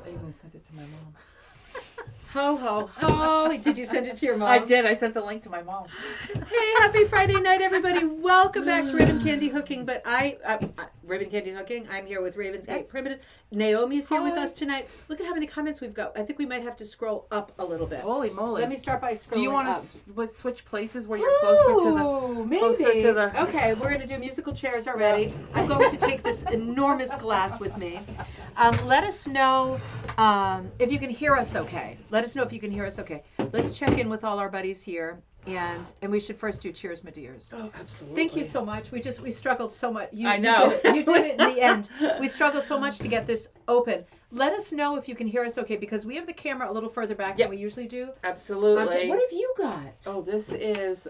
I even sent it to my mom. Ho, ho, ho. Did you send it to your mom? I did. I sent the link to my mom. Hey, happy Friday night, everybody. Welcome back to Ribbon Candy Hooking. But Ribbon Candy Hooking, I'm here with Raven's Gate Primitives. Naomi's here with us tonight. Look at how many comments we've got. I think we might have to scroll up a little bit. Holy moly. Let me start by scrolling up. Do you want to switch places where you're closer to the... Okay, we're going to do musical chairs already. I'm going to take this enormous glass with me. Let us know if you can hear us okay. Let us know if you can hear us okay. Let's check in with all our buddies here. And we should first do cheers, my dears. Oh, absolutely. Thank you so much. We struggled so much. I know. You did it in the end. We struggled so much to get this open. Let us know if you can hear us okay, because we have the camera a little further back than we usually do. Absolutely. What have you got? Oh, this is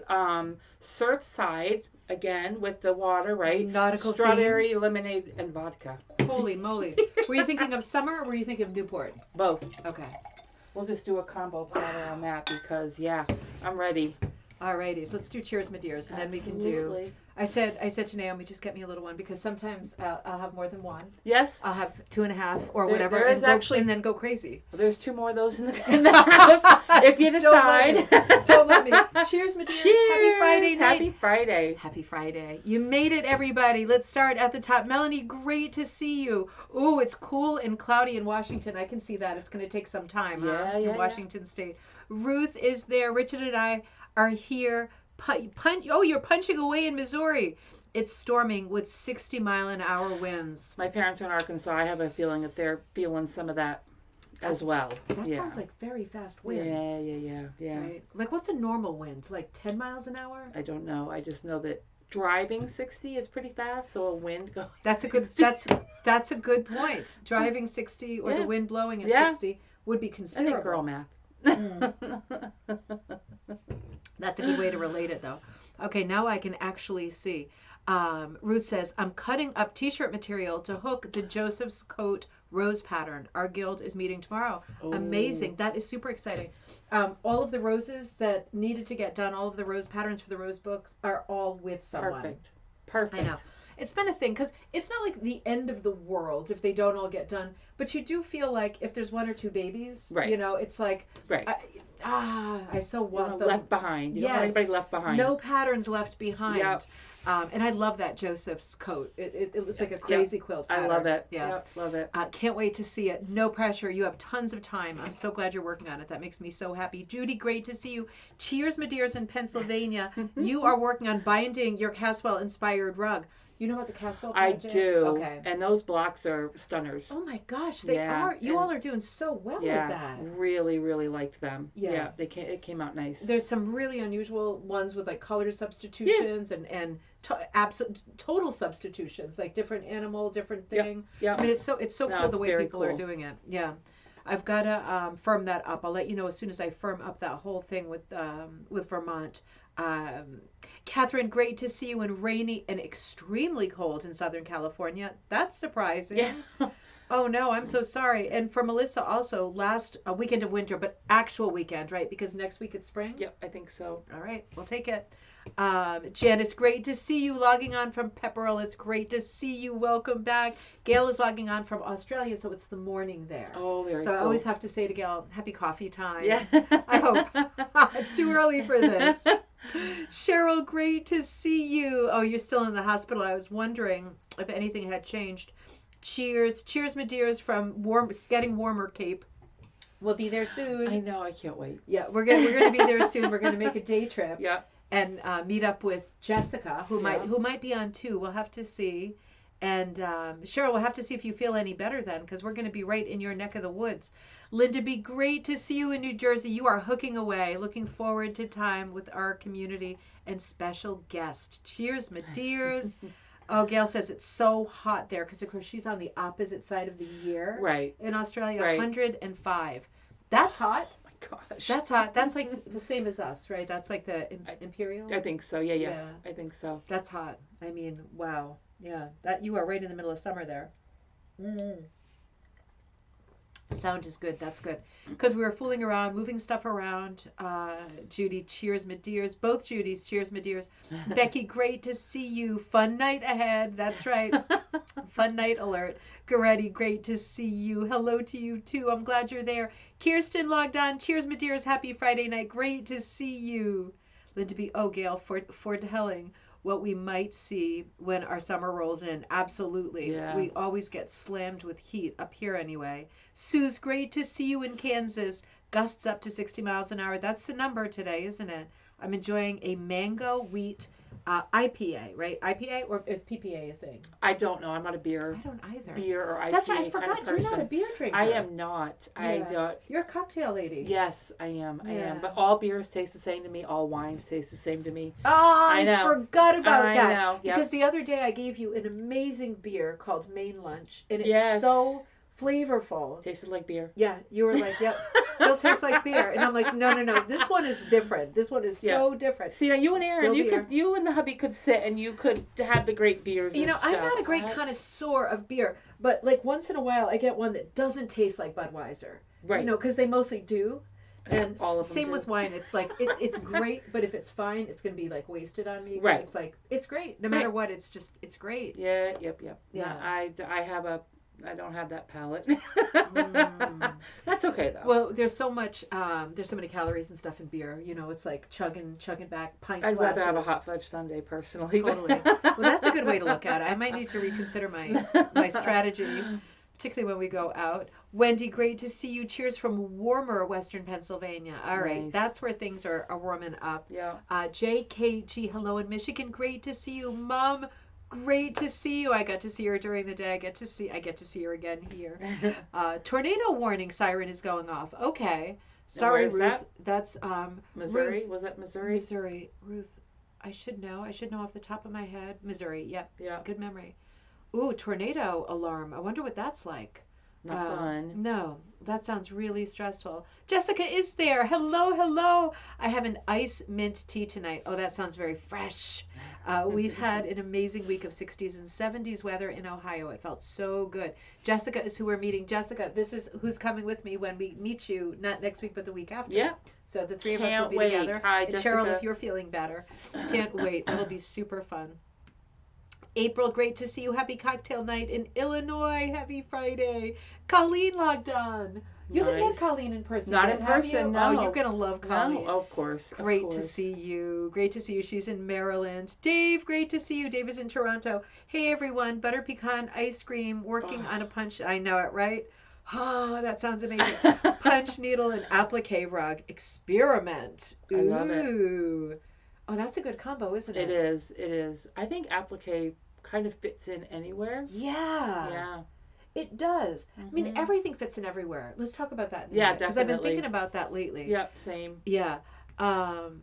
Surfside, again, with the water, right? Nautical strawberry, lemonade, and vodka. Holy moly. Were you thinking of summer or were you thinking of Newport? Both. Okay. We'll just do a combo platter on that because, yeah, I'm ready. Alrighty, so let's do cheers, my dears, and then we can do. I said to Naomi, just get me a little one, because sometimes I'll have more than one. Yes. I'll have 2.5 or whatever, and then go crazy. There's 2 more of those in the house. If you decide. Don't let me. Cheers, my dears. Cheers. Happy Friday night. Happy Friday. Happy Friday. You made it, everybody. Let's start at the top. Melanie, great to see you. Ooh, it's cool and cloudy in Washington. I can see that. It's going to take some time in Washington State. Ruth is there. Richard and I are here. You're punching away in Missouri. It's storming with 60-mile-an-hour winds. My parents are in Arkansas. I have a feeling that they're feeling some of that as well. That sounds like very fast winds. Yeah. Right? Like, what's a normal wind? Like 10 miles an hour? I don't know. I just know that driving 60 is pretty fast, so a wind going. That's a good point. Driving 60 or the wind blowing at 60 would be considerable. I think girl math. That's a good way to relate it, though. Okay, now I can actually see. Ruth says, I'm cutting up t-shirt material to hook the Joseph's coat rose pattern. Our guild is meeting tomorrow. Oh. Amazing. That is super exciting. All of the roses that needed to get done, all of the rose patterns for the rose books are all with someone. Perfect. I know. It's been a thing, because it's not like the end of the world if they don't all get done, but you do feel like if there's 1 or 2 babies, right. It's like, I so want them left behind. You don't want anybody left behind. No patterns left behind. Yep. And I love that Joseph's coat. It looks like a crazy quilt pattern. I love it. Yeah, love it. Can't wait to see it. No pressure. You have tons of time. I'm so glad you're working on it. That makes me so happy. Judy, great to see you. Cheers, my dears, in Pennsylvania. You are working on binding your Caswell-inspired rug. You know about the Caswell project? I do. Okay. And those blocks are stunners. Oh my gosh, they are. You all are doing so well with that. Really, really liked them. Yeah. It came out nice. There's some really unusual ones with like color substitutions and total substitutions, like different animal, different thing. Yeah. I mean, it's so cool the way people are doing it. Yeah. I've got to firm that up. I'll let you know as soon as I firm up that whole thing with Vermont. Catherine, great to see you in rainy and extremely cold in Southern California. That's surprising. Yeah. Oh no, I'm so sorry. And for Melissa also, last weekend of winter, but actual weekend, right? Because next week it's spring? Yep, I think so. All right, we'll take it. Janice, great to see you logging on from Pepperell. It's great to see you. Welcome back. Gail is logging on from Australia, so it's the morning there. Oh, very cool. So I always have to say to Gail, happy coffee time. Yeah. I hope. It's too early for this. Cheryl, great to see you. Oh, you're still in the hospital. I was wondering if anything had changed. Cheers, my dears, from getting warmer Cape. We'll be there soon. I know, I can't wait. Yeah, we're gonna be there soon. We're gonna make a day trip. Yeah. And meet up with Jessica, who might be on too. We'll have to see. And Cheryl, we'll have to see if you feel any better then, because we're going to be right in your neck of the woods. Linda, be great to see you in New Jersey. You are hooking away. Looking forward to time with our community and special guest. Cheers, my dears. Oh, Gail says it's so hot there because, of course, she's on the opposite side of the year. Right. In Australia, right. 105. That's hot. Gosh. That's hot. That's like the same as us, right? That's like the imperial. I think so. Yeah. I think so. That's hot. I mean, wow. Yeah. That you are right in the middle of summer there. Sound is good. That's good. Because we were fooling around, moving stuff around. Judy, cheers, my dears. Both Judys, cheers, my dears. Becky, great to see you. Fun night ahead. That's right. Fun night alert. Goretti, great to see you. Hello to you too. I'm glad you're there. Kirsten logged on. Cheers, my dears. Happy Friday night. Great to see you. Linda B. Oh, Gail, foretelling what we might see when our summer rolls in. Absolutely. Yeah. We always get slammed with heat up here anyway. Sue's, great to see you in Kansas. Gusts up to 60 miles an hour. That's the number today, isn't it? I'm enjoying a mango wheat IPA, right? IPA, or is PPA a thing? I don't know. I'm not a I don't either. beer or IPA That's right. I kind forgot of you're person. not a beer drinker. I am not. Yeah. I don't. You're a cocktail lady. Yes, I am. I Yeah. am. But all beers taste the same to me. All wines taste the same to me. Oh, I know. forgot about I that. know. Yep. Because the other day I gave you an amazing beer called Main Lunch, and it's Yes. so flavorful. Tasted like beer. Yeah, you were like, yep, still tastes like beer. And I'm like, no. This one is different. This one is so different. See, now you and Aaron, Still you and the hubby could sit and you could have the great beers. You know, and stuff. I'm not a great connoisseur of beer, but like once in a while I get one that doesn't taste like Budweiser. Right. You know, because they mostly do. And all of them same do. with wine. It's like, it's great, but if it's fine, it's going to be like wasted on me. Right. It's like, it's great. No matter what, it's great. Yeah, yep. Yeah. No, I don't have that palate. Mm. That's okay though. Well, there's so many calories and stuff in beer. You know, it's like chugging back pint I'd glasses. rather have a hot fudge sundae personally. Totally. Well, that's a good way to look at it. I might need to reconsider my strategy, particularly when we go out. Wendy, great to see you. Cheers from warmer Western Pennsylvania. All right, Nice. that's where things are warming up. Yeah. JKG, hello in Michigan. Great to see you, Mom. Great to see you. I got to see her during the day. I get to see her again here. Tornado warning siren is going off. Okay. Sorry, where is Ruth. that? That's Missouri? Ruth. Was that Missouri? Missouri. Ruth. I should know off the top of my head. Missouri. Yep. Yeah. Good memory. Ooh, tornado alarm. I wonder what that's like. Not fun. No, that sounds really stressful. Jessica is there. Hello. I have an ice mint tea tonight. Oh, that sounds very fresh. We've had an amazing week of 60s and 70s weather in Ohio. It felt so good. Jessica is who we're meeting. Jessica, this is who's coming with me when we meet you, not next week, but the week after. Yeah. So the three of us Can't will be wait. together. Hi, and Jessica. Cheryl, if you're feeling better. Can't wait. That'll be super fun. April, great to see you. Happy cocktail night in Illinois. Happy Friday. Colleen logged on. You haven't met Nice. Colleen in person Not yet, in have you? person, Oh, no. you're going to love Colleen. No, of course. Great to see you. Great to see you. She's in Maryland. Dave, great to see you. Dave is in Toronto. Hey, everyone. Butter pecan ice cream. Working on a punch. I know it, right? Oh, that sounds amazing. Punch needle and applique rug. Experiment. I love it. Ooh. Oh, that's a good combo, isn't it? It is. I think applique kind of fits in anywhere. Yeah. Yeah. It does. I mean, Mhm. everything fits in everywhere. Let's talk about that in a Yeah, minute, because I've been definitely. thinking about that lately. Yep, same. Yeah.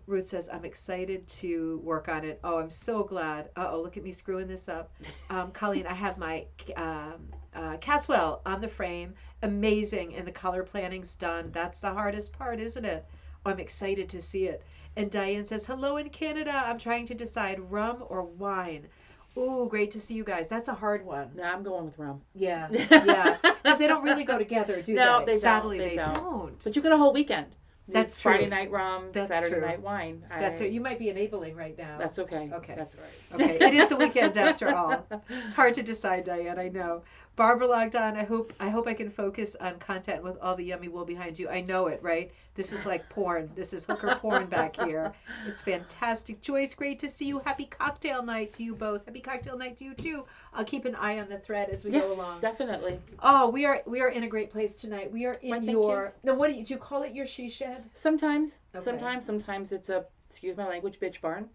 Ruth says, I'm excited to work on it. Oh, I'm so glad. Uh-oh, look at me screwing this up. Colleen, I have my Caswell on the frame. Amazing. And the color planning's done. That's the hardest part, isn't it? Oh, I'm excited to see it. And Diane says, hello in Canada. I'm trying to decide rum or wine. Ooh, great to see you guys. That's a hard one. No, I'm going with rum. Yeah, yeah. Because they don't really go together, do No, they? they Sadly, don't. they They don't. don't. But you get a whole weekend. That's Friday true. night rum, That's Saturday true. night wine. That's right. You might be enabling right now. That's okay. Okay. That's right. Okay. It is the weekend after all. It's hard to decide, Diane. I know. Barbara logged on. I hope I can focus on content with all the yummy wool behind you. I know it, right? This is like porn. This is hooker porn back here. It's fantastic. Joyce, great to see you. Happy cocktail night to you both. Happy cocktail night to you too. I'll keep an eye on the thread as we go along. Definitely. Oh, we are in a great place tonight. We are in Why, thank your. Now, what do you call it? Your she shed? Sometimes. Okay. Sometimes it's a, excuse my language, bitch barn.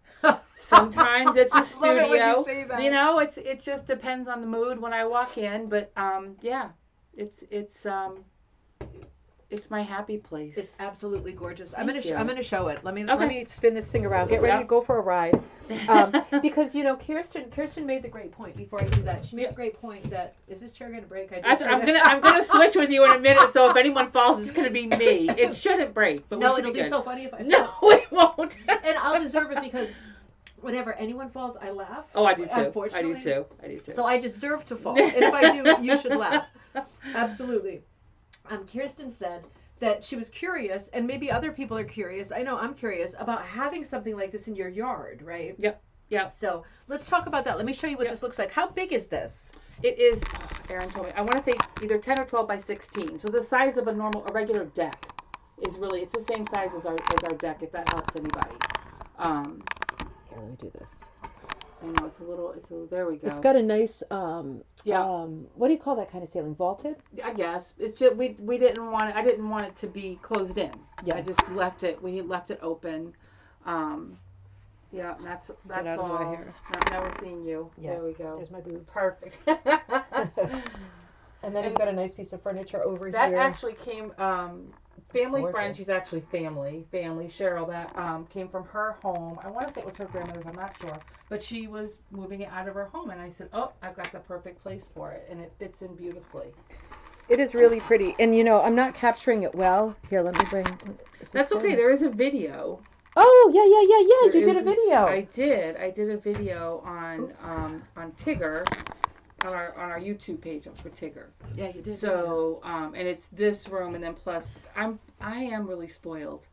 Sometimes it's a Love it when you studio. say that. You know, it just depends on the mood when I walk in. But yeah, it's my happy place. It's absolutely gorgeous. I'm Thank you. gonna show it. Let me Okay. spin this thing around. Get ready Yeah. to go for a ride. Because Kirsten made the great point. Before I do that, she made a great point that is this chair gonna break? I'm gonna switch with you in a minute. So if anyone falls, it's gonna be me. It shouldn't break, but No, we should it'll be be good. so funny if I No, fall. it won't. And I'll deserve it because whenever anyone falls, I laugh. Oh, I do too. Unfortunately. I do too. So I deserve to fall. And if I do, you should laugh. Absolutely. Kirsten said that she was curious, and maybe other people are curious. I know I'm curious about having something like this in your yard, right? Yep. Yep. So let's talk about that. Let me show you what this looks like. How big is this? It is, Erin told me, I want to say either 10 or 12 by 16. So the size of a regular deck is really, it's the same size as our deck, if that helps anybody. Here, let me do this. I know, there we go. It's got a nice, what do you call that kind of ceiling? Vaulted? I guess. It's just, I didn't want it to be closed in. Yeah. I just we left it open. Yeah, that's Get out all. Of the way here. Now we're seeing you. Yeah. There we go. There's my boobs. Perfect. And then you've got a nice piece of furniture over here. That actually came, family friend, gorgeous. she's actually family, Cheryl, that came from her home. I want to say it was her grandmother's, I'm not sure. But she was moving it out of her home, and I said, oh, I've got the perfect place for it, and it fits in beautifully. It is really pretty. And, I'm not capturing it well. Here, let me bring... That's okay, there is a video. Oh, yeah. You did a video. I did a video on Tigger. On our YouTube page for Tigger. Yeah, you did. So, and it's this room, and then plus, I am really spoiled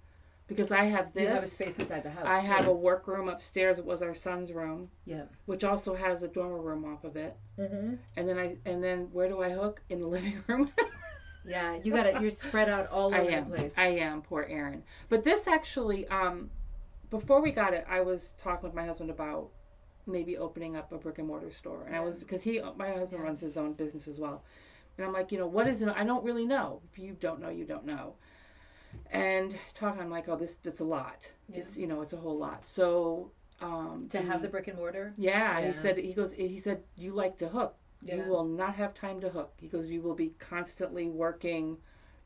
because I have this. You have a space inside the house. I have a work room upstairs. It was our son's room. Yeah. Which also has a dormer room off of it. Mm-hmm. And then where do I hook? In the living room. Yeah, you're spread out all over the place. I am, poor Erin. But this actually, before we got it, I was talking with my husband about maybe opening up a brick and mortar store, and because my husband runs his own business as well, and I'm like, what is it? I don't really know. If you don't know, you don't know. And talking, I'm like, oh, that's a lot. Yeah. It's a whole lot. So to have the brick and mortar. Yeah. He said you like to hook. Yeah. You will not have time to hook. He goes, you will be constantly working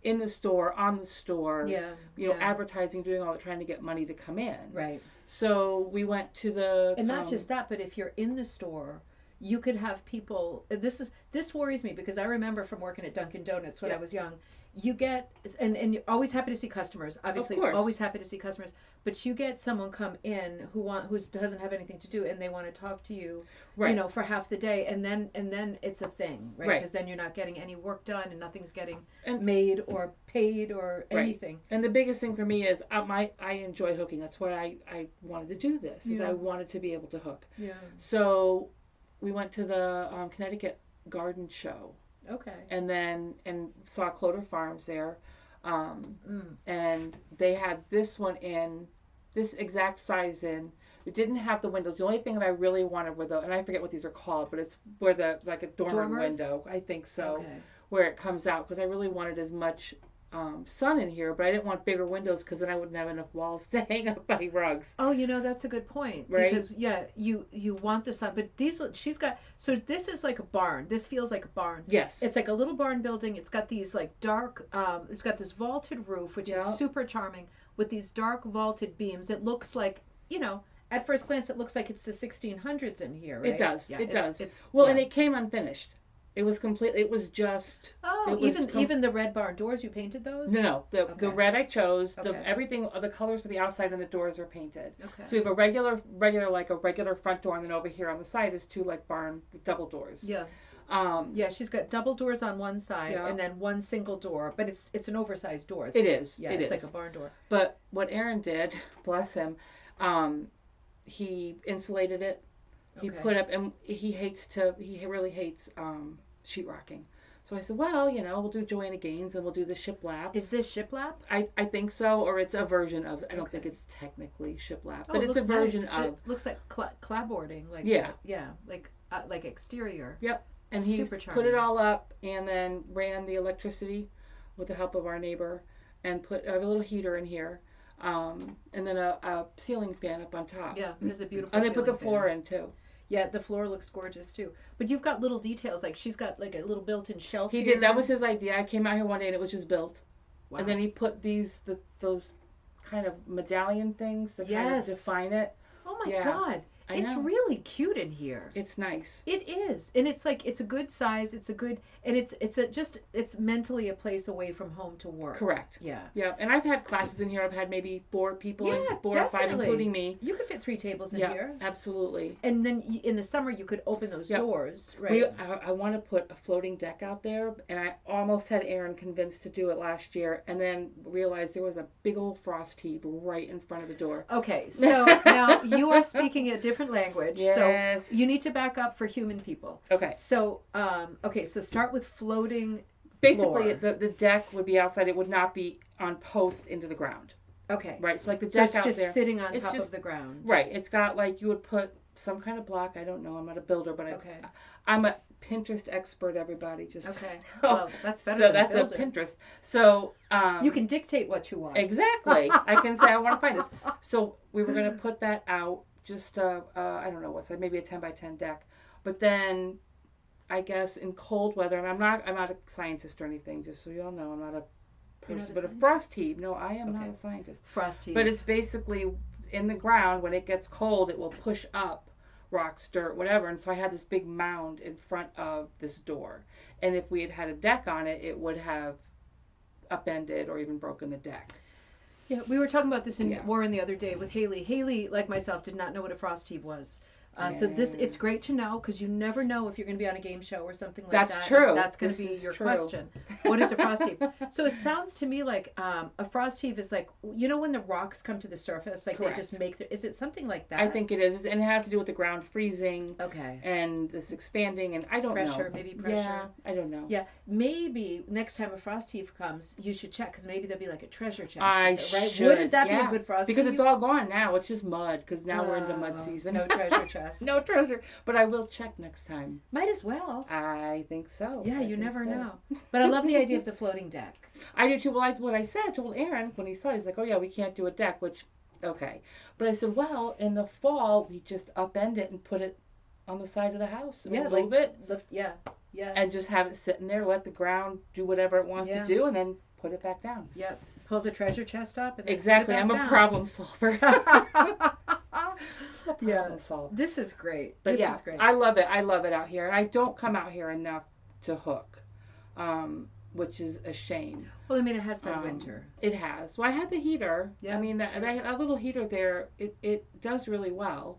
in the store, on the store. Yeah. Advertising, doing all that, trying to get money to come in. Right. So we went to the... And not just that, but if you're in the store, you could have people... This worries me because I remember from working at Dunkin' Donuts when I was young, you get... And you're always happy to see customers. Obviously, always happy to see customers. But you get someone come in who doesn't have anything to do and they want to talk to you, for half the day. And then it's a thing, right? Because then you're not getting any work done and nothing's getting made or paid or anything. And the biggest thing for me is I enjoy hooking. That's why I wanted to do this. Is I wanted to be able to hook. Yeah. So we went to the Connecticut Garden Show. Okay. And saw Cloder Farms there. And they had this one in this exact size in. It didn't have the windows. The only thing that I really wanted were and I forget what these are called, but it's where like a dormer window. I think so. Okay. Where it comes out, because I really wanted as much sun in here, but I didn't want bigger windows because then I wouldn't have enough walls to hang up my rugs. Oh, that's a good point. Right? Because you want the sun, but she's got. So this is like a barn. This feels like a barn. Yes. It's like a little barn building. It's got these like dark. It's got this vaulted roof, which is super charming, with these dark vaulted beams. It looks like at first glance, it looks like it's the 1600s in here. Right? It does. Yeah, it does. And it came unfinished. It was complete. It was just. Oh, even the red barn doors. You painted those? No. The red I chose. Everything. The colors for the outside and the doors are painted. Okay. So we have a regular like a regular front door, and then over here on the side is two like barn double doors. Yeah. She's got double doors on one side and then one single door, but it's an oversized door. It is. Yeah. It's like a barn door. But what Aaron did, bless him, he insulated it. He put up, and he really hates sheetrocking. So I said, well, we'll do Joanna Gaines and we'll do the shiplap. Is this shiplap? I think so, or it's a version of, I don't think it's technically shiplap, but it's a version of. It looks like clapboarding, like like exterior. Yep. And he put it all up and then ran the electricity with the help of our neighbor and put a little heater in here. And then a ceiling fan up on top. Yeah, there's a beautiful. And they put the floor in too. Yeah, the floor looks gorgeous too. But you've got little details, like she's got like a little built-in shelf. He did. That was his idea. I came out here one day and it was just built. Wow. And then he put those kind of medallion things to kind of define it. Oh my God! I It's know. really cute in here. It's nice. It is, and it's like it's a good size. It's a good, and it's mentally a place away from home to work. Correct. Yeah. Yeah, and I've had classes in here. I've had maybe 4 people, Yeah, and 4 or 5, definitely. including me. You could fit 3 tables in Yeah, here. absolutely. And then in the summer you could open those Yep. doors, right? I want to put a floating deck out there, and I almost had Aaron convinced to do it last year, and then realized there was a big old frost heave right in front of the door. Okay, so now you are speaking a different language, Yes. so you need to back up for human people. Okay. So, so start with floating. Basically, floor. the deck would be outside. It would not be on posts into the ground. Okay. Right. So like the So deck it's out just there. sitting on It's top just- of the ground. Right. It's got like you would put some kind of block. I don't know. I'm not a builder, but Okay. I'm a Pinterest expert. Everybody just Okay. so Well, that's better so than that's a builder. Pinterest. So You can dictate what you want. exactly. I can say I want to find this. So we were gonna put that out. Just I don't know what's that, maybe a 10 by 10 deck. But then I guess in cold weather, and I'm not a scientist or anything. Just so you all know, I'm not a You're person, not a but a scientist? frost heave. No, I am not Okay. a scientist. Frosty. But it's basically in the ground. When it gets cold, it will push up rocks, dirt, whatever. And so I had this big mound in front of this door. And if we had had a deck on it, it would have upended or even broken the deck. Yeah, we were talking about this in Yeah. Warren the other day with Haley. Haley, like myself, did not know what a frost heave was. So it's great to know because you never know if you're going to be on a game show or something like That's that. true. That's going to This be is your true. question. What is a frost heave? So it sounds to me like a frost heave is like, you know, when the rocks come to the surface, like Correct. they just make is it something like that? I think it is, and it has to do with the ground freezing Okay. and this expanding, and I don't know. Pressure, maybe pressure. Yeah, I don't know. Yeah, maybe next time a frost heave comes, you should check because maybe there'll be like a treasure chest. I right? should. Wouldn't that be yeah. a good frost Because heave? it's all gone now. It's just mud. Because now we're into mud season. No treasure chest. No treasure. But I will check next time. Might as well. I think so. Yeah, I you think never so. know. But I love the idea of the floating deck. I do too. Well, what I said, I told Aaron when he saw it, he's like, oh yeah, we can't do a deck, which, okay. But I said, well, in the fall, we just upend it and put it on the side of the house. And Yeah, move it. Lift, yeah. And just have it sitting there, let the ground do whatever it wants Yeah. to do, and then put it back down. Yep. Pull the treasure chest up. And then Exactly. put it I'm back a down. problem solver. Yeah. Problem solver. This is great. But this yeah, is great. I love it. I love it out here. And I don't come out here enough to hook, which is a shame. Well, I mean, it has been winter. It has. Well, I had the heater. Yeah, I mean, sure. that little heater there, it does really well.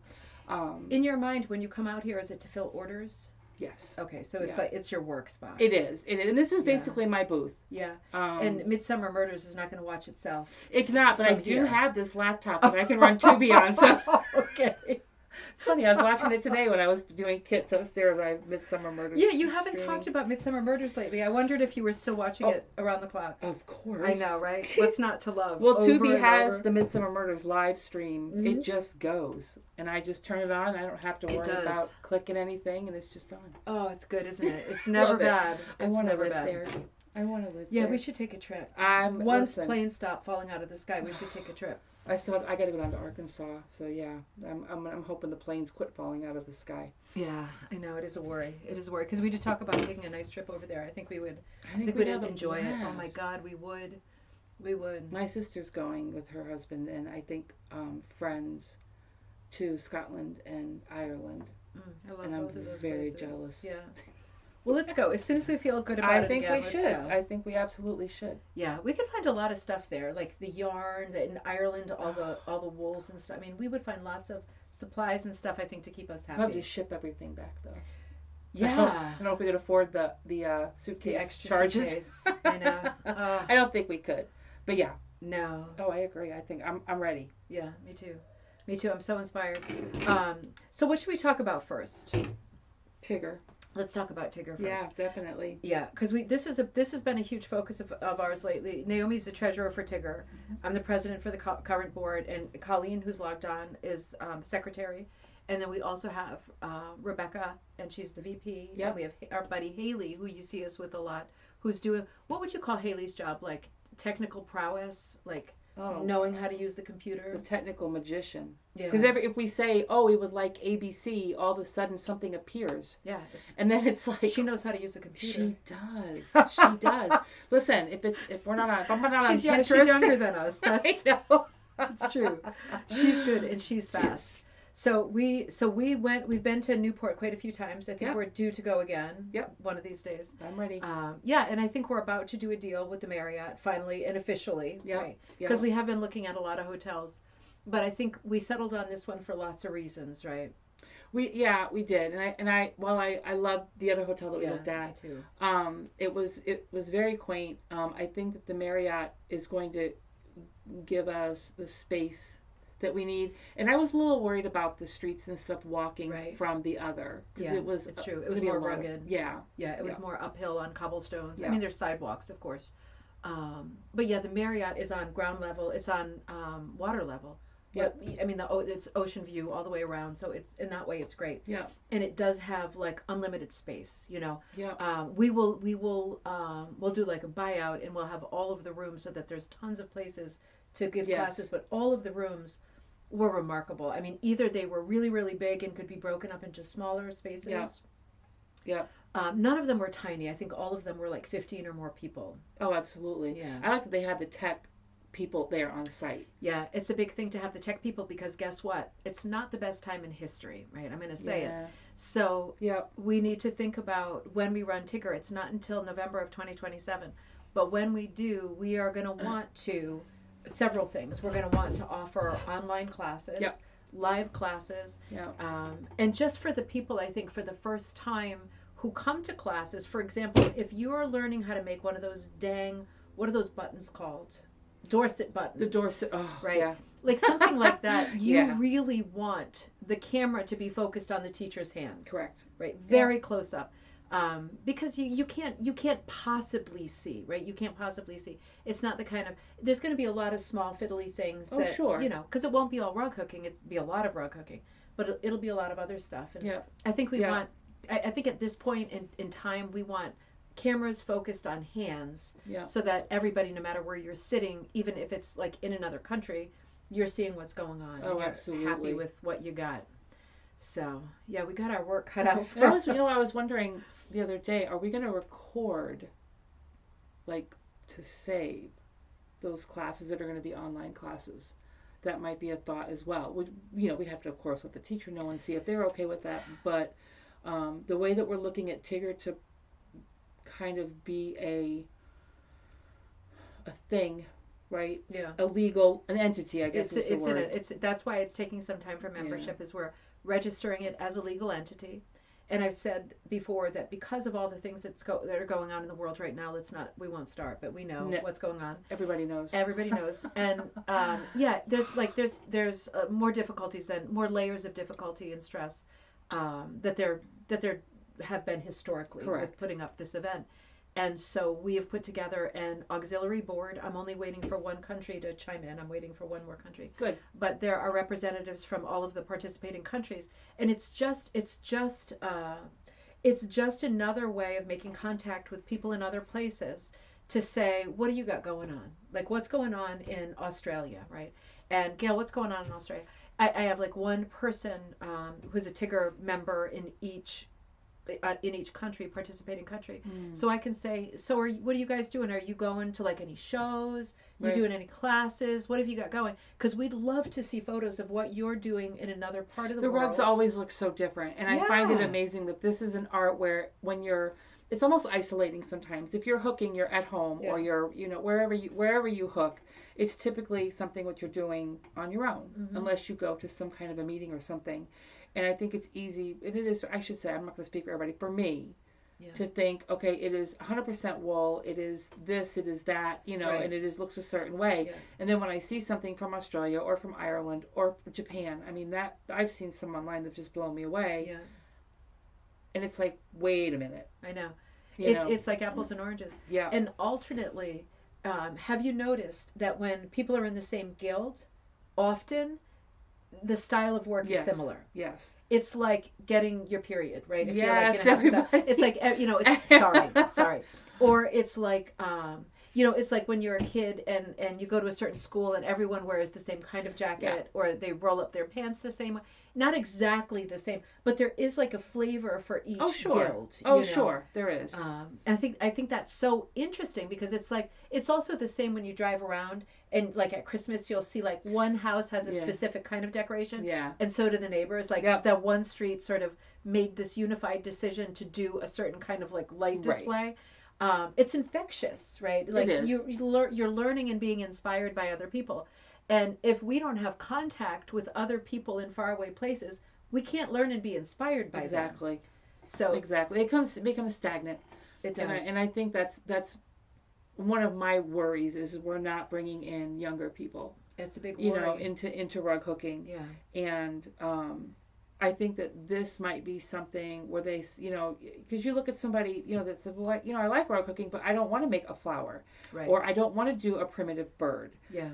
In your mind, when you come out here, is it to fill orders? Yes. Okay, so it's Yeah. like it's your work spot. It is. It is. And this is Yeah. basically my booth. Yeah. Um, And Midsummer Murders is not going to watch itself. it's not, but I from do here. have this laptop that I can run Tubi on. So Okay. it's funny. I was watching it today when I was doing kits upstairs. I have Midsummer Murders. Yeah, you haven't streaming. talked about Midsummer Murders lately. I wondered if you were still watching it around the clock. Of course. I know, right? What's not to love? Well, Over Tubi and has over. the Midsummer Murders live stream. Mhm. It just goes, and I just turn it on. I don't have to It worry does. about clicking anything, and it's just on. Oh, it's good, isn't it? It's never Love it. bad. I It's want to never live bad. there. I want to live Yeah, there. we should take a trip. Once Once planes stop falling out of the sky, we should take a trip. I got to go down to Arkansas. So yeah, I'm hoping the planes quit falling out of the sky. Yeah, I know it is a worry. It is a worry because we did talk about taking a nice trip over there. I think we would. I think we'd have a enjoy it. Oh my blast. God, we would. We would. My sister's going with her husband, and I think friends to Scotland and Ireland. I love And I'm both of those very places. jealous. Yeah. Well, let's go as soon as we feel good about it. I think again, we let's should. go. I think we absolutely should. Yeah, we could find a lot of stuff there, like the yarn in Ireland, all the wools and stuff. I mean, we would find lots of supplies and stuff. I think to keep us happy. Probably ship everything back though. Yeah. I don't know if we could afford the suitcase The extra charges. suitcase. I know. I don't think we could. But yeah. No. Oh, I agree. I think I'm ready. Yeah, me too. Me too. I'm so inspired. So what should we talk about first? Tigger. Let's talk about Tigger first. Yeah, definitely. Yeah, because this has been a huge focus of ours lately. Naomi's the treasurer for Tigger. I'm the president for the current board, and Colleen, who's logged on, is secretary. And then we also have Rebecca, and she's the VP. Yep. And we have our buddy Haley, who you see us with a lot, who's doing, what would you call Haley's job? Like technical prowess, like knowing how to use the computer? The technical magician. Yeah. Because if we say, oh, we would like ABC, all of a sudden something appears. Yeah. And then it's like She knows how to use the computer. She does. She does. Listen, if I'm not on she's Pinterest, younger than us. I That's know. It's true. She's good and she's fast. We've been to Newport quite a few times. I think Yep. we're due to go again. Yep. One of these days. I'm ready. Yeah, and I think we're about to do a deal with the Marriott finally and officially, Yep. right? Yep. Because we have been looking at a lot of hotels, but I think we settled on this one for lots of reasons, right? We did, while I loved the other hotel that we looked Me at, too. it was very quaint. I think that the Marriott is going to give us the space that we need, and I was a little worried about the streets and stuff walking Right. from the other because Yeah, it was it's true. It gonna was be a more lot of- rugged. yeah, Yeah, it was yeah, more uphill on cobblestones. I yeah, mean, there's sidewalks, of course. But yeah, the Marriott is on ground level. It's on water level. Yep. I mean, it's ocean view all the way around, so it's in that way it's great. yeah, And it does have like unlimited space. You know, yeah, we'll do like a buyout, and we'll have all of the rooms so that there's tons of places to give yes, classes. But all of the rooms were remarkable. I mean, either they were really really big and could be broken up into smaller spaces. yeah, yeah. None of them were tiny. I think all of them were like 15 or more people. Oh, absolutely. Yeah. I like that they had the tech people there on site. Yeah, it's a big thing to have the tech people because guess what? It's not the best time in history, right? I'm going to say Yeah. it. So Yeah. we need to think about when we run Tigger. It's not until November of 2027. But when we do, we are going to want to, several things. We're going to want to offer online classes, Yep. live classes, Yeah. and just for the people, I think, for the first time who come to classes, for example, if you're learning how to make one of those what are those buttons called? Dorset buttons. The Dorset. Oh, Right. yeah. Like something like that, you Yeah. really want the camera to be focused on the teacher's hands. Correct. Right. Very close up. Because you can't possibly see, right? You can't possibly see. It's not the kind of, there's going to be a lot of small fiddly things Oh, that, sure. you know, because it won't be all rug hooking. It'll be a lot of rug hooking, but it'll be a lot of other stuff. And Yeah. I think we Yeah. want, I think at this point in time, we want cameras focused on hands Yeah. so that everybody, no matter where you're sitting, even if it's like in another country, you're seeing what's going on. Oh, and you're absolutely. happy with what you got. So yeah, we got our work cut out for And I was, us. I was wondering the other day, are we going to record, like, to save those classes that are going to be online classes? That might be a thought as well. We'd have to, of course, let the teacher know and see if they're okay with that. But the way that we're looking at Tigger to kind of be a thing, right? Yeah. An entity, I guess is the word. That's why it's taking some time for membership, is we're registering it as a legal entity. And I've said before that because of all the things that are going on in the world right now, we won't start, but we know No. what's going on. Everybody knows. Everybody knows. And yeah, there's more difficulties more layers of difficulty and stress that there have been historically Correct. with putting up this event. And so we have put together an auxiliary board. I'm only waiting for one country to chime in. I'm waiting for one more country. Good. But there are representatives from all of the participating countries, and it's just another way of making contact with people in other places to say, what do you got going on? Like, what's going on in Australia, right? And Gail, what's going on in Australia? I have like one person who's a Tigger member in each country, participating country. So I can say, what are you guys doing? Are you going to like any shows? You Right. doing any classes? What have you got going? Because we'd love to see photos of what you're doing in another part of the world. The rugs always look so different, and I find it Yeah. amazing that this is an art where it's almost isolating sometimes. If you're hooking, you're at home or you're wherever you hook. It's typically something what you're doing on your own, unless you go to some kind of a meeting or something. And I think it's easy, and it is, I should say, I'm not going to speak for everybody, for me, to think, okay, it is 100% wool, it is this, it is that, Right. and it looks a certain way. Yeah. And then when I see something from Australia or from Ireland or Japan, I mean, that I've seen some online that just blown me away. Yeah, And it's like, wait a minute. I know. You know? It's like apples and oranges. Yeah. And alternately, have you noticed that when people are in the same guild, often the style of work Yes. is similar? Yes. It's like getting your period, right? If Yes, you're like gonna have everybody. it's like it's sorry. Or it's like you know, it's like when you're a kid and you go to a certain school and everyone wears the same kind of jacket, or they roll up their pants the same way. Not exactly the same, but there is like a flavor for each guild. Oh, you know? Sure, there is. And I think that's so interesting because it's like it's also the same when you drive around and like at Christmas you'll see like one house has a specific kind of decoration, and so do the neighbors. Like that one street sort of made this unified decision to do a certain kind of like light display. It's infectious, right? Like you're learning and being inspired by other people. And if we don't have contact with other people in faraway places, we can't learn and be inspired by them. Exactly. So exactly, it becomes stagnant. It does. And I think that's one of my worries is we're not bringing in younger people. It's a big worry. You know, into rug hooking. Yeah. And I think that this might be something where they, you know, because you look at somebody, you know, that says, well, you know, I like rug hooking, but I don't want to make a flower, or I don't want to do a primitive bird. Yeah.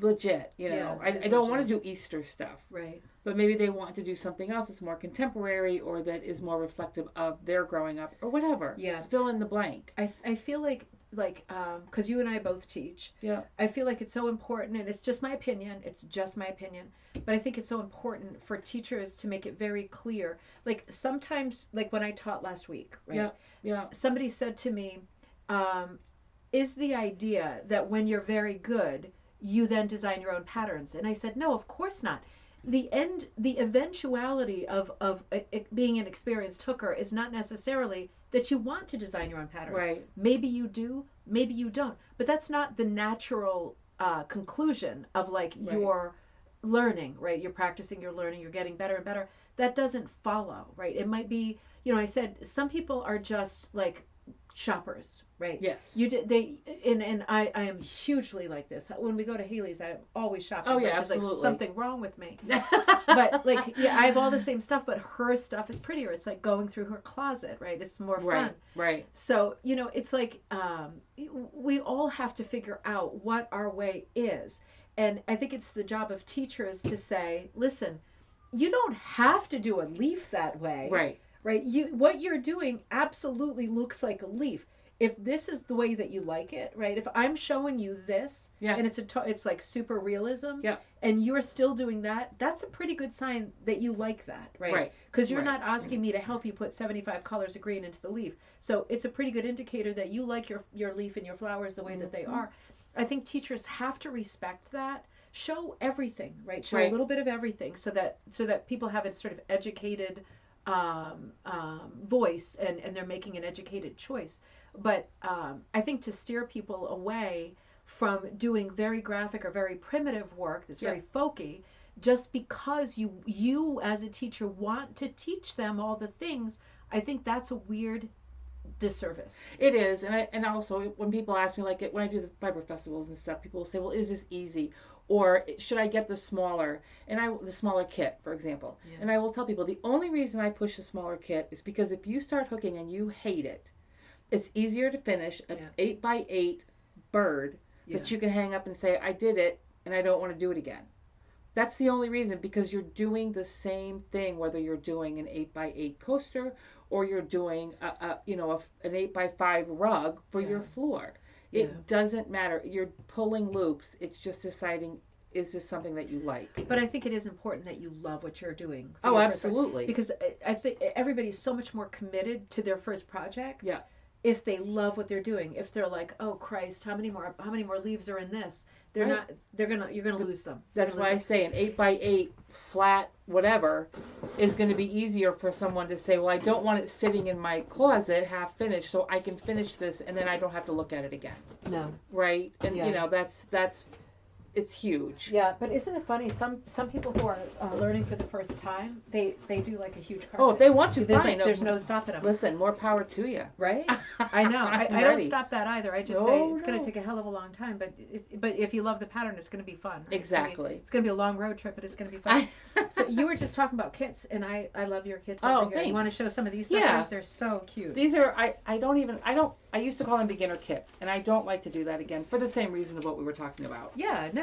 Legit, you know, I don't want to do Easter stuff, right? But maybe they want to do something else that's more contemporary or that is more reflective of their growing up or whatever. Yeah, fill in the blank. I feel like because you and I both teach. Yeah, I feel like it's so important, and it's just my opinion. It's just my opinion, but I think it's so important for teachers to make it very clear. Like sometimes, like when I taught last week, right? Yeah. Somebody said to me, "Is the idea that when you're very good, you then design your own patterns?" And I said, no, of course not. The eventuality of it being an experienced hooker is not necessarily that you want to design your own patterns. Right. Maybe you do, maybe you don't. But that's not the natural conclusion of like your learning, right? You're practicing, you're learning, you're getting better and better. That doesn't follow, right? It might be, you know, I said some people are just like shoppers, right? Yes. I am hugely like this. When we go to Haley's, I'm always shopping. Oh yeah, there's absolutely. Like something wrong with me. But like, yeah, I have all the same stuff, but her stuff is prettier. It's like going through her closet, right? It's more fun. Right. So, you know, it's like we all have to figure out what our way is. And I think it's the job of teachers to say, listen, you don't have to do a leaf that way. Right. Right? What you're doing absolutely looks like a leaf. If this is the way that you like it, right? If I'm showing you this, and it's like super realism, and you're still doing that, that's a pretty good sign that you like that, right? Right. Because you're not asking me to help you put 75 colors of green into the leaf. So it's a pretty good indicator that you like your leaf and your flowers the way that they are. I think teachers have to respect that. Show everything, right? Show a little bit of everything so that people have a sort of educated voice and they're making an educated choice. But I think to steer people away from doing very graphic or very primitive work that's very folky, just because you as a teacher want to teach them all the things, I think that's a weird disservice. It is, and also when people ask me, like when I do the fiber festivals and stuff, people will say, well, is this easy? Or should I get the smaller kit, for example? And I will tell people the only reason I push the smaller kit is because if you start hooking and you hate it, it's easier to finish an 8x8 bird that you can hang up and say, I did it and I don't want to do it again. That's the only reason, because you're doing the same thing whether you're doing an 8x8 coaster or you're doing an 8x5 rug for your floor. It doesn't matter. You're pulling loops. It's just deciding, is this something that you like? But I think it is important that you love what you're doing. Oh, absolutely. Because I think everybody's so much more committed to their first project. Yeah. If they love what they're doing, if they're like, oh Christ, how many more leaves are in this? You're gonna lose them. That's why I say an 8x8 flat whatever is going to be easier for someone to say, well, I don't want it sitting in my closet half finished, so I can finish this and then I don't have to look at it again. No. Right? And you know, that's it's huge. Yeah, but isn't it funny? Some people who are learning for the first time, they do like a huge carpet. Oh, if they want to, fine. There's no stopping them. Listen, more power to you. Right? I know. I don't stop that either. I just say it's going to take a hell of a long time, but if you love the pattern, it's going to be fun. Right? Exactly. It's going to be a long road trip, but it's going to be fun. So you were just talking about kits, and I love your kits over here. Thanks. You want to show some of these suckers? Yeah. They're so cute. These are I used to call them beginner kits, and I don't like to do that again for the same reason of what we were talking about. Yeah, no.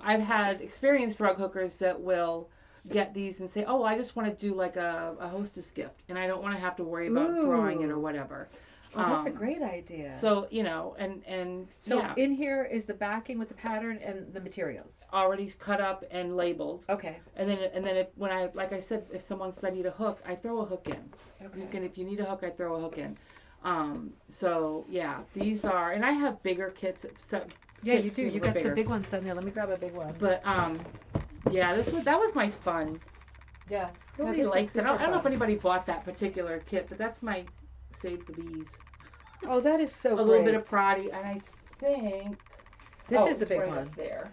I've had experienced rug hookers that will get these and say, oh, I just want to do like a hostess gift, and I don't want to have to worry about drawing it or whatever. Oh, that's a great idea. So, you know, and so yeah, in here is the backing with the pattern and the materials. already cut up and labeled. Okay. And then when I, like I said, if someone said I need a hook, I throw a hook in. Okay. You can, if you need a hook, I throw a hook in. So yeah, these are, and I have bigger kits. Yeah, you do. You got bigger. some big ones down there. Let me grab a big one. But yeah, that was my fun. Yeah. Nobody likes it. I don't know if anybody bought that particular kit, but that's my Save the Bees. Oh, that is so a great. little bit of Prati, and I think this is a big right one. Up there.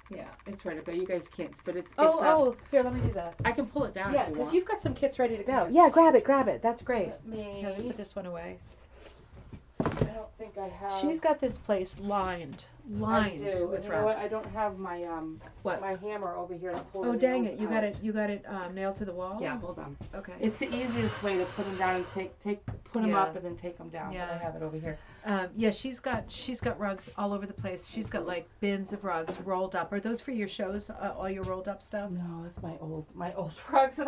Yeah, it's right up there. You guys can't, but it's. Here, let me do that. I can pull it down. Yeah, because you've got some kits ready to go. Yeah, grab it. That's great. Let me put this one away. I don't think I have. She's got this place lined with rugs. I don't have my my hammer over here to pull. Oh, dang it! You got it nailed to the wall. Yeah, hold on. Okay. It's the easiest way to put them down and put them up and then take them down. Yeah, I have it over here. Yeah, she's got rugs all over the place. She's got like bins of rugs rolled up. Are those for your shows? All your rolled up stuff? No, that's my old rugs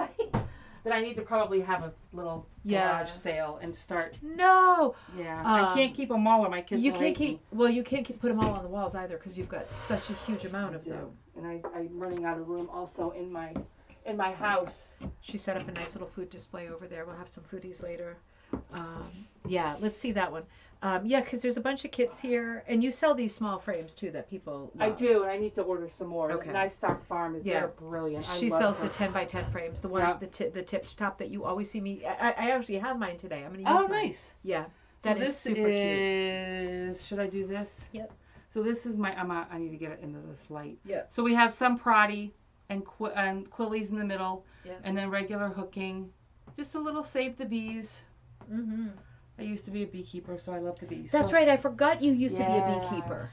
that I need to probably have a little garage sale and start. No. Yeah, I can't keep them all, or my kids. You can't keep. Well, you can't put them all on the walls either because you've got such a huge amount of them. And I'm running out of room also in my house. She set up a nice little food display over there. We'll have some foodies later. Yeah, let's see that one. Yeah, because there's a bunch of kits here, and you sell these small frames too that people love. I do, and I need to order some more. Okay. Nice Stock Farm is they're brilliant. She sells the 10 by 10 frames, the one the tip top that you always see me. I actually have mine today. I'm gonna use mine. Nice. Yeah, that is super cute. Should I do this? Yep. So this is my. I need to get it into this light. Yep. So we have some Prati and Quillies in the middle, and then regular hooking. Just a little Save the Bees. Mm-hmm. I used to be a beekeeper, so I love the bees. That's right. I forgot you used to be a beekeeper.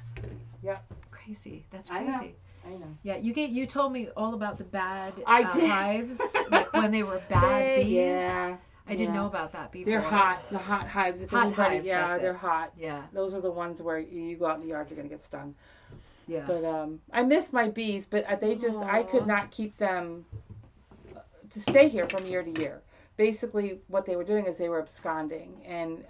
Yep. Crazy. That's crazy. I know. Yeah, you told me all about the bad hives, like when they were bad bees. Yeah. I didn't know about that before. They're hot. The hot hives. Hives. Yeah, they're hot. Yeah. Those are the ones where you go out in the yard, you're gonna get stung. Yeah. But I miss my bees, but I could not keep them to stay here from year to year. Basically, what they were doing is they were absconding, and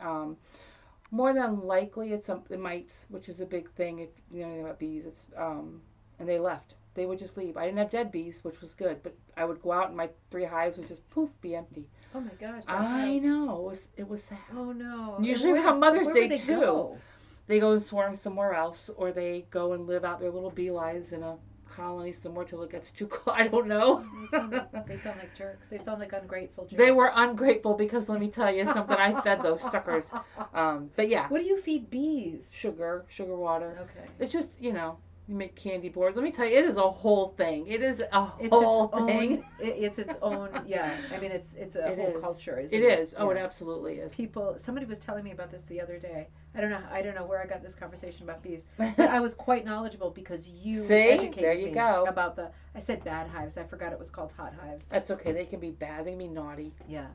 more than likely it's the mites, which is a big thing if you know anything about bees. It's and they left. They would just leave. I didn't have dead bees, which was good, but I would go out and my 3 hives would just poof be empty. Oh my gosh! I know it was sad. Oh no! Usually around Mother's Day too. Go? They go and swarm somewhere else, or they go and live out their little bee lives in a colony somewhere till it gets too cold. I don't know. They sound like jerks. They sound like ungrateful jerks. They were ungrateful because let me tell you something. I fed those suckers. But yeah. What do you feed bees? Sugar water. Okay. It's just you make candy boards. Let me tell you, it is a whole thing. It is a whole thing. It's its own. Yeah. I mean, it's a whole culture. Isn't it? It is. Oh, it absolutely is. Somebody was telling me about this the other day. I don't know where I got this conversation about bees, but I was quite knowledgeable because you educated me about I said bad hives. I forgot it was called hot hives. That's okay. They can be bad. They can be naughty. Yeah.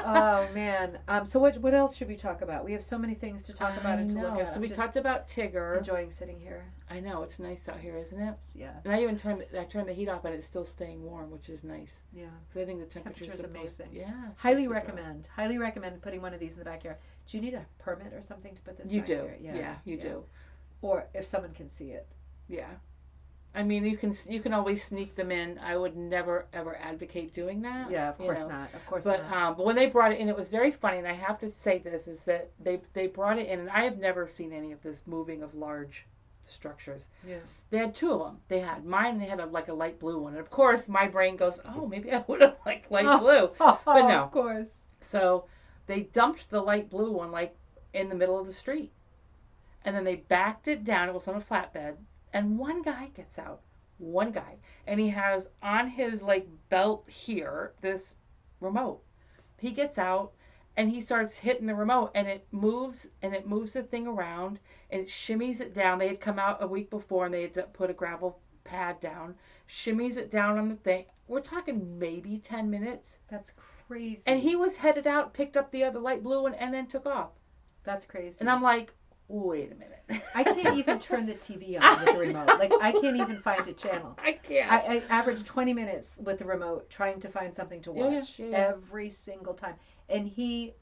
Oh man. So what else should we talk about? We have so many things to talk about and to look at. So we talked about Tigger. Enjoying sitting here. I know it's nice out here, isn't it? Yeah. And I even turned the heat off, and it's still staying warm, which is nice. Yeah. Because I think the temperature is amazing. Yeah. Highly recommend putting one of these in the backyard. Do you need a permit or something to put this? You back do. Here? Yeah. You do. Or if someone can see it. Yeah. I mean, you can always sneak them in. I would never ever advocate doing that. Yeah, of course not. Of course not. But when they brought it in, it was very funny, and I have to say this is that they brought it in, and I have never seen any of this moving of large structures. Yeah. They had 2 of them. They had mine, and they had like a light blue one. And of course, my brain goes, oh, maybe I would have liked light blue, but no. Of course. So they dumped the light blue one like in the middle of the street, and then they backed it down. It was on a flatbed, and one guy gets out. And he has on his like belt here this remote. He gets out and he starts hitting the remote, and it moves the thing around, and it shimmies it down. They had come out a week before, and they had put a gravel pad down, shimmies it down on the thing. We're talking maybe 10 minutes. That's crazy. And he was headed out, picked up the other light blue one, and then took off. That's crazy. And I'm like, wait a minute. I can't even turn the TV on with the remote. Like, I can't even find a channel. I can't. I average 20 minutes with the remote trying to find something to watch every single time. And he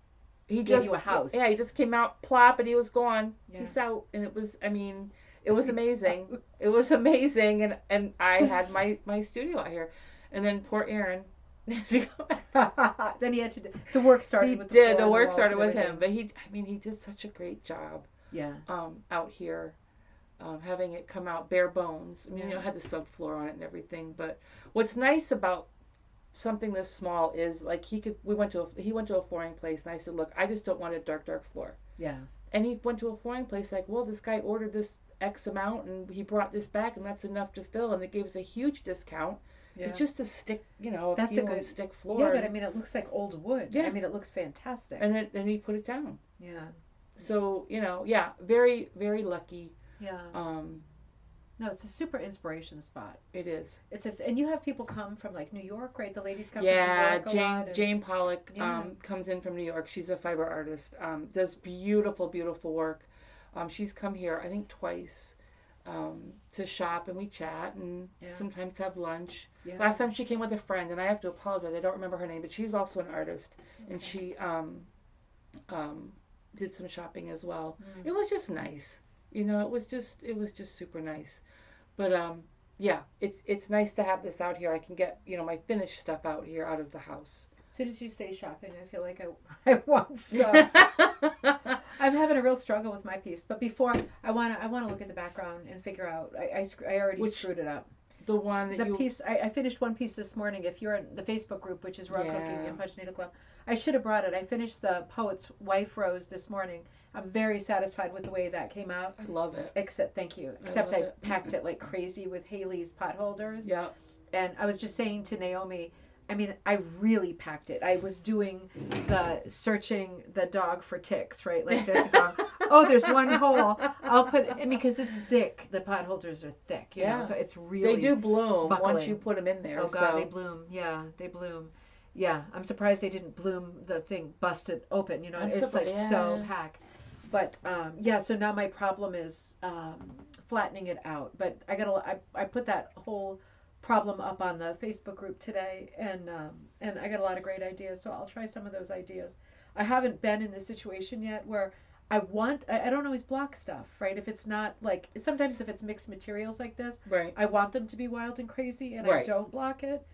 gave just you a house. Yeah, he just came out, plop, and he was gone. Yeah. Peace out. And it was, I mean, it was amazing. It was amazing. And I had my studio out here. And then poor Aaron. Then he had to. The work started with the the work started with him, but he did such a great job. Yeah. Out here, having it come out bare bones. I mean, it had the subfloor on it and everything. But what's nice about something this small is like he went to a flooring place, and I said, look, I just don't want a dark floor. Yeah. And he went to a flooring place like, well, this guy ordered this X amount, and he brought this back, and that's enough to fill, and it gave us a huge discount. Yeah. It's just a stick, that's a good stick floor. Yeah, but I mean, it looks like old wood. Yeah. I mean, it looks fantastic. And he put it down. Yeah. So, very, very lucky. Yeah. No, it's a super inspiration spot. It is. It's just, and you have people come from like New York, right? The ladies come from New York a lot. Yeah, Jane Pollock comes in from New York. She's a fiber artist. Does beautiful, beautiful work. She's come here, I think, twice. To shop, and we chat, and sometimes have lunch. Yeah. Last time she came with a friend, and I have to apologize, I don't remember her name, but she's also an artist, and she did some shopping as well. It was just nice, it was just super nice. But it's nice to have this out here. I can get my finished stuff out here, out of the house. As soon as you say shopping, I feel like I want stuff. I'm having a real struggle with my piece, but before I want to look at the background and figure out. I already screwed it up. The one that piece I finished one piece this morning. If you're in the Facebook group, which is Raw Cooking and Punch Needle Club, I should have brought it. I finished the Poet's Wife Rose this morning. I'm very satisfied with the way that came out. I love it. Thank you. Except I packed it like crazy with Haley's pot holders. Yeah. And I was just saying to Naomi, I mean, I really packed it. I was doing the searching the dog for ticks, right? Like this. Oh, there's one hole. I'll put, because it's thick. The pot holders are thick, you know, so it's really. They do bloom buckling. Once you put them in there. Oh, God, they bloom. Yeah, they bloom. Yeah, I'm surprised they didn't bloom the thing, busted open, it's like so packed. But, so now my problem is flattening it out. But I put that whole problem up on the Facebook group today, and I got a lot of great ideas, so I'll try some of those ideas. I haven't been in this situation yet where I don't always block stuff, right? If it's not like, sometimes if it's mixed materials like this, right, I want them to be wild and crazy, and I don't block it.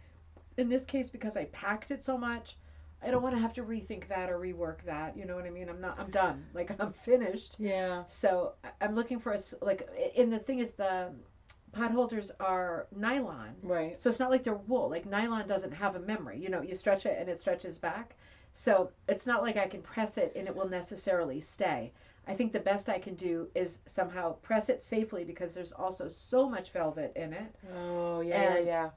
In this case, because I packed it so much, I don't want to have to rethink that or rework that. You know what I mean? I'm done. Like, I'm finished. Yeah. So I'm looking for and the thing is, the pot holders are nylon. Right. So it's not like they're wool. Like, nylon doesn't have a memory. You stretch it and it stretches back. So it's not like I can press it and it will necessarily stay. I think the best I can do is somehow press it safely, because there's also so much velvet in it. Oh, yeah,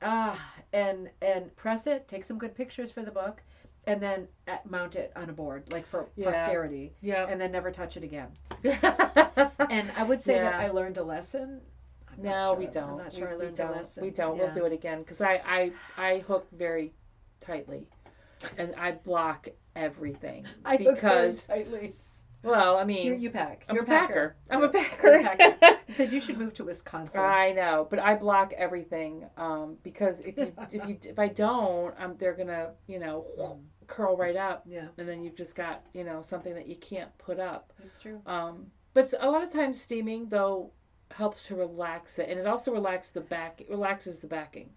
and press it, take some good pictures for the book, and then mount it on a board, like for posterity. Yeah. And then never touch it again. And I would say that I learned a lesson. No, we don't. I'm not sure I learned a lesson. We don't. We'll do it again, because I hook very tightly, and I block everything. I hook very tightly. Well, I mean, you pack. I'm a packer. I'm a packer. packer. You said you should move to Wisconsin. I know, but I block everything, because if I don't, they're gonna curl right up. Yeah. And then you've just got something that you can't put up. That's true. But a lot of times steaming though helps to relax it, and it also relaxes the back. It relaxes the backing.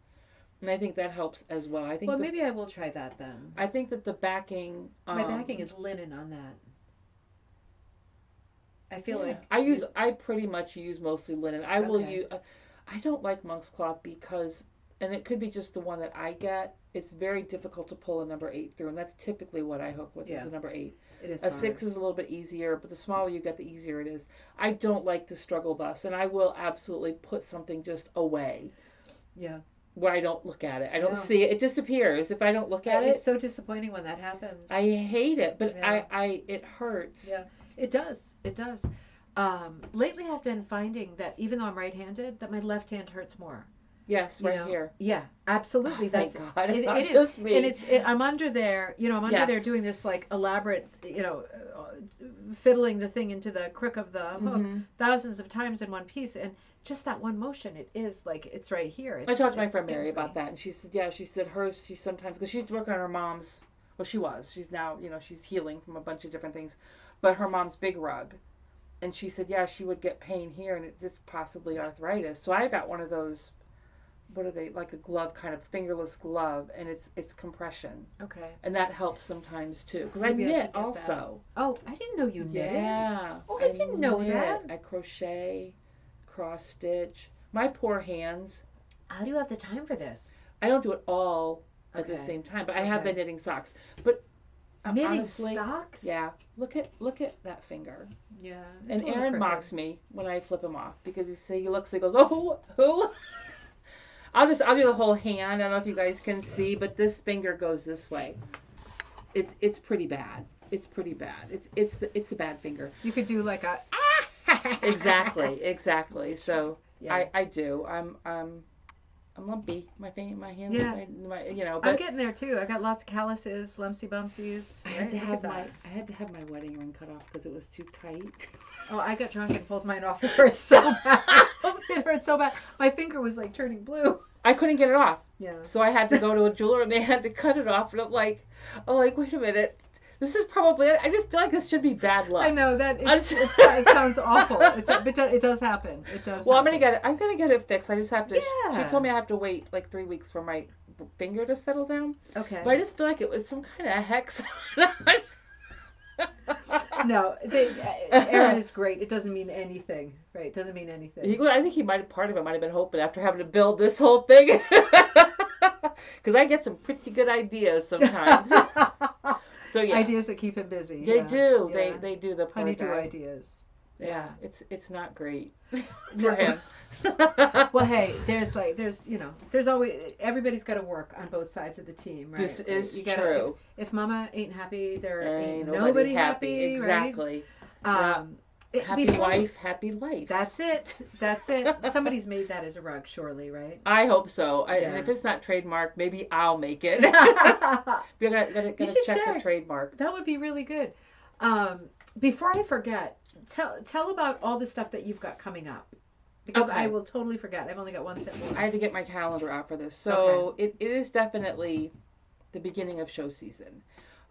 And I think that helps as well. I think. Well, maybe I will try that then. I think that the backing. My backing is linen on that. I feel like I pretty much use mostly linen. I will use. I don't like monk's cloth because, and it could be just the one that I get. It's very difficult to pull a number 8 through, and that's typically what I hook with is a number 8. It is. A 6 is a little bit easier, but the smaller you get, the easier it is. I don't like to struggle thus, and I will absolutely put something just away. Yeah. Where I don't look at it. I don't see it. It disappears if I don't look at it. It's so disappointing when that happens. I hate it, but it hurts. Yeah, it does. It does. Lately I've been finding that even though I'm right-handed, that my left hand hurts more. Yes, here. Yeah, absolutely. That's God. It is. And I'm under there, I'm under there doing this like elaborate, fiddling the thing into the crook of the hook Mm-hmm. thousands of times in one piece, and just that one motion, it is like it's right here. I talked to my friend Mary about that, and she said, yeah, she said hers, she sometimes, because she's working on her mom's, well, she's now, she's healing from a bunch of different things, but her mom's big rug, and she said, yeah, she would get pain here, and it's just possibly arthritis. So I got one of those, what are they, like a glove, kind of fingerless glove, and it's compression. Okay. And that helps sometimes too, because I knit also. Oh, I didn't know you knitted. Yeah. Oh, I didn't know that. I crochet, cross stitch. My poor hands. How do you have the time for this? I don't do it all at the same time, but I have been knitting socks. But knitting honestly, socks? Yeah. Look at that finger. Yeah. And Aaron mocks me when I flip him off because he looks, he goes, oh, who? I'll do the whole hand. I don't know if you guys can see, but this finger goes this way. It's pretty bad. It's pretty bad. It's the bad finger. You could do like a exactly. So yeah. I do. I'm lumpy. My hands. Yeah. But I'm getting there too. I got lots of calluses, lumpsy bumsies. I had to have my wedding ring cut off because it was too tight. Oh, I got drunk and pulled mine off. It hurt so bad. It hurt so bad. My finger was like turning blue. I couldn't get it off. Yeah. So I had to go to a jeweler and they had to cut it off. And I'm like, wait a minute. This is probably. I just feel like this should be bad luck. I know that it sounds awful. It does happen. It does. Well, happen. I'm gonna get it fixed. I just have to. Yeah. She told me I have to wait like 3 weeks for my finger to settle down. Okay. But I just feel like it was some kind of hex. No, Aaron is great. It doesn't mean anything, right? It doesn't mean anything. I think part of it might have been hoping after having to build this whole thing, because I get some pretty good ideas sometimes. So yeah, ideas that keep him busy. They do. Yeah. They do. The poor honeydew guy. ideas. Yeah, it's not great for him. Well, hey, there's always, everybody's got to work on both sides of the team, right? This is true. If mama ain't happy, there ain't nobody happy. Exactly. Right? Happy wife, happy life. That's it. Somebody's made that as a rug, surely, right? I hope so. And if it's not trademarked, maybe I'll make it. Gotta check the trademark. That would be really good. Before I forget, tell about all the stuff that you've got coming up. Because I will totally forget. I've only got one set more. I had to get my calendar out for this. So it is definitely the beginning of show season.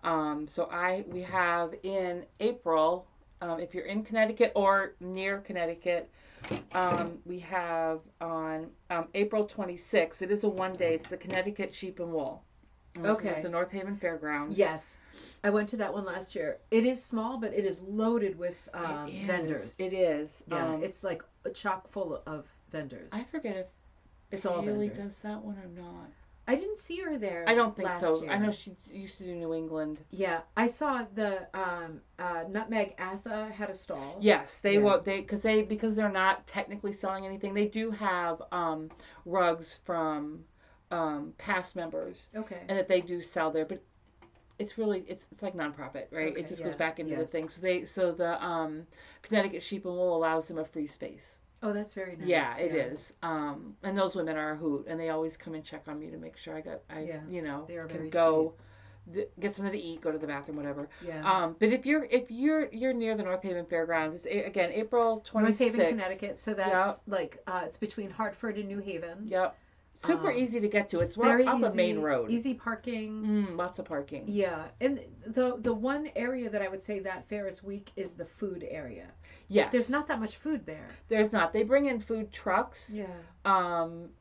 We have in April, if you're in Connecticut or near Connecticut, we have on April 26th. It is a one-day. It's the Connecticut Sheep and Wool. It's at the North Haven Fairgrounds. Yes. I went to that one last year. It is small, but it is loaded with vendors. It is. Yeah, it's like chock full of vendors. I forget if it's all Haley vendors. does that one or not. I didn't see her there. I don't think last so. Year. I know she used to do New England. Yeah, I saw the Nutmeg Atha had a stall. Yes, because they're not technically selling anything. They do have rugs from past members. Okay. And that they do sell there, but it's really it's like nonprofit, right? Okay, it just goes back into the thing. So the Connecticut Sheep and Wool allows them a free space. Oh, that's very nice. Yeah, it is. And those women are a hoot, and they always come and check on me to make sure they are can go get something to eat, go to the bathroom, whatever. Yeah. But if you're near the North Haven Fairgrounds, it's again April 26th. North Haven, Connecticut. So that's it's between Hartford and New Haven. Yep. Super easy to get to. It's very up easy, a main road. Easy parking. Lots of parking. Yeah, and the one area that I would say that fair is weak is the food area. Yes. There's not that much food there. There's not. They bring in food trucks. Yeah.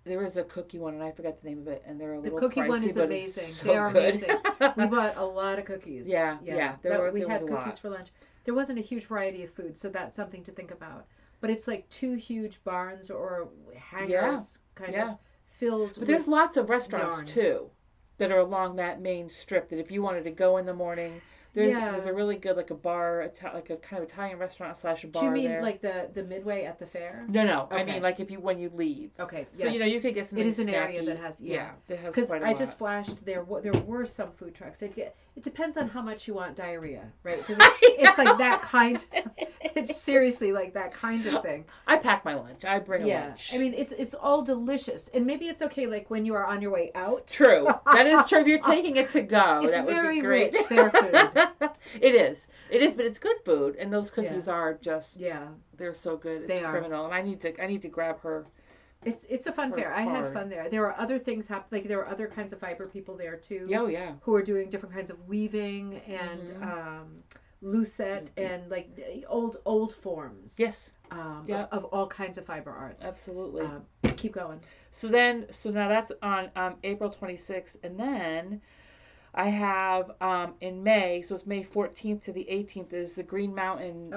There is a cookie one, and I forgot the name of it, and they're a little pricey. The cookie one is amazing. They are amazing. We bought a lot of cookies. Yeah. We there had was cookies for lunch. There wasn't a huge variety of food, so that's something to think about. But it's like two huge barns or hangars kind of filled. But there's lots of restaurants yarn. too that are along that main strip that if you wanted to go in the morning, there's a really good like a bar, like a kind of Italian restaurant / bar. Do you mean there. like the Midway at the fair? No. Okay. I mean like when you leave. Okay. So you could get something. It is an snacky. area that has that has because quite a I lot. just flashed there were some food trucks. It's It depends on how much you want diarrhea, right? Because it's like that kind. It's seriously like that kind of thing. I pack my lunch. I bring a lunch. I mean, it's all delicious, and maybe it's okay like when you are on your way out. True, that is true. If you're taking it to go, it's that would very be great. rich, fair food. It is, but it's good food, and those cookies are just they're so good. It's criminal, and I need to grab her. It's a fun fair. I had fun there. There are other things happening. Like there were other kinds of fiber people there too. Oh yeah. Who are doing different kinds of weaving and lucette and like old forms. Yes. Of all kinds of fiber arts. Absolutely. Keep going. So now that's on April 26th, and then I have in May, so it's May 14th to the 18th, is the Green Mountain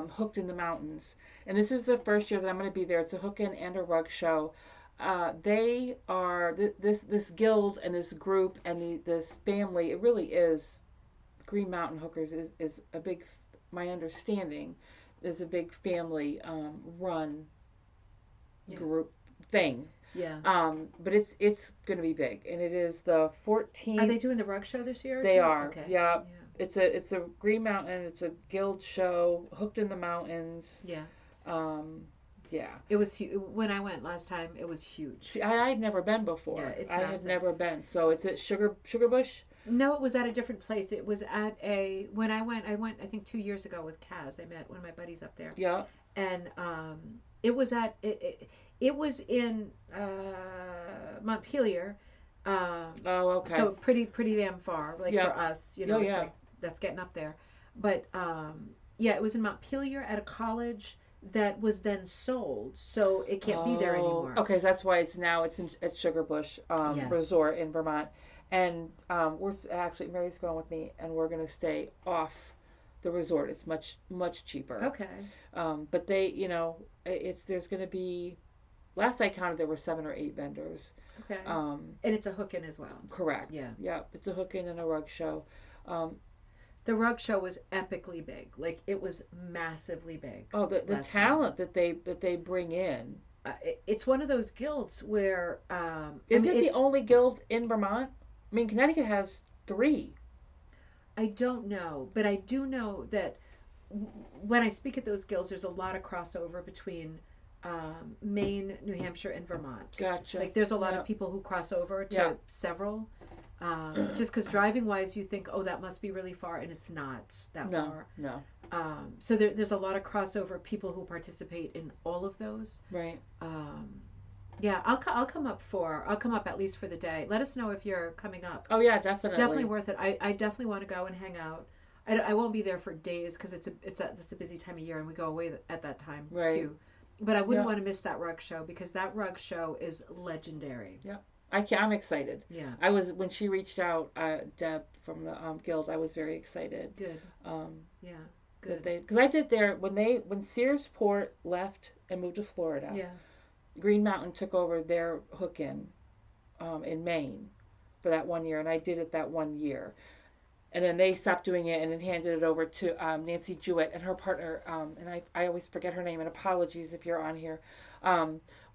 Hooked in the Mountains. And this is the first year that I'm going to be there. It's a hook-in and a rug show. They are, this guild and this group and this family, it really is, Green Mountain Hookers is a big, my understanding, is a big family run group thing. Yeah. But it's going to be big, and it is the 14th. Are they doing the rug show this year? They are. Okay. Yeah. It's a Green Mountain. It's a guild show, Hooked in the Mountains. Yeah. Yeah. It was when I went last time. It was huge. See, I had never been before. Yeah, it's I massive. had never been. So it's at Sugarbush. No, it was at a different place. It was at when I went I think 2 years ago with Kaz. I met one of my buddies up there. Yeah. And it was at it was in Montpelier. Oh, okay. So pretty damn far, like for us, you know. Oh, yeah. Like, that's getting up there. But it was in Montpelier at a college that was then sold, so it can't be there anymore. Okay, so that's why it's at Sugarbush Resort in Vermont, and we're actually Mary's going with me, and we're gonna stay off the resort. It's much cheaper. Okay. But they, there's gonna be. Last I counted, there were 7 or 8 vendors. Okay. And it's a hook-in as well. Correct. Yeah. Yeah, it's a hook-in and a rug show. The rug show was epically big. Like it was massively big. Oh, the talent that they bring in. It's one of those guilds where isn't it the only guild in Vermont? I mean, Connecticut has 3. I don't know, but I do know that when I speak at those guilds, there's a lot of crossover between Maine, New Hampshire, and Vermont. Gotcha. Like there's a lot of people who cross over to several. Just because driving wise, you think, oh, that must be really far, and it's not that far. No. So there's a lot of crossover people who participate in all of those. Right. Yeah, I'll come up at least for the day. Let us know if you're coming up. Oh yeah, definitely. It's definitely worth it. I definitely want to go and hang out. I won't be there for days because it's a busy time of year and we go away at that time too. But I wouldn't want to miss that rug show because that rug show is legendary. Yeah. I'm excited. Yeah. I was when she reached out, Deb from the guild. I was very excited. Good. Yeah. Good. Because I did there when Searsport left and moved to Florida. Yeah. Green Mountain took over their hook-in in Maine for that 1 year, and I did it that 1 year. And then they stopped doing it and then handed it over to Nancy Jewett and her partner, and I always forget her name, and apologies if you're on here.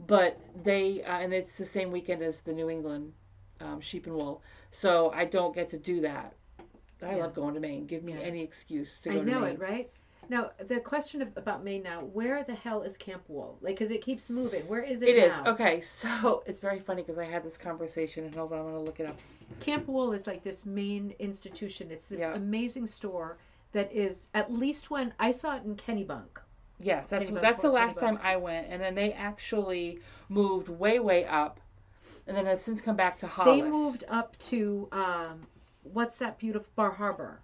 But they, and it's the same weekend as the New England Sheep and Wool, so I don't get to do that. I love going to Maine. Give me any excuse to go to Maine. I know it, right? Now, the question about Maine now, where the hell is Camp Wool? Like, because it keeps moving. Where is it now? It is. Okay, so it's very funny because I had this conversation, and hold on, I'm going to look it up. Camp Wool is like this Maine institution. It's this amazing store that is, at least when I saw it in Kennebunk. Yes, that's the last time I went, and then they actually moved way up, and then have since come back to Hollis. They moved up to, what's that beautiful, Bar Harbor.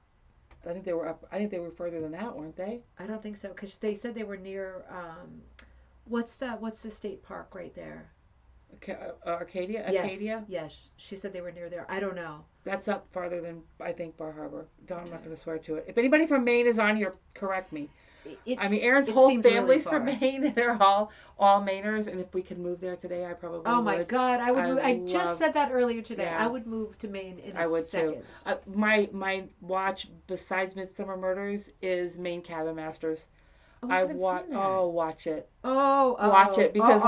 I think they were up. I think they were further than that, weren't they? I don't think so, because they said they were near. What's the state park right there? Arcadia. Yes, Arcadia. Yes, she said they were near there. I don't know. That's up farther than I think Bar Harbor. I'm not going to swear to it. If anybody from Maine is on here, correct me. Aaron's whole family's from Maine, and they're all Mainers. And if we could move there today, I probably would. Oh my God, I would move. I just said that earlier today. Yeah. I would move to Maine in a second. I would too. My watch besides Midsummer Murders is Maine Cabin Masters. Oh, I haven't seen that. Oh, watch it. Watch it because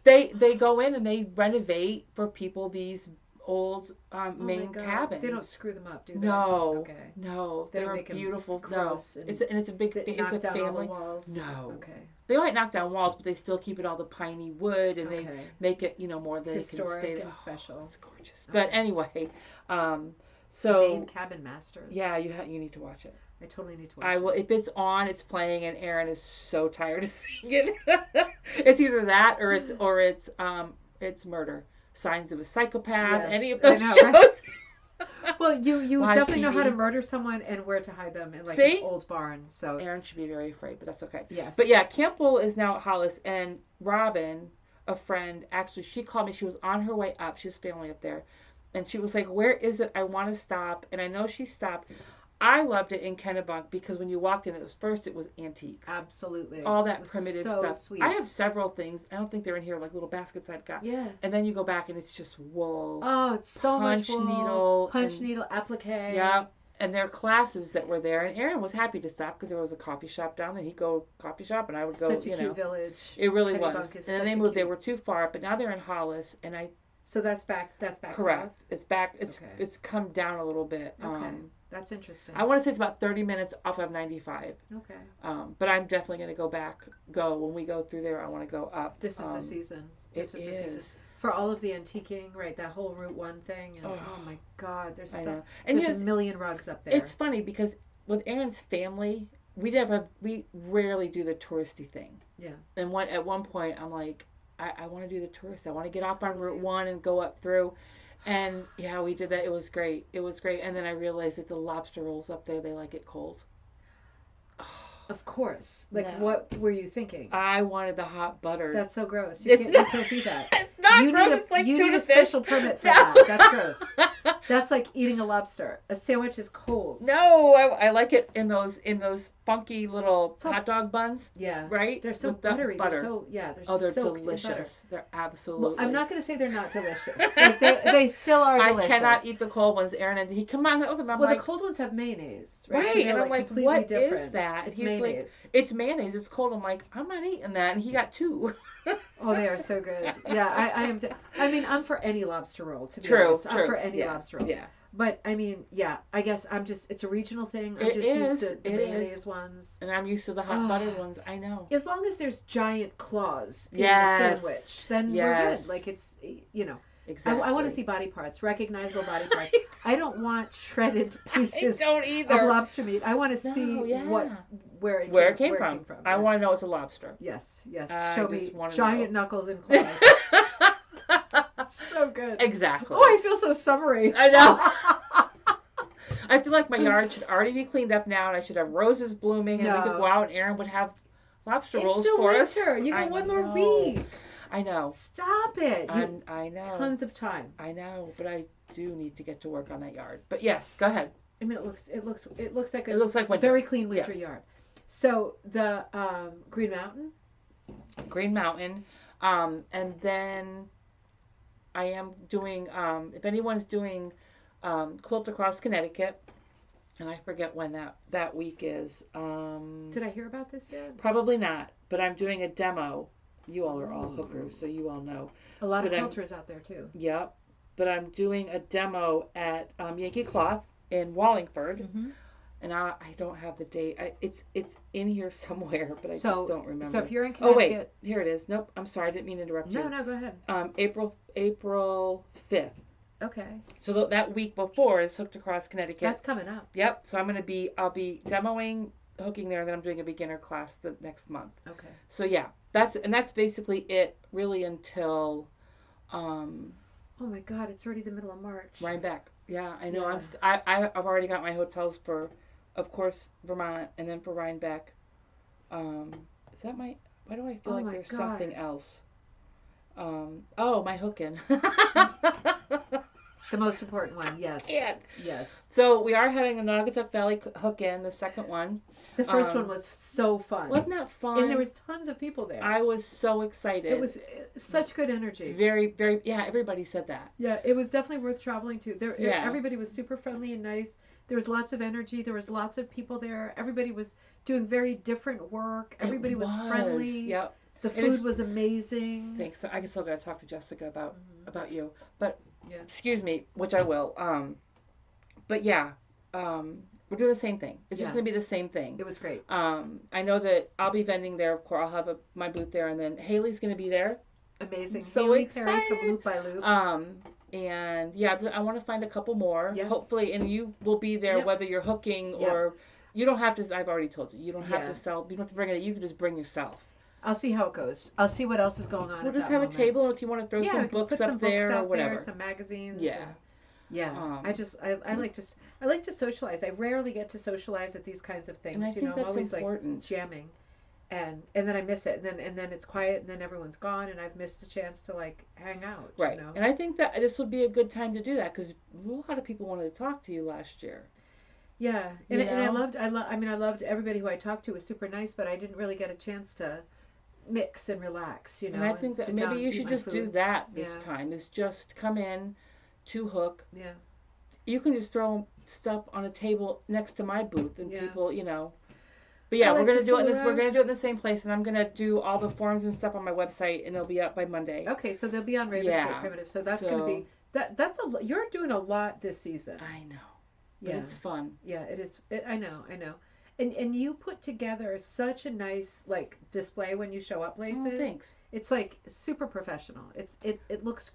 they go in and they renovate for people these old Oh my Maine God. cabins. They don't screw them up, do they? No, Okay. no, They don't they're make them beautiful. gross No, and it's a big, it's a knock down all the family. walls. No, Okay. they might knock down walls, but they still keep it all the piney wood, and they Okay. make it, more that they can Historic stay there. and special. It's gorgeous. Okay. But anyway, Maine so Cabin Masters. yeah, you need to watch it. I totally need to watch I will. it. If it's on, it's playing, and Aaron is so tired of seeing it. It's either that it's murder. Signs of a Psychopath. Yes, Any of I those know, shows. right? Well, you Live definitely know how to TV. murder someone and where to hide them in like See? an old barn. So Aaron should be very afraid, but that's okay. yes. But yeah, Campbell is now at Hollis, and Robin, a friend, actually, she called me. She was on her way up. She has family up there. And she was like, "Where is it? I want to stop." And I know she stopped. I loved it in Kennebunk because when you walked in, it was antiques. Absolutely. All It that was primitive so stuff. Sweet. I have several things. I don't think they're in here, like little baskets I've got. Yeah. And then you go back and it's just wool. Oh, it's so much punch wool. needle. Punch needle applique. Yeah. And there are classes that were there. And Aaron was happy to stop because there was a coffee shop down there. He'd go coffee shop and I would go, Such a cute village. It really Kennebunk was. is And then such they a moved. They cute- were too far, but now they're in Hollis. And So that's back correct. south? It's back. Okay. It's come down a little bit. Okay. That's interesting. I want to say it's about 30 minutes off of 95. Okay. But I'm definitely going to go when we go through there. I want to go up. This is the season. This is the season. For all of the antiquing, right? That whole Route 1 thing. And, oh my God, there's and there's a million rugs up there. It's funny because with Aaron's family, we rarely do the touristy thing. Yeah. And at one point, I'm like, I want to do the tourist. I want to get off on Route 1 and go up through. And yeah, we did that. It was great. And then I realized that the lobster rolls up there, they like it cold. Of course. Like, No. What were you thinking? I wanted the hot butter. That's so gross. You can't do that. It's not You gross. need It's like you tuna need a fish. special permit for that. That's gross. That's like eating a lobster. A sandwich is cold. No, I like it in those funky little hot dog buns. Yeah. Right? They're so With the buttery. butter. They're delicious. in butter. They're absolutely. Well, I'm not going to say they're not delicious. Like they still are delicious. I cannot eat the cold ones. Aaron and he come on. I'm well, like, the cold ones have mayonnaise, right? right, So and I'm like, completely what different. is that? It's He's mayonnaise. like, it's mayonnaise. It's cold. I'm like, I'm not eating that, and he got 2. Oh, they are so good. Yeah, I am. I mean, I'm for any lobster roll. To be True, honest, I'm for any lobster roll. Yeah. But I mean, yeah, I guess it's a regional thing. I'm just used to the mayonnaise ones. And I'm used to the hot butter ones. I know. As long as there's giant claws in Yes. the sandwich, then Yes. we're good. Like it's Exactly. I want to see body parts, recognizable body parts. I don't want shredded pieces I don't either. of lobster meat. I want to see where it came from. I want to know it's a lobster. Yes. I Show just me wanna giant know. knuckles and claws. So good. Exactly. Oh, I feel so summery. I know. I feel like my yard should already be cleaned up now, and I should have roses blooming, and we could go out, and Aaron would have lobster rolls for us. It's still winter. You got one more week. I know. Stop it. I know. Tons of time. I know, but I do need to get to work on that yard. But yes, go ahead. I mean, it looks like winter. very clean winter Yes. yard. So the Green Mountain. Green Mountain, and then I am doing. If anyone's doing Quilt Across Connecticut, and I forget when that week is. Did I hear about this yet? Probably not, but I'm doing a demo. You all are all hookers, so you all know. A lot of quilters out there too. Yep, but I'm doing a demo at Yankee Cloth in Wallingford, and I don't have the date. It's in here somewhere, but I just don't remember. So if you're in Connecticut, oh wait, here it is. Nope, I'm sorry, I didn't mean to interrupt you. No, go ahead. April 5th. Okay. So that week before is Hooked Across Connecticut. That's coming up. Yep. So I'll be demoing hooking there, and then I'm doing a beginner class the next month. Okay. So yeah, that's basically it really until oh my God, it's already the middle of March. Rhinebeck. Yeah, I know. Yeah. I've already got my hotels for, of course, Vermont, and then for Rhinebeck. Is that my? Why do I feel like there's something else? My hook-in. The most important one, yes. Yeah. Yes. So we are having a Naugatuck Valley hook-in, the second one. The first one was so fun. Wasn't that fun? And there was tons of people there. I was so excited. It was such good energy. Very, very, yeah, everybody said that. Yeah, it was definitely worth traveling to. Everybody was super friendly and nice. There was lots of energy. There was lots of people there. Everybody was doing very different work. Everybody was friendly. Yep. The food was amazing. Thanks. I still got to talk to Jessica about you. But Yeah. Excuse me, which I will. But yeah, we're doing the same thing. It's just Yeah. going to be the same thing. It was great. I know that I'll be vending there. Of course, I'll have my booth there, and then Haley's going to be there. I'm Amazing. so Haley Perry from excited. Loop by Loop. And yeah, I want to find a couple more. Yeah. Hopefully, and you will be there Yep. whether you're hooking Yep. or you don't have to. I've already told you, you don't have Yeah. to sell. You don't have to bring it. You can just bring yourself. I'll see how it goes. I'll see what else is going on We'll at just that have a moment. table, and if you want to throw Yeah, some we can books put some up books there or out there, whatever. some magazines. Yeah. And, yeah. I like to socialize. I rarely get to socialize at these kinds of things. And I think I'm that's always important. like jamming. And then I miss it. And then it's quiet and then everyone's gone and I've missed the chance to like hang out. Right. You know? And I think that this would be a good time to do that because a lot of people wanted to talk to you last year. Yeah. And I loved everybody who I talked to was super nice, but I didn't really get a chance to mix and relax, And I think that maybe you should just do that this time. Is just come in to hook. Yeah. You can just throw stuff on a table next to my booth, and people, But I yeah, like we're gonna to do it in fool this. We're around. gonna do it in the same place, and I'm gonna do all the forms and stuff on my website, and they'll be up by Monday. Okay, so they'll be on Ravensgate Primitive. So that's gonna be you're doing a lot this season. I know. But it's fun. Yeah, it is. I know. And you put together such a nice like display when you show up places. Oh, thanks. It's like super professional. It looks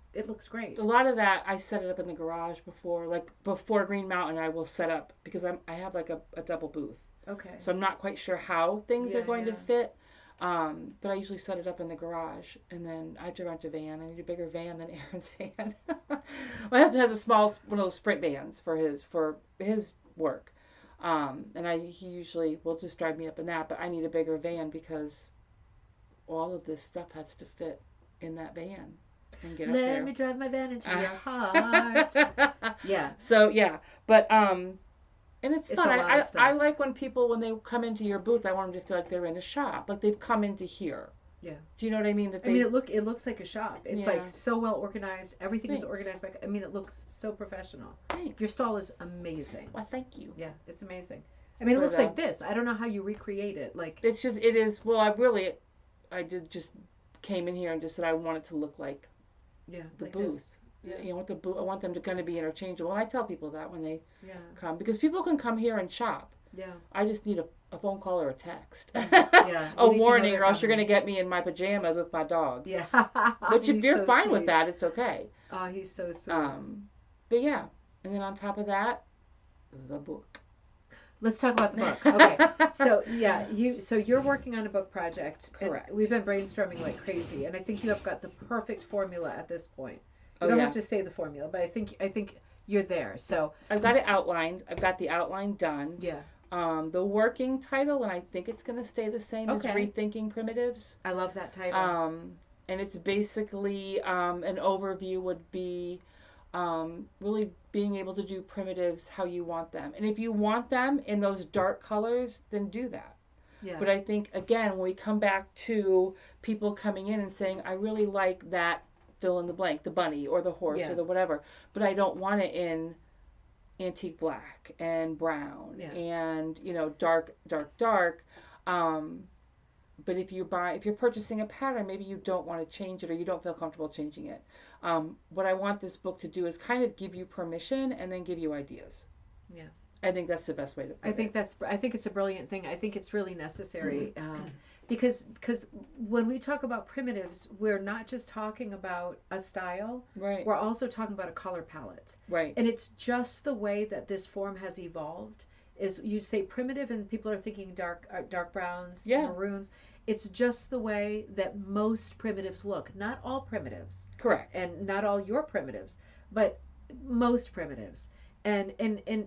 great. A lot of that I set it up in the garage before, like before Green Mountain. I will set up because I have like a double booth. Okay. So I'm not quite sure how things are going to fit. But I usually set it up in the garage, and then I have to rent a van. I need a bigger van than Aaron's van. My husband has a small one of those sprint vans for his work, and he usually will just drive me up in that. But I need a bigger van because all of this stuff has to fit in that van and get up there. Let me drive my van into your heart. Yeah. So yeah, but and it's fun. I like when they come into your booth, I want them to feel like they're in a shop, like they've come into here. Yeah. Do you know what I mean? It looks like a shop. It's like so well organized. Everything is organized. It looks so professional. Thanks. Your stall is amazing. Well, thank you. Yeah, it's amazing. It looks like this. I don't know how you recreate it. Like it is. Well, I just came in here and just said I want it to look like the booth. Yeah. I want them to kind of be interchangeable. And I tell people that when they come because people can come here and shop. Yeah. I just need a phone call or a text. Yeah. A warning, or else you're going to get me in my pajamas with my dog. Yeah. Which if you're fine with that, it's okay. Oh, he's so sweet. But yeah, and then on top of that, the book. Let's talk about the book. Okay. So you're working on a book project. Correct. We've been brainstorming like crazy, and I think you have got the perfect formula at this point. You don't have to say the formula, but I think you're there. So I've got it outlined. I've got the outline done. Yeah. The working title, and I think it's going to stay the same as Rethinking Primitives. I love that title. And it's basically an overview would be really being able to do primitives how you want them. And if you want them in those dark colors, then do that. Yeah. But I think, again, when we come back to people coming in and saying, I really like that fill in the blank, the bunny or the horse or the whatever, but I don't want it in antique black and brown and dark. But if you're purchasing a pattern, maybe you don't want to change it or you don't feel comfortable changing it. What I want this book to do is kind of give you permission and then give you ideas. Yeah. I think that's the best way to put it. I think it's a brilliant thing. I think it's really necessary because when we talk about primitives, we're not just talking about a style. Right. We're also talking about a color palette. Right. And it's just the way that this form has evolved. Is you say primitive and people are thinking dark browns, maroons. It's just the way that most primitives look. Not all primitives. Correct. And not all your primitives, but most primitives. And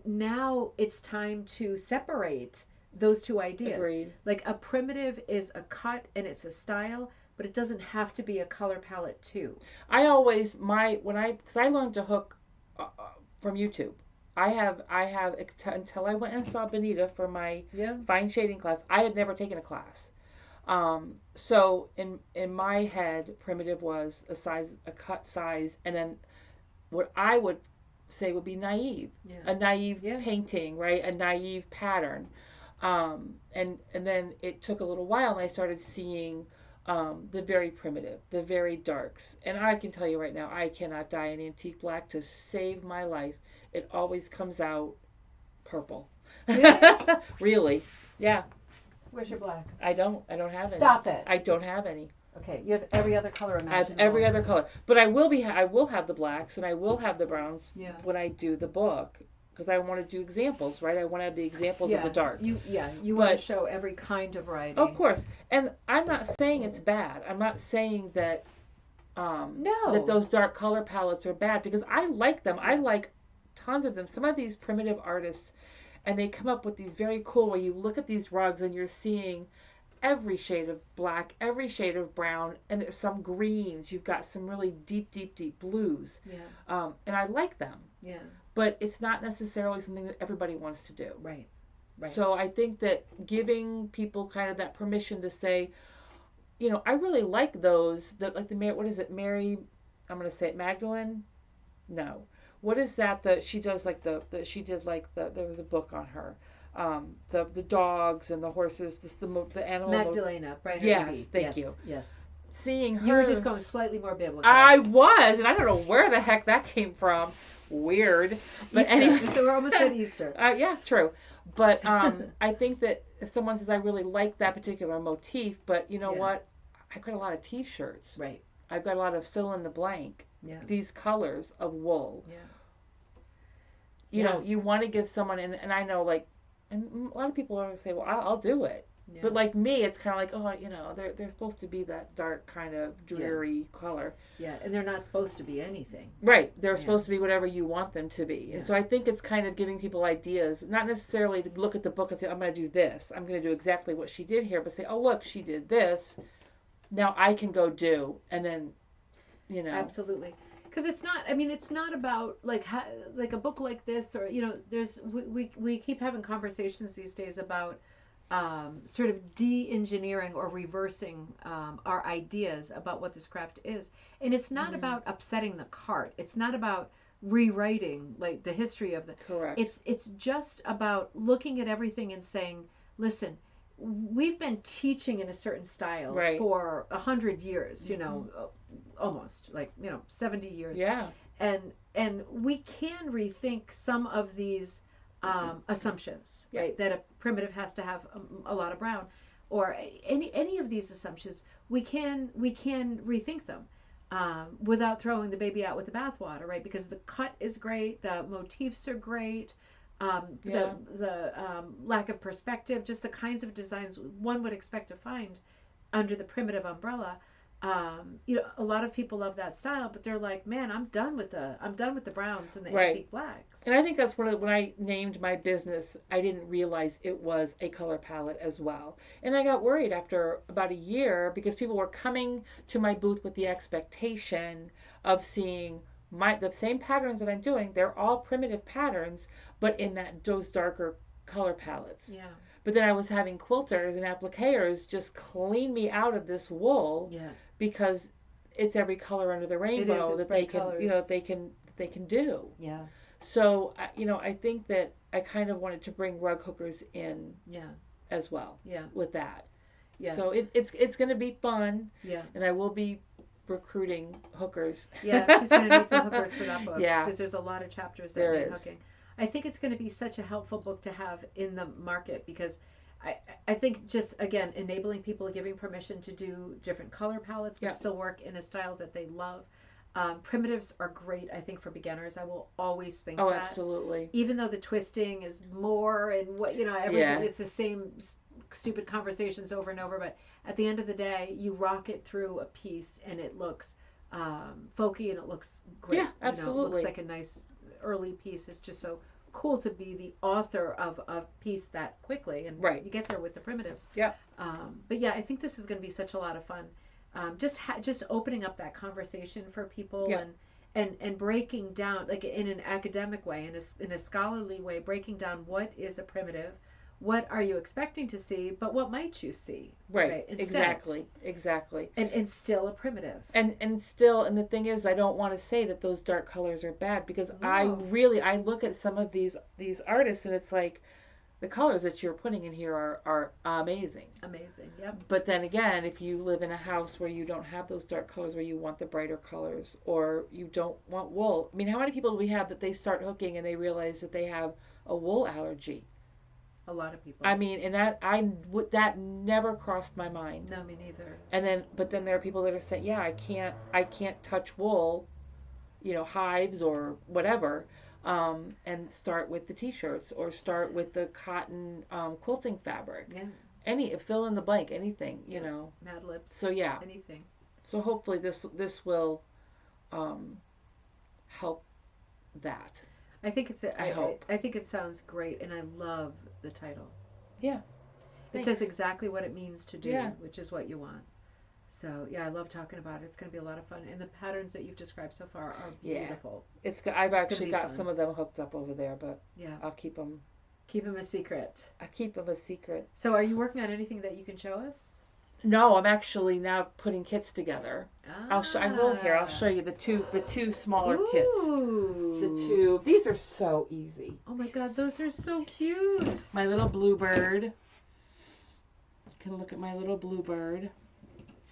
now it's time to separate those two ideas. Agreed. Like a primitive is a cut and it's a style, but it doesn't have to be a color palette too. I always because I learned to hook from YouTube. I have until I went and saw Benita for my fine shading class. I had never taken a class. So in my head, primitive was a cut size, and then what I would say would be naive, a naive painting, right? A naive pattern. And then it took a little while, and I started seeing the very primitive, the very darks. And I can tell you right now, I cannot dye an antique black to save my life. It always comes out purple. Really? Really? Yeah. Where's your blacks? I don't. I don't have any. Stop it. I don't have any. Okay, you have every other color I have imaginable. every other color, but I will be. I will have the blacks and I will have the browns Yeah. when I do the book because I want to do examples, right? I want to have the examples of the dark. You want to show every kind of variety. Of course, and I'm not saying it's bad. I'm not saying that No. that those dark color palettes are bad because I like them. I like tons of them. Some of these primitive artists, and they come up with these very cool where you look at these rugs and you're seeing every shade of black, every shade of brown, and there's some greens. You've got some really deep, deep, deep blues. Yeah. And I like them. Yeah. But it's not necessarily something that everybody wants to do. Right. Right. So I think that giving people kind of that permission to say, you know, I really like those that like the what is it, Mary? I'm gonna say it, Magdalene. No, what is that? That she does like she did like there was a book on her. The dogs and the horses, the animal. Magdalena, right? Yes, thank you. Yes. Seeing her. You were just going slightly more biblical. I was, and I don't know where the heck that came from. Weird, but Easter. anyway. So we're almost at Easter. Yeah, true. But I think that if someone says I really like that particular motif, but you know what? I've got a lot of T-shirts. Right. I've got a lot of fill in the blank. Yeah. These colors of wool. Yeah. You know, you want to give someone, and I know like, and a lot of people are say, well, I'll do it. Yeah. But like me, it's kind of like, oh, you know, they're supposed to be that dark kind of dreary color. Yeah, and they're not supposed to be anything. Right. They're supposed to be whatever you want them to be. And so I think it's kind of giving people ideas, not necessarily to look at the book and say, I'm going to do this. I'm going to do exactly what she did here, but say, oh, look, she did this. Now I can go do, and then, you know. Absolutely. Because it's not, I mean, it's not about like a book like this, or, you know, we keep having conversations these days about sort of de-engineering or reversing our ideas about what this craft is. And it's not about upsetting the cart. It's not about rewriting like the history of the. Correct. It's just about looking at everything and saying, listen, we've been teaching in a certain style for 100 years, you know, almost like, you know, 70 years. Yeah. And we can rethink some of these assumptions, right? That a primitive has to have a lot of brown, or any of these assumptions. We can rethink them without throwing the baby out with the bathwater, right? Because the cut is great, the motifs are great. The lack of perspective, just the kinds of designs one would expect to find under the primitive umbrella. You know, a lot of people love that style, but they're like, man, I'm done with the browns and the antique blacks. And I think that's when I named my business, I didn't realize it was a color palette as well. And I got worried after about a year because people were coming to my booth with the expectation of seeing the same patterns that I'm doing. They're all primitive patterns, but in those darker color palettes. Yeah. But then I was having quilters and appliqueurs just clean me out of this wool because it's every color under the rainbow that they can, you know, they can do. Yeah. So, you know, I think that I kind of wanted to bring rug hookers in as well with that. Yeah. So it's going to be fun. Yeah. And I will be recruiting hookers. Yeah, she's going to need some hookers for that book. Yeah. Because there's a lot of chapters that need hooking. I think it's going to be such a helpful book to have in the market because I think just, again, enabling people, giving permission to do different color palettes but still work in a style that they love. Primitives are great, I think, for beginners. I will always think that. Oh, absolutely. Even though the twisting is more and what, you know, everything, it's the same stupid conversations over and over, but at the end of the day, you rock it through a piece and it looks folky and it looks great. Yeah, absolutely. You know, it looks like a nice early piece. It's just so cool to be the author of a piece that quickly, and you get there with the primitives. Yeah. But yeah, I think this is going to be such a lot of fun. Just opening up that conversation for people and breaking down, like in an academic way, in a scholarly way, breaking down what is a primitive, what are you expecting to see, but what might you see? Right. Exactly. And still a primitive. And the thing is, I don't want to say that those dark colors are bad because I look at some of these artists and it's like, the colors that you're putting in here are amazing. Amazing. Yep. But then again, if you live in a house where you don't have those dark colors, where you want the brighter colors, or you don't want wool. I mean, how many people do we have that they start hooking and they realize that they have a wool allergy? A lot of people. I mean, and that never crossed my mind. No, me neither. But then there are people that are saying, yeah, I can't touch wool, hives or whatever, and start with the t-shirts or start with the cotton quilting fabric. Yeah. Fill in the blank, anything, Mad Libs. So yeah. Anything. So hopefully this will help that. I think I hope. I think it sounds great, and I love the title. Yeah. It Thanks. says exactly what it means to do, Yeah. which is what you want. So yeah, I love talking about it. It's going to be a lot of fun, and the patterns that you've described so far are beautiful. Yeah. I've actually got fun. some of them hooked up over there, but yeah, I'll keep them. Keep them a secret. I keep them a secret. So, are you working on anything that you can show us? No, I'm actually now putting kits together. Ah. I will here. I'll show you the two smaller Ooh. kits. The two. These are so easy. Oh my God, those are so cute. My little bluebird. You can look at my little bluebird.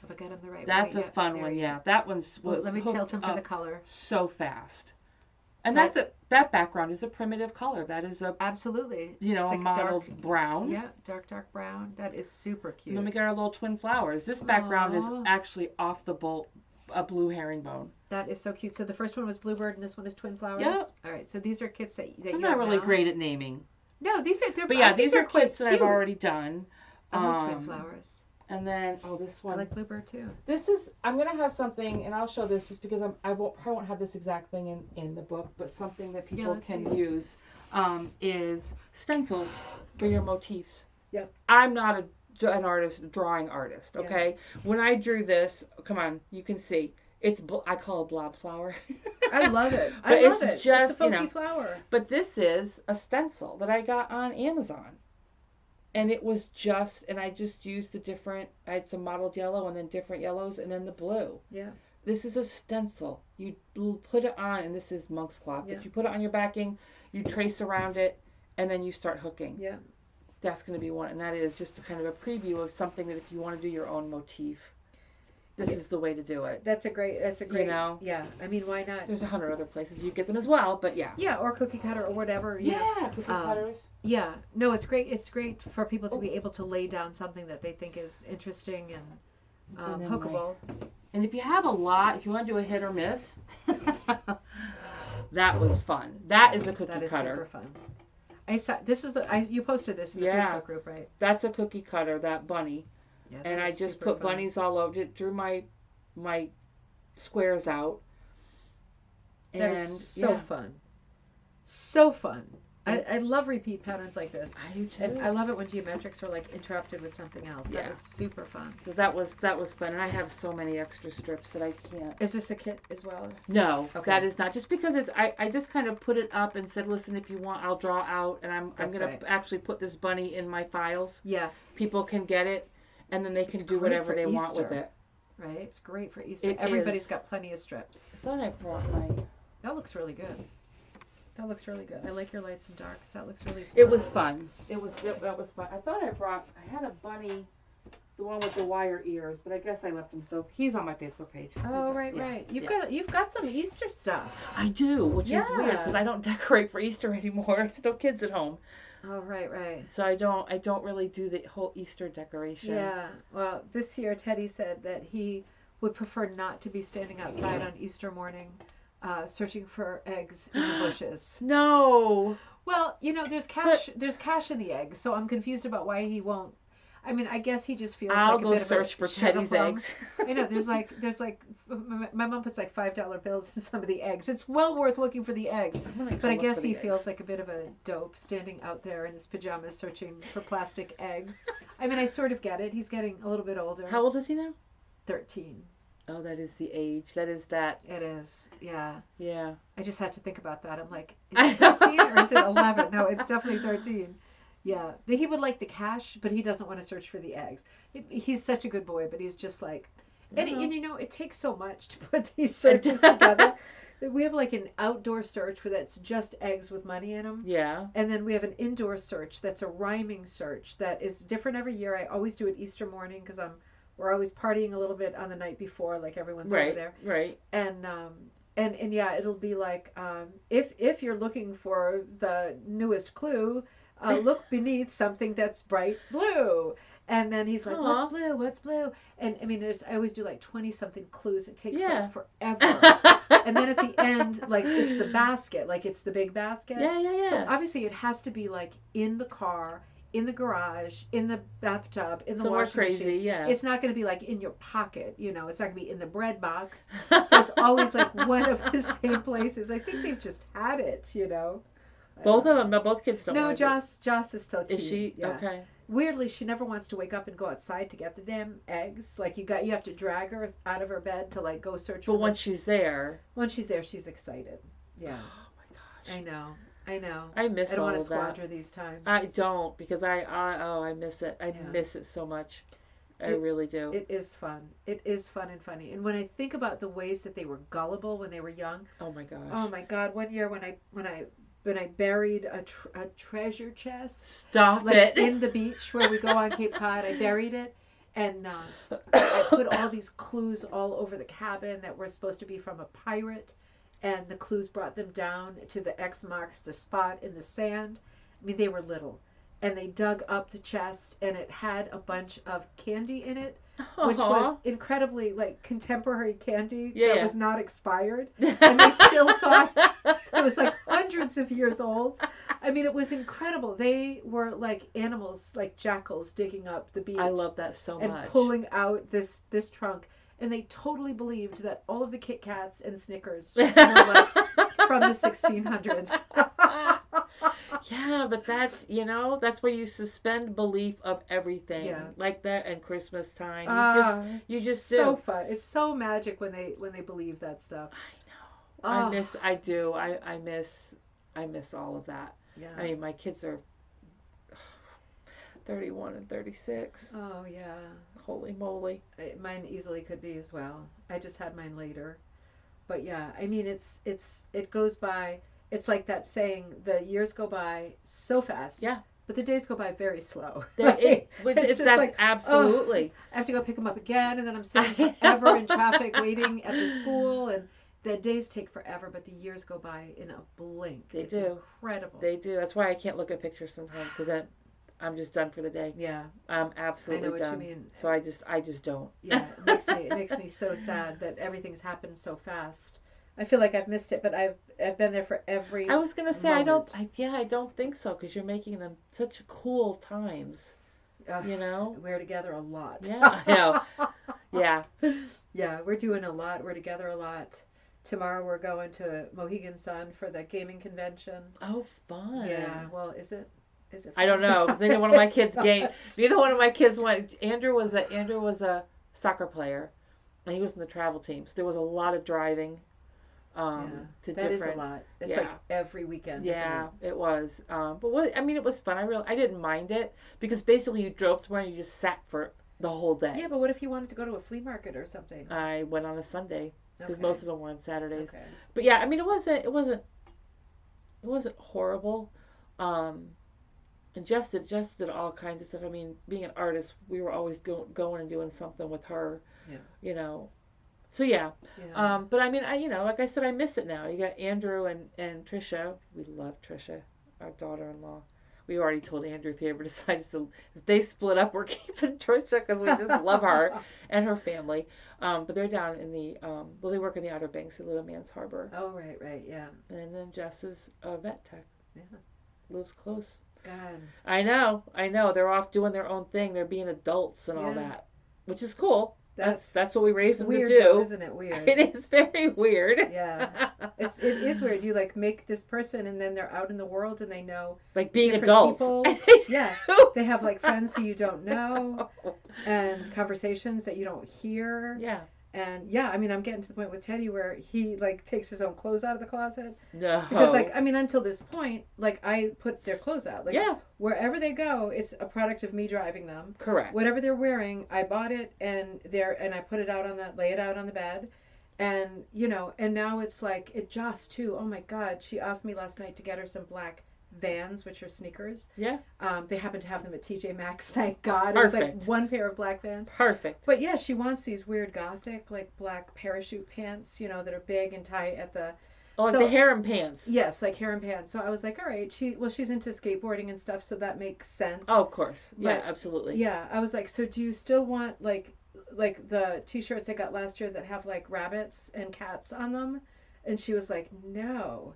Have I got him the right way? That's a fun one. Yeah, that one's. Let me tilt him for the color. So fast. And that background is a primitive color. That is absolutely. A mottled brown. Yeah, dark brown. That is super cute. And then we got our little twin flowers. This background is actually off the bolt a blue herringbone. That is so cute. So the first one was bluebird, and this one is twin flowers. Yep. All right. So these are kits that I'm not really great at naming. No, these are. But yeah, these are kits that I've already done. I love twin flowers. And then this one. I like bluebird too. I'm gonna have something, and I'll show this just because I won't have this exact thing in the book, but something that people can use is stencils for your motifs. Yep. I'm not a drawing artist. Okay. Yeah. When I drew this, come on, you can see I call it blob flower. I love it. It's just it's a funky flower. But this is a stencil that I got on Amazon. And it was and I just used I had some mottled yellow and then different yellows and then the blue. Yeah. This is a stencil. You put it on, and this is monk's cloth. Yeah. If you put it on your backing, you trace around it, and then you start hooking. Yeah. That's going to be one. And that is just a kind of a preview of something that if you want to do your own motif, this is the way to do it. That's a great, yeah. I mean, why not? There's 100 other places you get them as well, but yeah. Yeah, or cookie cutter or whatever. Cookie cutters. Yeah. No, it's great. It's great for people to be able to lay down something that they think is interesting and hookable. And if you have a lot, if you want to do a hit or miss, that was fun. That is a cookie cutter. That is super fun. I saw you posted this in the Facebook group, right? That's a cookie cutter, that bunny. Yeah, and I just put bunnies all over it, drew my squares out. That is so fun. So fun. I love repeat patterns like this. I do too. And I love it when geometrics are like interrupted with something else. Yeah. That is super fun. So that was fun, and I have so many extra strips that I can't. Is this a kit as well? No, okay. That is not. Just because I just kind of put it up and said, listen, if you want, I'll draw out, and I'm gonna actually put this bunny in my files. Yeah. People can get it, and then they can do whatever they want with it. Right. It's great for Easter. Everybody's got plenty of strips. I thought I brought my. That looks really good. That looks really good. I like your lights and darks. That looks really fun. It was fun. That was fun. I thought I had a bunny, the one with the wire ears, but I guess I left him. So he's on my Facebook page. Oh, right. You've got some Easter stuff. I do, which is weird because I don't decorate for Easter anymore. There's no kids at home. Oh, right. So I don't really do the whole Easter decoration. Yeah. Well, this year Teddy said that he would prefer not to be standing outside on Easter morning. Searching for eggs in the bushes. No. Well, there's cash. There's cash in the eggs, so I'm confused about why he won't. I mean, I guess he just feels I'll like go a bit search of a for Teddy's eggs. I know there's like my mom puts like $5 bills in some of the eggs. It's well worth looking for the eggs, but I guess he feels like a bit of a dope standing out there in his pajamas searching for plastic eggs. I mean, I sort of get it. He's getting a little bit older. How old is he now? 13. Oh, that is the age. That is that. It is. Yeah. Yeah. I just had to think about that. I'm like, is it 13 or is it 11? No, it's definitely 13. Yeah. He would like the cash, but he doesn't want to search for the eggs. He's such a good boy, but he's just like, and it takes so much to put these searches together. We have like an outdoor search where that's just eggs with money in them. Yeah. And then we have an indoor search that's a rhyming search that is different every year. I always do it Easter morning because we're always partying a little bit on the night before, like everyone's over there. Right. And yeah, it'll be like if you're looking for the newest clue, look beneath something that's bright blue. And then he's like, "What's blue? What's blue?" And I mean, I always do like 20 something clues. It takes like forever. And then at the end, like it's the basket, like it's the big basket. Yeah. So obviously, it has to be like in the car, in the garage, in the bathtub, in the somewhere washing crazy, machine. yeah. It's not going to be like in your pocket, you know. It's not going to be in the bread box. So it's always like one of the same places. I think they've just had it, you know. Both of them, no, both kids don't. No, Joss is still cute. Is she? Yeah. Okay. Weirdly, she never wants to wake up and go outside to get the damn eggs. Like you have to drag her out of her bed to like go search. But once she's there, she's excited. Yeah. Oh my gosh. I know. I miss all of that. I don't want to squander these times. I don't because I miss it. I miss it so much. I really do. It is fun. It is fun and funny. And when I think about the ways that they were gullible when they were young. Oh my gosh. Oh my God! One year when I buried a treasure chest. Stop like it. In the beach where we go on Cape Cod, I buried it, and I put all these clues all over the cabin that were supposed to be from a pirate, and the clues brought them down to the X marks the spot in the sand. I mean, they were little, and they dug up the chest, and it had a bunch of candy in it, which was incredibly like contemporary candy that was not expired, and they still thought it was like hundreds of years old. I mean, it was incredible. They were like animals, like jackals, digging up the beach. I love that so much. And pulling out this trunk, and they totally believed that all of the Kit Kats and Snickers were like from the 1600s. Yeah, but that's where you suspend belief of everything. Yeah. Like that and Christmas time. You just so do. Fun. It's so magic when they believe that stuff. I know. I miss all of that. Yeah. I mean, my kids are 31 and 36. Oh yeah. Holy moly. Mine easily could be as well. I just had mine later. But yeah, I mean it goes by. It's like that saying, the years go by so fast. Yeah. But the days go by very slow. It's just that's like, absolutely. I have to go pick them up again, and then I'm sitting forever in traffic waiting at the school, and the days take forever, but the years go by in a blink. They it's do. Incredible. They do. That's why I can't look at pictures sometimes, because then I'm just done for the day. Yeah. I'm absolutely done. I know what you mean. So I just don't. Yeah. It makes me so sad that everything's happened so fast. I feel like I've missed it, but I've been there for every. I was gonna say moment. I don't think so, because you're making them such cool times. You know, we're together a lot. Yeah, I know. Yeah. Yeah, we're doing a lot. We're together a lot. Tomorrow we're going to Mohegan Sun for the gaming convention. Oh, fun. Yeah. Well, is it? Fun? I don't know. Neither one of my kids game. Neither one of my kids went. Andrew was a soccer player, and he was in the travel team. So there was a lot of driving. That is a lot. It's like every weekend. Yeah, isn't it was. But it was fun. I didn't mind it, because basically you drove somewhere and you just sat for the whole day. Yeah, but what if you wanted to go to a flea market or something? I went on a Sunday, because most of them were on Saturdays. Okay. But yeah, I mean, it wasn't horrible. And Jess did all kinds of stuff. I mean, being an artist, we were always going and doing something with her. Yeah. You know. So yeah. But I mean, like I said, I miss it now. You got Andrew and Trisha. We love Trisha, our daughter-in-law. We already told Andrew if he ever decides if they split up, we're keeping Trisha, because we just love her and her family. But they're down in the they work in the Outer Banks. They live in Mans Harbor. Oh, right, yeah. And then Jess is a vet tech. Yeah. Lives close. God. I know. They're off doing their own thing. They're being adults and all that, which is cool. That's what we raised them weird, to do. Though, isn't it weird? It is very weird. Yeah, it is weird. You like make this person, and then they're out in the world, and they know like being adults. Yeah, they have like friends who you don't know, and conversations that you don't hear. Yeah. And yeah, I mean, I'm getting to the point with Teddy where he like takes his own clothes out of the closet. No. Because like, I mean, until this point, like I put their clothes out. Like wherever they go, it's a product of me driving them. Correct. Whatever they're wearing, I bought it and I put it out lay it out on the bed, And and now it's like it just too. Oh my God, she asked me last night to get her some black Vans, which are sneakers. Yeah. They happen to have them at TJ Maxx. Thank God. It was like Perfect. one pair of black Vans. Perfect. But yeah, she wants these weird gothic like black parachute pants, that are big and tight at the. Oh, like the harem pants. Yes, like harem pants. So I was like, all right, she's into skateboarding and stuff, so that makes sense. Oh, of course. Yeah, But, absolutely. yeah, I was like, so do you still want like the t-shirts I got last year that have like rabbits and cats on them? And she was like, no.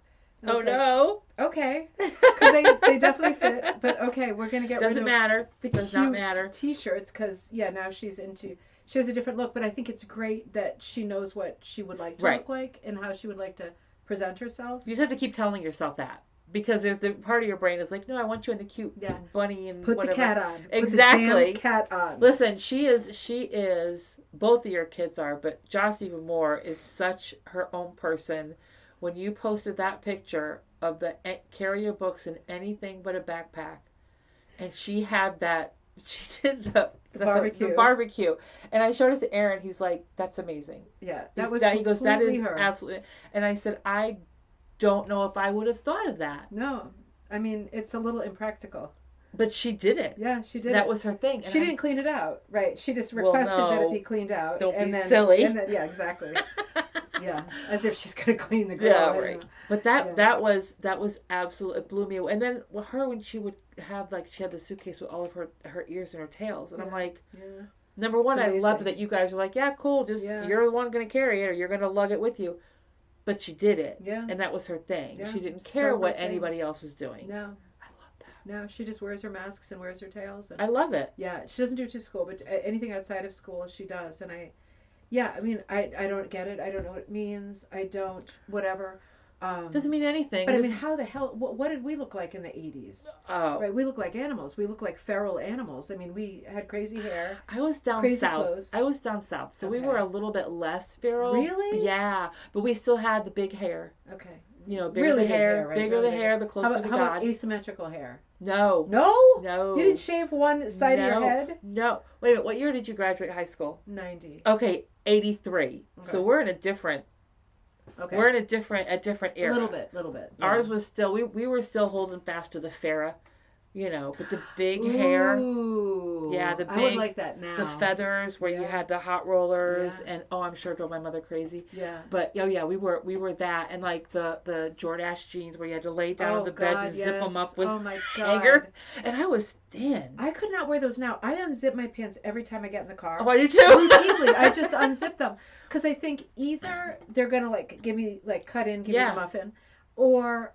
Oh, like, no. Okay. Because they definitely fit. But okay, we're going to get rid of Doesn't matter. Does not matter. T-shirts because, yeah, now she has a different look. But I think it's great that she knows what she would like to look like and how she would like to present herself. You just have to keep telling yourself that. Because there's the part of your brain is like, no, I want you in the cute bunny and Put whatever. The cat on. Exactly. Put the damn cat on. Listen, she is, both of your kids are, but Joss even more, is such her own person. When you posted that picture of the carry your books in anything but a backpack, and she had that, she did the barbecue, and I showed it to Aaron. He's like, that's amazing. Yeah, he goes, that is her. Absolutely. And I said, I don't know if I would have thought of that. No, I mean it's a little impractical. But she did it. Yeah, she did. That was her thing. And she didn't clean it out, right? She just requested that it be cleaned out. Don't be silly. And then, yeah, exactly. Yeah, as if she's gonna clean the grill. Yeah, right. But that was absolutely, it blew me away. And then when she would have she had the suitcase with all of her ears and her tails, and I'm like, number one, I loved that you guys were like, yeah, cool, just you're the one gonna carry it or you're gonna lug it with you. But she did it. Yeah. And that was her thing. Yeah. She didn't care what anybody else was doing. No. I love that. No, she just wears her masks and wears her tails. And, I love it. Yeah. She doesn't do it to school, but anything outside of school she does. And I don't get it. I don't know what it means. I don't, whatever. Doesn't mean anything. But I mean, how the hell, what did we look like in the 80s? Oh. Right, we look like animals. We look like feral animals. I mean, we had crazy hair. I was down south. Clothes. I was down south. So we were a little bit less feral. Really? Yeah. But we still had the big hair. Okay. Bigger really the hair, right? Bigger really the hair, the closer to God. How about asymmetrical hair? No. No? No. You didn't shave one side of your head? No. Wait a minute, what year did you graduate high school? 90. Okay, 83. Okay. So we're in a different we're in a different era. A little bit. Yeah. Ours was still we were still holding fast to the Farrah, but the big hair. Yeah, the big. I would like that now. The feathers where you had the hot rollers and I'm sure it drove my mother crazy. Yeah. But we were that and like the Jordache jeans where you had to lay down on the bed to zip them up with Tigger. And I was thin. I could not wear those now. I unzip my pants every time I get in the car. Oh, I do too. Routinely, I just unzip them because I think either they're gonna give me give me the muffin, or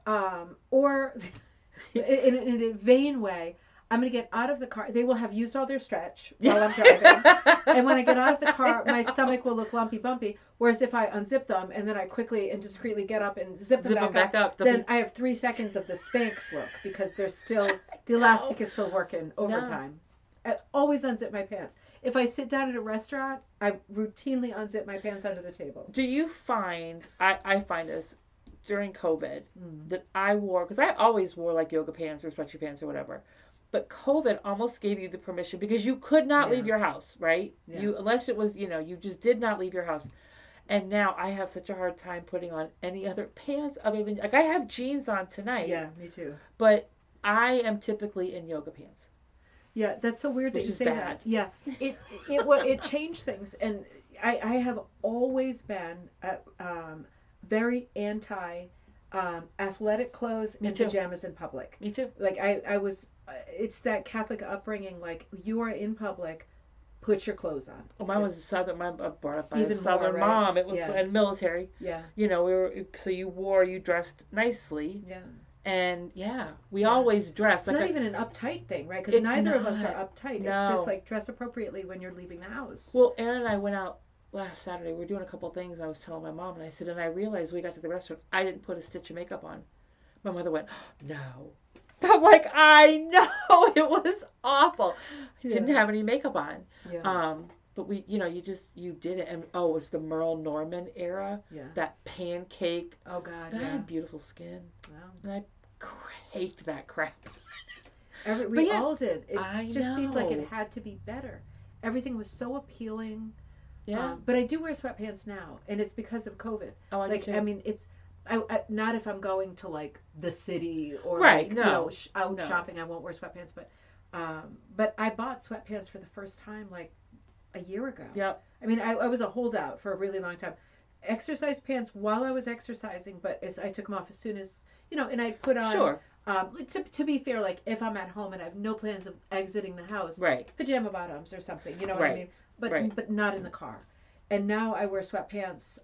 in a vain way, I'm going to get out of the car. They will have used all their stretch while I'm driving. And when I get out of the car, my stomach will look lumpy bumpy. Whereas if I unzip them and then I quickly and discreetly get up and zip them back up, then I have 3 seconds of the Spanx look because they're still, the elastic is still working overtime. I always unzip my pants. If I sit down at a restaurant, I routinely unzip my pants under the table. Do you find, I find this during COVID, that I wore, because I always wore like yoga pants or stretchy pants or whatever. But COVID almost gave you the permission because you could not leave your house, right? Yeah. Unless it was, you just did not leave your house. And now I have such a hard time putting on any other pants other than, I have jeans on tonight. Yeah, me too. But I am typically in yoga pants. Yeah, that's so weird that you say that. Yeah, it changed things, and I have always been very anti athletic clothes and pajamas in public. Me too. Like I was. It's that Catholic upbringing. Like you are in public, put your clothes on. Well, mine was Southern. Mine brought up by a Southern mom. It was and military. Yeah. We were you dressed nicely. Yeah. And we always dress. It's not even an uptight thing, right? Because neither of us are uptight. No. It's just like dress appropriately when you're leaving the house. Well, Aaron and I went out last Saturday. We were doing a couple of things. I was telling my mom, and I said, and I realized we got to the restaurant, I didn't put a stitch of makeup on. My mother went, no. I'm like, I know, it was awful. I didn't have any makeup on. Yeah. But we, you did it. And, it was the Merle Norman era. Yeah. That pancake. Oh, God, and I had beautiful skin. Wow. And I craked that crap. We all did. It just seemed like it had to be better. Everything was so appealing. Yeah. But I do wear sweatpants now, and it's because of COVID. Oh, I do Like, too. I mean, it's not if I'm going to like the city or Right. like No. out No. shopping. I won't wear sweatpants, but I bought sweatpants for the first time like a year ago. Yep. I mean, I was a holdout for a really long time. Exercise pants while I was exercising, but I took them off as soon as and I put on. Sure. To be fair, like if I'm at home and I have no plans of exiting the house, Right. pajama bottoms or something, you know what Right. I mean? But Right. but not in the car. And now I wear sweatpants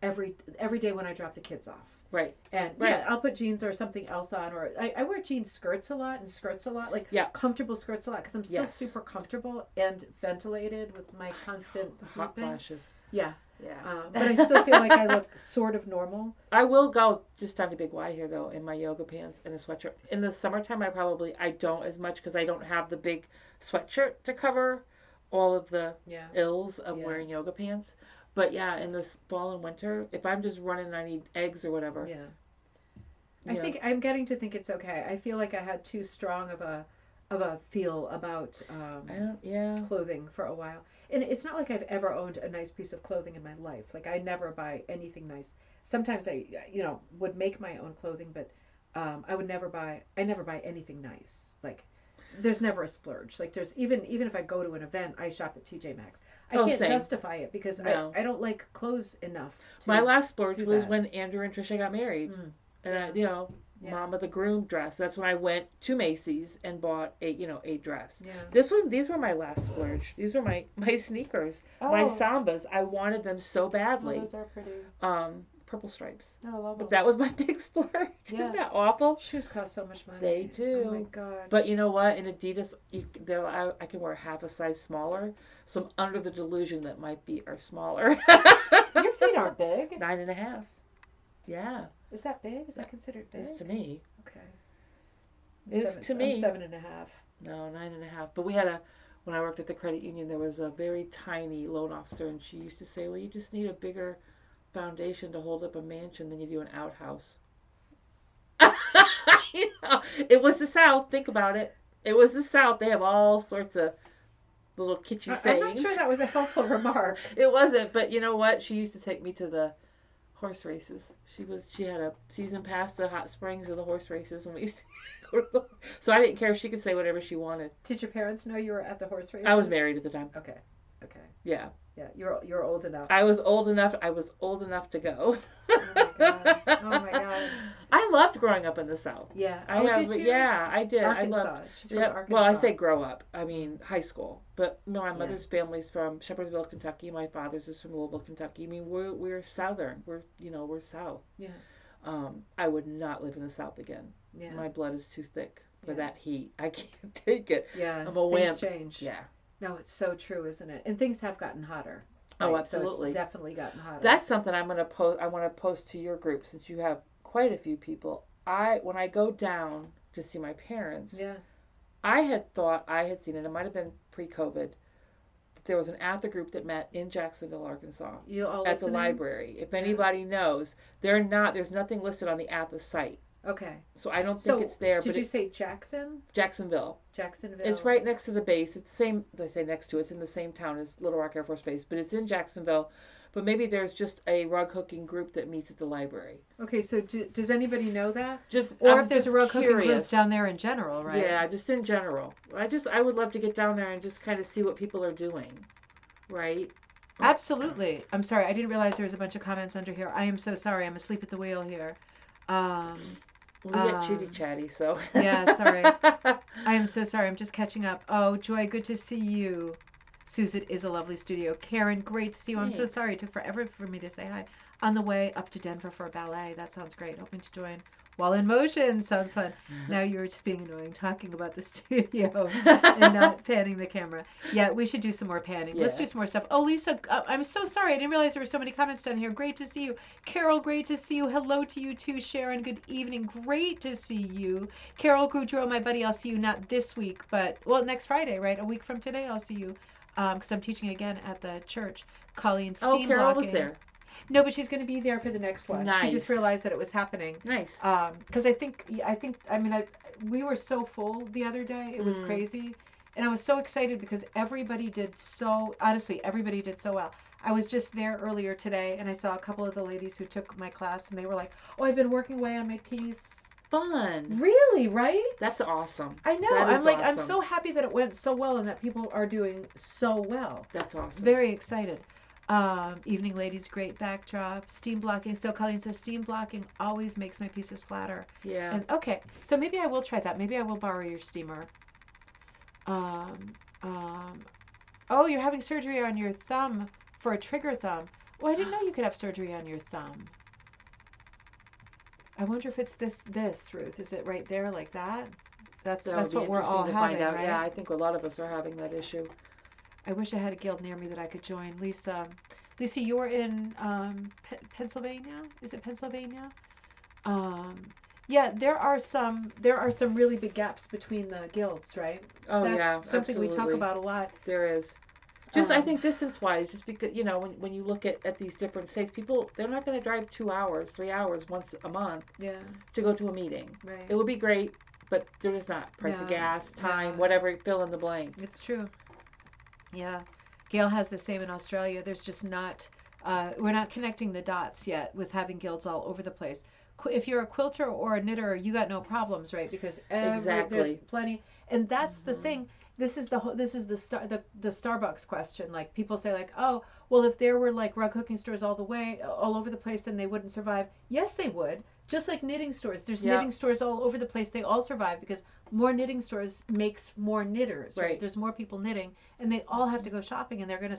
every day when I drop the kids off. Right. And Right. yeah, I'll put jeans or something else on, or I wear jean skirts a lot and skirts a lot, like Yeah. comfortable skirts a lot, because I'm still Yes. super comfortable and ventilated with my constant Hot breathing. flashes. Yeah. Yeah. But I still feel like I look sort of normal. I will go just on a big Y here though in my yoga pants and a sweatshirt. In the summertime, I don't as much because I don't have the big sweatshirt to cover all of the Yeah. ills of Yeah. wearing yoga pants. But yeah, in the fall and winter, if I'm just running and I need eggs or whatever. Yeah. I think I'm getting to think it's okay. I feel like I had too strong of a feel about clothing for a while. And it's not like I've ever owned a nice piece of clothing in my life. Like I never buy anything nice. Sometimes I would make my own clothing, but I never buy anything nice. Like there's never a splurge. Like there's even if I go to an event, I shop at TJ Maxx. I can't same. justify it because No. I don't like clothes enough. My last splurge was that. when Andrew and Trisha got married. And Mom of the Groom dress. That's when I went to Macy's and bought a dress. Yeah. These were my last splurge. These were my sneakers, Oh. my Sambas. I wanted them so badly. Oh, those are pretty. Purple stripes. Oh, I love them. But that was my big splurge. Yeah. Isn't that awful? Shoes cost so much money. They do. Oh my god. But you know what? In Adidas, I can wear half a size smaller, so I'm under the delusion that my feet are smaller. Your feet aren't big. 9.5. Yeah. Is that big? Is that considered big? It's to me. Okay. It's to me. I'm 7.5. No, 9.5. But we had when I worked at the credit union, there was a very tiny loan officer, and she used to say, "Well, you just need a bigger foundation to hold up a mansion than you do an outhouse." It was the South. Think about it. It was the South. They have all sorts of little kitschy sayings. I'm not sure that was a helpful remark. It wasn't, but you know what? She used to take me to the horse races. She had a season pass to Hot Springs of the horse races, and we used to go to so I didn't care if she could say whatever she wanted. Did your parents know you were at the horse races? I was married at the time. Okay. Yeah. Yeah, you're old enough. I was old enough to go. Oh my god. I loved growing up in the South. Yeah. Did you? Yeah, I did. Arkansas. I loved. She's from Arkansas. Well, I say grow up. I mean high school. But no, my Yeah. mother's family's from Shepherdsville, Kentucky. My father's is from Louisville, Kentucky. I mean we're Southern. We're South. Yeah. I would not live in the South again. Yeah. My blood is too thick for that heat. I can't take it. Yeah. I'm a wimp. Things change. Yeah. No, it's so true, isn't it? And things have gotten hotter. Oh, right? absolutely. So it's definitely gotten hotter. That's something I'm gonna post. I want to post to your group since you have quite a few people. When I go down to see my parents, yeah. I had thought I had seen it. It might have been pre-COVID. That there was an ATHA group that met in Jacksonville, Arkansas, You all at the listening? library. If anybody knows, there's nothing listed on the ATHA site, Okay. so I don't think it's there. Did but you say Jacksonville? Jacksonville? Jacksonville. It's right next to the base. It's the same. They say next to. It's in the same town as Little Rock Air Force Base, but it's in Jacksonville. But maybe there's just a rug hooking group that meets at the library. Okay, so does anybody know that? Or if there's a rug hooking group down there in general, right? Yeah, just in general. I would love to get down there and just kind of see what people are doing, right? Absolutely. I'm sorry, I didn't realize there was a bunch of comments under here. I am so sorry. I'm asleep at the wheel here. We get chitty chatty, so. Yeah, sorry. I am so sorry. I'm just catching up. Oh, Joy, good to see you. Susan is a lovely studio. Karen, great to see you. I'm so sorry. It took forever for me to say hi. On the way up to Denver for a ballet. That sounds great. Hoping to join while in motion. Sounds fun. Now you're just being annoying talking about the studio and not panning the camera. Yeah, we should do some more panning. Yeah. Let's do some more stuff. Oh, Lisa, I'm so sorry. I didn't realize there were so many comments down here. Great to see you. Carol, great to see you. Hello to you too. Sharon, good evening. Great to see you. Carol Goudreau, my buddy, I'll see you not this week, but, well, next Friday, right? A week from today, I'll see you. Because I'm teaching again at the church. Colleen Steam. Oh, Carol was there. No, but she's going to be there for the next one. Nice. She just realized that it was happening. Nice. Because we were so full the other day. It was crazy. And I was so excited because everybody did so, honestly, everybody did so well. I was just there earlier today and I saw a couple of the ladies who took my class and they were like, oh, I've been working away on my piece. Fun. Really, right? That's awesome. I know. That I'm is like, awesome. I'm so happy that it went so well and that people are doing so well. That's awesome. Very excited. Evening ladies, great backdrop. Steam blocking. So Colleen says steam blocking always makes my pieces flatter. Yeah. And okay, so maybe I will try that. Maybe I will borrow your steamer. Um, oh, you're having surgery on your thumb for a trigger thumb. Well, I didn't know you could have surgery on your thumb. I wonder if it's this, Ruth. Is it right there like that? That's what we're all having, right? Yeah, I think a lot of us are having that issue. I wish I had a guild near me that I could join. Lisa, you're in Pennsylvania. Is it Pennsylvania? Yeah, there are some really big gaps between the guilds, right? Oh, That's yeah, something absolutely. we talk about a lot. There is. Just I think distance-wise, just because when you look at these different states, people they're not going to drive 2 hours, 3 hours once a month to go to a meeting. Right. It would be great, but there is not price of gas, time, whatever. Fill in the blank. It's true. Yeah, Gail has the same in Australia. There's just not. We're not connecting the dots yet with having guilds all over the place. If you're a quilter or a knitter, you got no problems, right? Because there's plenty, and that's the thing. This is the Starbucks question. Like people say, like, oh, well, if there were like rug hooking stores all over the place, then they wouldn't survive. Yes, they would. Just like knitting stores, there's knitting stores all over the place. They all survive because more knitting stores makes more knitters. Right? There's more people knitting, and they all have to go shopping, and they're gonna,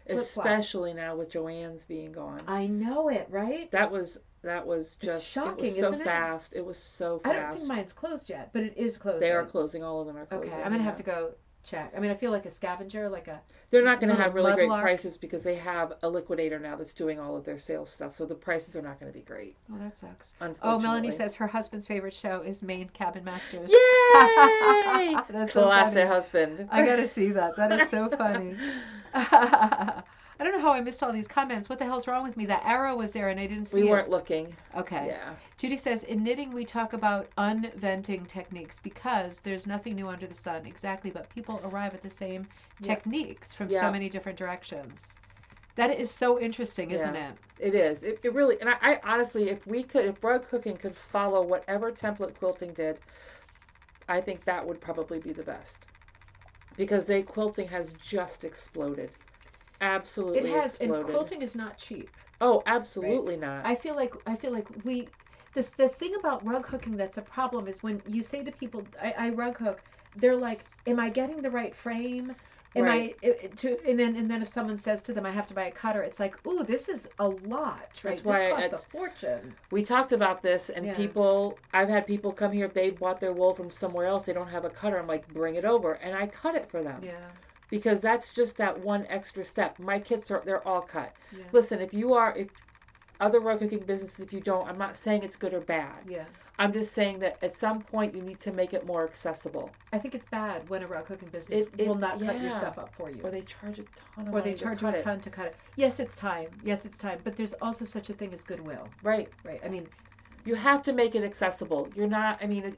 especially now with Joann's being gone. I know it, right? That was just it's shocking, it was so isn't it? fast. It was so fast. I don't think mine's closed yet, but it is closed. They are closing. All of them are closing. Okay, I'm gonna have to go check. I mean, I feel like a scavenger, like a. They're not going to have really great prices because they have a liquidator now that's doing all of their sales stuff. So the prices are not going to be great. Oh, that sucks. Oh, Melanie says her husband's favorite show is Maine Cabin Masters. Yay! That's classic so husband. I got to see that. That is so funny. I don't know how I missed all these comments. What the hell's wrong with me? That arrow was there and I didn't see it. We weren't looking. Okay. Yeah. Judy says, in knitting we talk about unventing techniques because there's nothing new under the sun. Exactly, but people arrive at the same techniques from so many different directions. That is so interesting, isn't it? It is. It really, and I honestly, if rug cooking could follow whatever template quilting did, I think that would probably be the best. Because quilting has just exploded. Absolutely it has exploded. And quilting is not cheap. Oh, absolutely not. I feel like the thing about rug hooking that's a problem is when you say to people, I rug hook, they're like, am I getting the right frame? And then if someone says to them I have to buy a cutter, it's like, ooh, this is a lot, right? This costs a fortune. We talked about this, and I've had people come here, they bought their wool from somewhere else, they don't have a cutter. I'm like, bring it over, and I cut it for them. Yeah. Because that's just that one extra step. My kits they're all cut. Yeah. Listen, if other rug cooking businesses, if you don't, I'm not saying it's good or bad. Yeah. I'm just saying that at some point you need to make it more accessible. I think it's bad when a rug cooking business will not cut your stuff up for you. Or they charge a ton of money. Or they charge you a ton to cut it. Yes, it's time. But there's also such a thing as goodwill. Right. I mean, you have to make it accessible. You're not. I mean,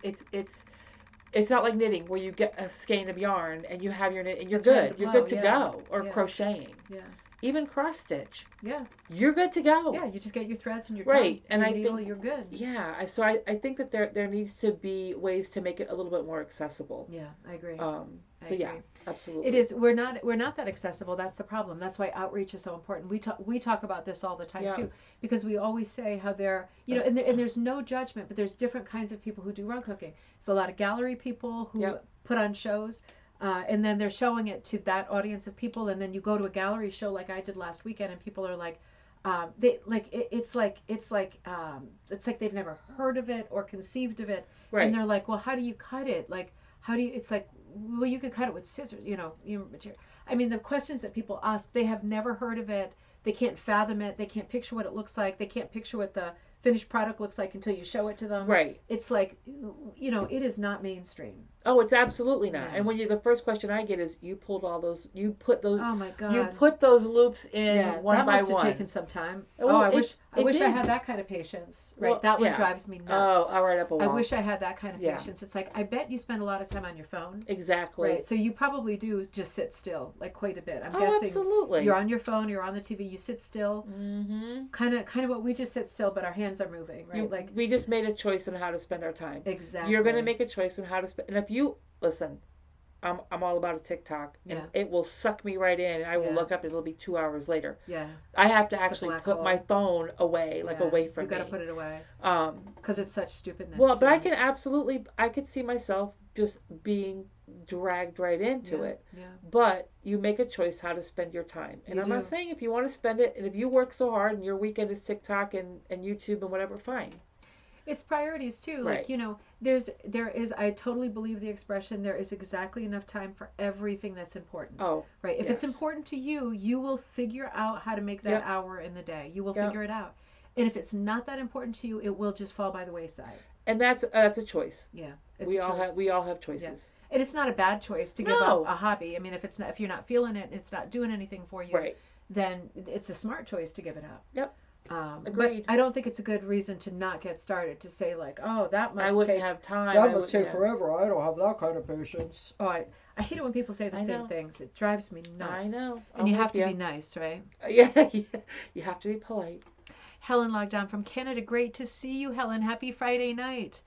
it's not like knitting where you get a skein of yarn and you have your knit and you're good. You're good to go. Or crocheting. Yeah. Even cross stitch. Yeah. You're good to go. Yeah, you just get your threads and your needle, you're good. Yeah. So I think that there needs to be ways to make it a little bit more accessible. Yeah, I agree. Yeah, absolutely. It is. We're not that accessible. That's the problem. That's why outreach is so important. We talk about this all the time too, because we always say how they're and there's no judgment, but there's different kinds of people who do rug hooking. There's a lot of gallery people who put on shows. And then they're showing it to that audience of people, and then you go to a gallery show like I did last weekend, and people are like, it's like they've never heard of it or conceived of it, and they're like, well, how do you cut it? Like, how do you? It's like, well, you could cut it with scissors, material. I mean, the questions that people ask, they have never heard of it. They can't fathom it. They can't picture what it looks like. They can't picture what the finished product looks like until you show it to them. Right. It's like, it is not mainstream. Oh, it's absolutely not. And when the first question I get is, you put those Oh my God. You put those loops in one by one. That must have taken some time. I I wish I had that kind of patience. Right. Well, that one drives me nuts. Oh, I'll write up a wall. I wish I had that kind of patience. It's like, I bet you spend a lot of time on your phone. Exactly. Right. So you probably do just sit still, like quite a bit. I'm guessing. Absolutely. You're on your phone, you're on the TV, you sit still. Mm-hmm. Kind of what we just sit still, but our hands are moving, right? Like we just made a choice on how to spend our time. Exactly. You're going to make a choice on how to spend. And if you listen, I'm all about a TikTok, and it will suck me right in. And I will look up, it'll be 2 hours later. Yeah. I have to actually put my phone away, like away from me. You got to put it away. Because it's such stupidness. Well, but I could see myself just being dragged right into it. Yeah. But you make a choice how to spend your time. And I'm not saying if you want to spend it, and if you work so hard and your weekend is TikTok and YouTube and whatever, fine. It's priorities too. Right. Like, you know, there is, I totally believe the expression, there is exactly enough time for everything that's important. Oh, right. If it's important to you, you will figure out how to make that hour in the day. You will figure it out. And if it's not that important to you, it will just fall by the wayside. And that's a choice. Yeah. We all have choices. Yeah. And it's not a bad choice to give up a hobby. I mean, if you're not feeling it, it's not doing anything for you, then it's a smart choice to give it up. Yep. Agreed. But I don't think it's a good reason to not get started, to say like, oh, that must I wouldn't have time. That must take forever. I don't have that kind of patience. Oh, I hate it when people say the same things. It drives me nuts. I know. And you have to be nice, right? Yeah, you have to be polite. Helen logged on from Canada. Great to see you, Helen. Happy Friday night.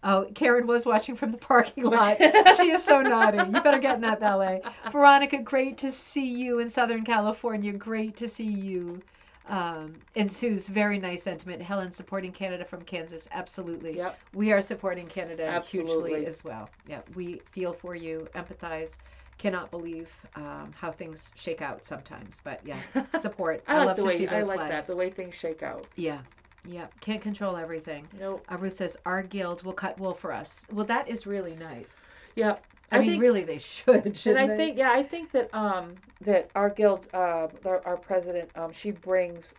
Oh, Karen was watching from the parking lot. She is so naughty. You better get in that ballet. Veronica, great to see you in Southern California. Great to see you. And Sue's very nice sentiment. Helen supporting Canada from Kansas. Absolutely. Yep. We are supporting Canada hugely as well. Yeah, we feel for you, empathize. Cannot believe how things shake out sometimes. But yeah, support. I love to see those flags. I like that, the way things shake out. Yeah. Yeah, can't control everything. Nope. Ruth says, our guild will cut wool for us. Well, that is really nice. Yeah. I mean, really, they should, shouldn't they? I think that that our guild, our president, she brings,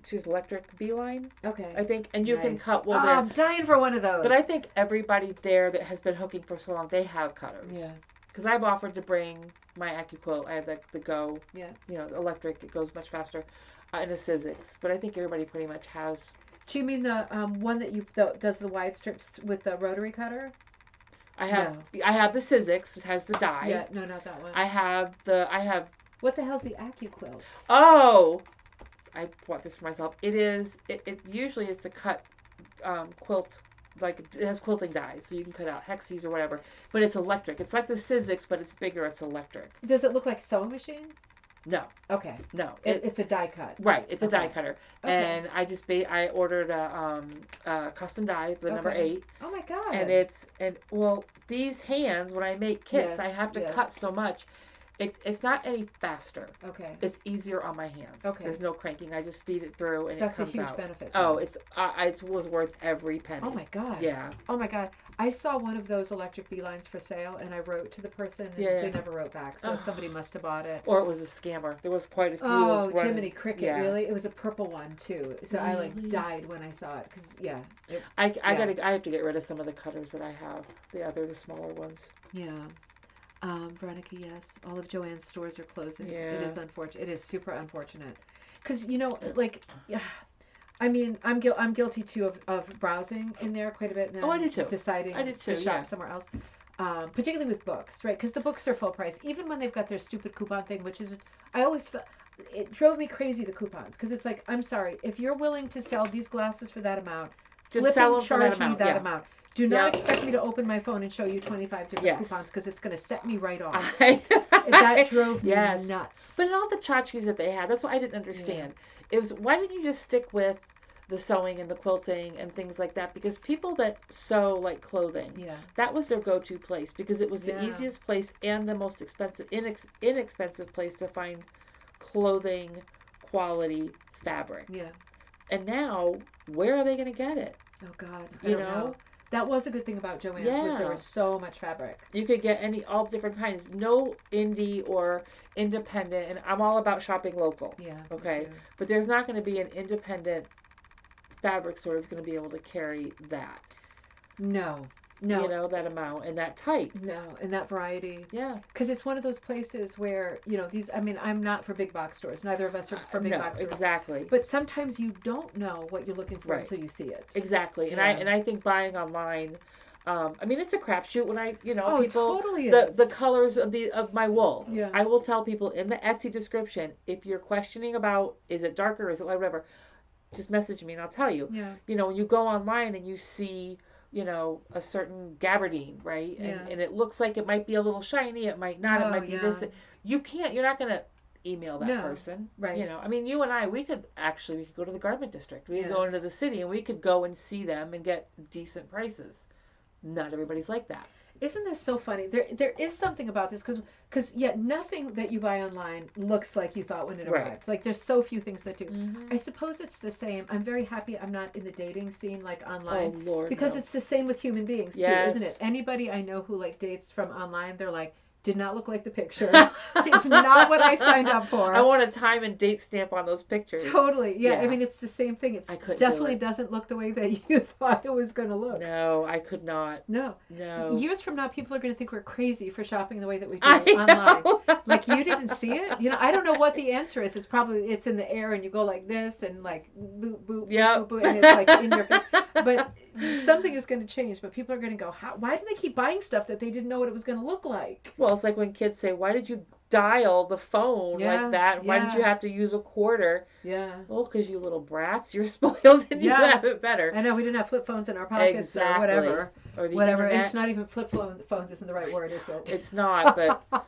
she's electric beeline. Okay. I think, and you can cut wool there. I'm dying for one of those. But I think everybody there that has been hooking for so long, they have cutters. Yeah. Because I've offered to bring my AccuQuilt. I have the Go. Yeah. You know, electric. It goes much faster. And a Sizzix. But I think everybody pretty much has. Do you mean the one that does the wide strips with the rotary cutter? I have the Sizzix. It has the die. Yeah, no, not that one. I have. What the hell's the AccuQuilt? Oh, I bought this for myself. It usually is to cut quilt, like it has quilting dies, so you can cut out hexes or whatever. But it's electric. It's like the Sizzix, but it's bigger. It's electric. Does it look like a sewing machine? No. Okay. No. It's a die cut. Right. It's a die cutter. Okay. And I ordered a custom die, the number 8. Oh my god. And these hands, when I make kits, I have to cut so much. It's not any faster. Okay. It's easier on my hands. Okay. There's no cranking. I just feed it through and That's it comes out. That's a huge benefit. Oh, it was worth every penny. Oh my god. Yeah. Oh my god. I saw one of those electric beelines for sale, and I wrote to the person, and they never wrote back. So somebody must have bought it. Or it was a scammer. There was quite a few. Oh, Jiminy Cricket, really? It was a purple one too. So I died when I saw it because I have to get rid of some of the cutters that I have. The smaller ones. Yeah. Veronica, yes. All of Joanne's stores are closing. Yeah. It is unfortunate. It is super unfortunate. Because, I mean, I'm guilty too of browsing in there quite a bit. And I do too. Deciding to shop somewhere else. Particularly with books, right? Because the books are full price. Even when they've got their stupid coupon thing, which is, I always felt, it drove me crazy, the coupons. Because it's like, I'm sorry, if you're willing to sell these glasses for that amount, just sell them for charge me that amount. Do not expect me to open my phone and show you 25 different coupons because it's going to set me right off. That drove me nuts. But in all the tchotchkes that they had, that's what I didn't understand. It was, why didn't you just stick with the sewing and the quilting and things like that? Because people that sew like clothing, that was their go-to place because it was the easiest place and the most inexpensive place to find clothing quality fabric. Yeah. And now, where are they going to get it? Oh God, I don't know. That was a good thing about Joann's was there was so much fabric. You could get all different kinds. No indie or independent, and I'm all about shopping local. Yeah. Okay. But there's not going to be an independent fabric store that's going to be able to carry that. No. No. that amount and that type. No, and that variety. Yeah. Because it's one of those places where, these, I mean, I'm not for big box stores. Neither of us are for big No, box stores. exactly. But sometimes you don't know what you're looking for until you see it. Exactly. And I think buying online, I mean, it's a crapshoot when Oh, people, totally the colors of my wool. Yeah. I will tell people in the Etsy description, if you're questioning about, is it darker, is it light, whatever, just message me and I'll tell you. Yeah. When you go online and you see, a certain gabardine, right? And it looks like it might be a little shiny, it might not, it might be this. You're not going to email that person. Right. I mean, you and I, we could go to the garment district. We could go into the city and we could go and see them and get decent prices. Not everybody's like that. Isn't this so funny? There is something about this because yet nothing that you buy online looks like you thought when it arrives. Like there's so few things that do. Mm-hmm. I suppose it's the same. I'm very happy I'm not in the dating scene like online. Oh Lord, because no. it's the same with human beings too, isn't it? Anybody I know who like dates from online, they're like, did not look like the picture. It's not what I signed up for. I want a time and date stamp on those pictures. Totally. Yeah. I mean, it's the same thing. It definitely doesn't look the way that you thought it was going to look. No, I could not. No. Years from now, people are going to think we're crazy for shopping the way that we do online. Like, you didn't see it? I don't know what the answer is. It's in the air and you go like this and like boop, boop, boop, boop, and it's like in your face. But something is going to change. But people are going to go, why do they keep buying stuff that they didn't know what it was going to look like? Well, it's like when kids say, why did you dial the phone like that? Why did you have to use a quarter? Yeah. Well, because you little brats, you're spoiled and you have it better. I know, we didn't have flip phones in our pockets or whatever. Or the whatever. Internet. It's not even flip phones isn't the right word, is it? It's not, but